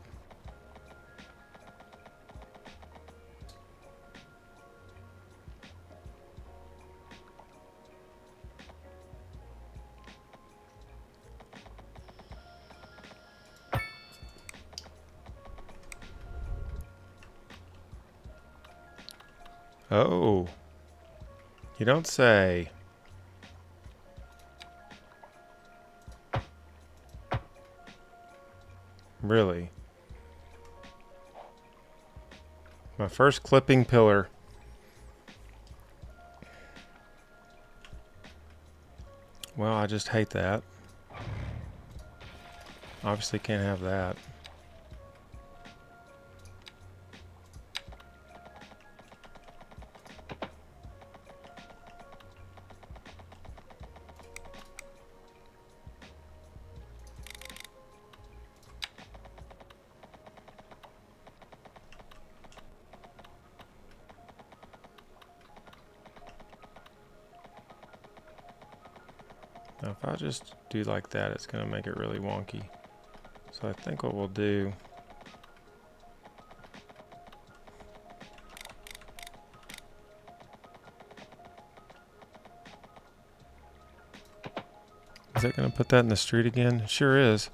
Oh, you don't say. Really? My first clipping pillar. Well, I just hate that. Obviously can't have that. Now if I just do like that, it's going to make it really wonky. So I think what we'll do... Is that going to put that in the street again? It sure is.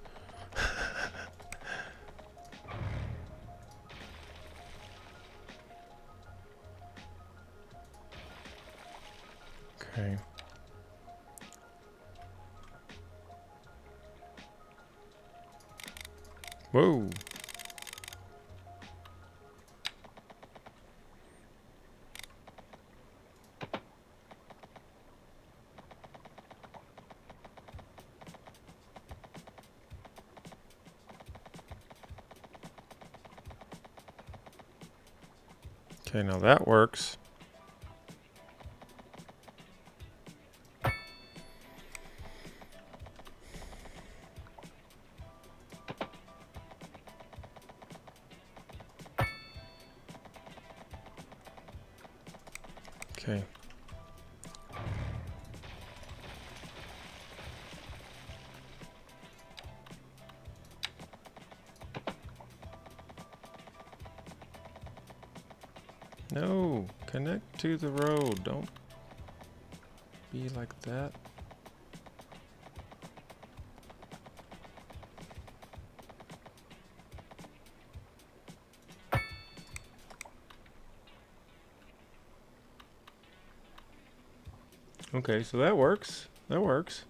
Whoa. Okay, now that works. Okay. No, connect to the road. Don't be like that. Okay, so that works. That works.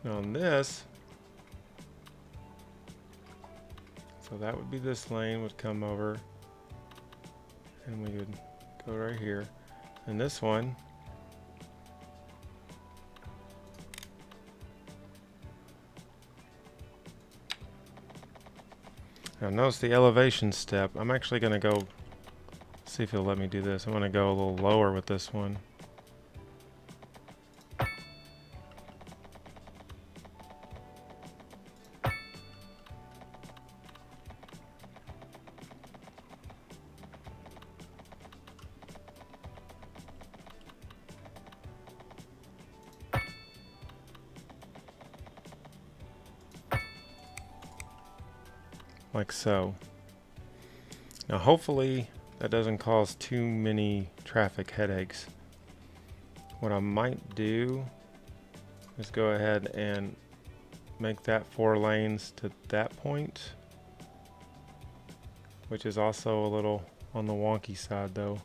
Now on this, so that would be this lane would come over and we would go right here. And this one, now notice the elevation step. I'm actually going to go see if he'll let me do this. I'm going to go a little lower with this one. Like so. Now hopefully that doesn't cause too many traffic headaches. What I might do is go ahead and make that 4 lanes to that point, which is also a little on the wonky side though,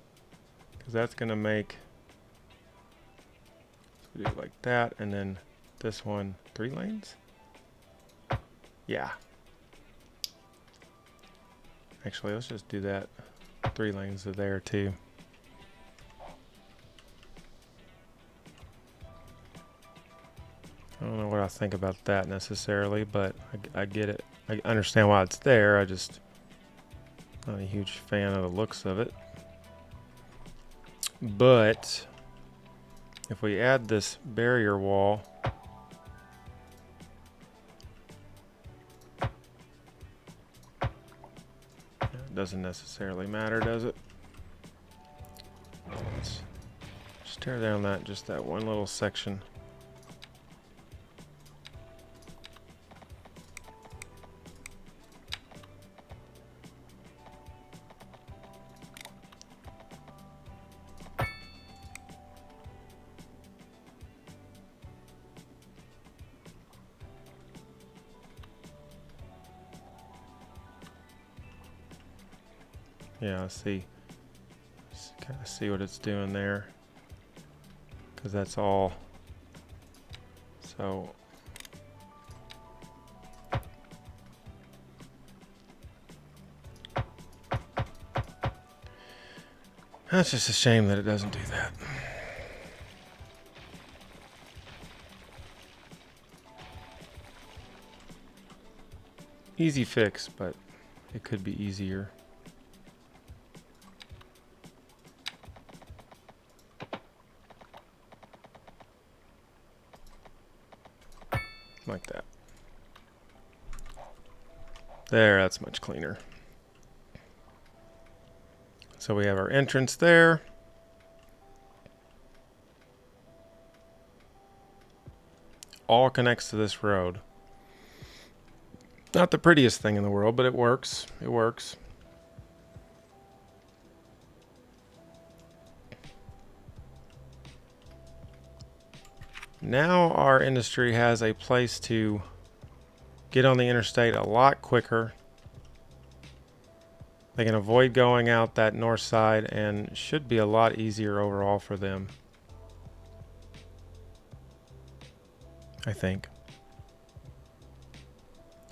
because that's going to make, so we do it like that, and then this one 3 lanes. Yeah. Actually, let's just do that 3 lanes to there too. I don't know what I think about that necessarily, but I get it. I understand why it's there. I just not a huge fan of the looks of it. But if we add this barrier wall, it doesn't necessarily matter, does it? Let's just tear down just that one little section. Yeah, I see. Kind of see what it's doing there, because that's all. So that's just a shame that it doesn't do that. Easy fix, but it could be easier. Like that. There, that's much cleaner. So we have our entrance there. All connects to this road. Not the prettiest thing in the world, but it works. It works. Now our industry has a place to get on the interstate a lot quicker They can avoid going out that north side and should be a lot easier overall for them, I think.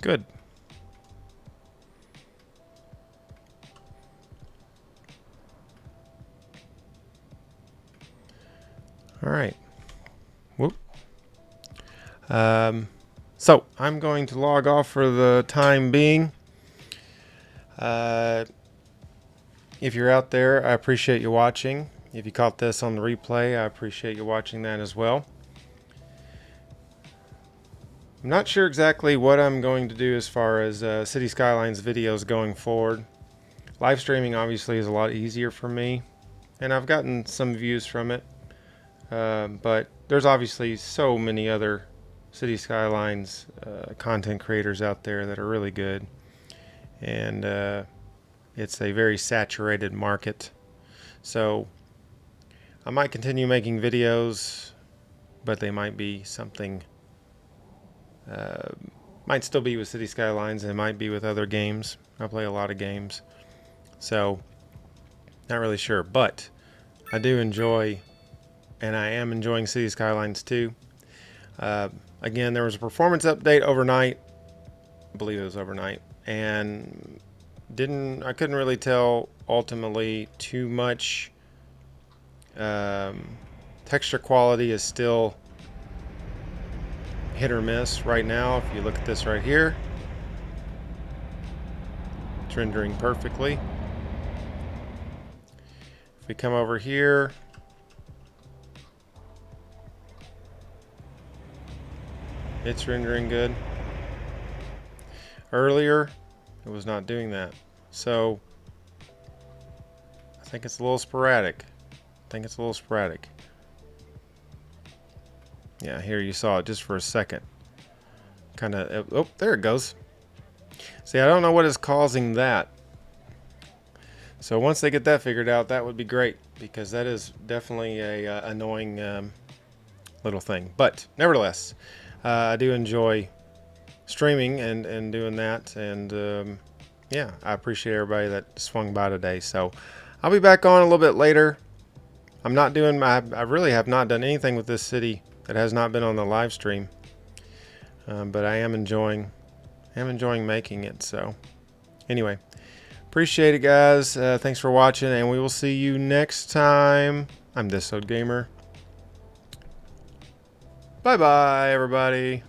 Good. All right. Whoop. So I'm going to log off for the time being. If you're out there, I appreciate you watching. If you caught this on the replay, I appreciate you watching that as well. I'm not sure exactly what I'm going to do as far as City Skylines videos going forward. Live streaming obviously is a lot easier for me, and I've gotten some views from it. But there's obviously so many other City Skylines content creators out there that are really good, and it's a very saturated market. So I might continue making videos, but they might be something, might still be with City Skylines, and might be with other games. I play a lot of games, so not really sure, but I do enjoy, and I am enjoying City Skylines too. Again, there was a performance update overnight. I believe it was overnight, and I couldn't really tell ultimately too much. Texture quality is still hit or miss right now. If you look at this right here, it's rendering perfectly. If we come over here, it's rendering good. Earlier, it was not doing that. So I think it's a little sporadic. Yeah, here you saw it just for a second. Kind of, oh, there it goes. See, I don't know what is causing that. So once they get that figured out, that would be great, because that is definitely a annoying little thing. But nevertheless, I do enjoy streaming and doing that, and yeah, I appreciate everybody that swung by today. So I'll be back on a little bit later. I'm not doing I really have not done anything with this city that has not been on the live stream, but I am enjoying making it. So anyway, appreciate it, guys. Thanks for watching, and we will see you next time. I'm This Old Gamer. Bye bye, everybody.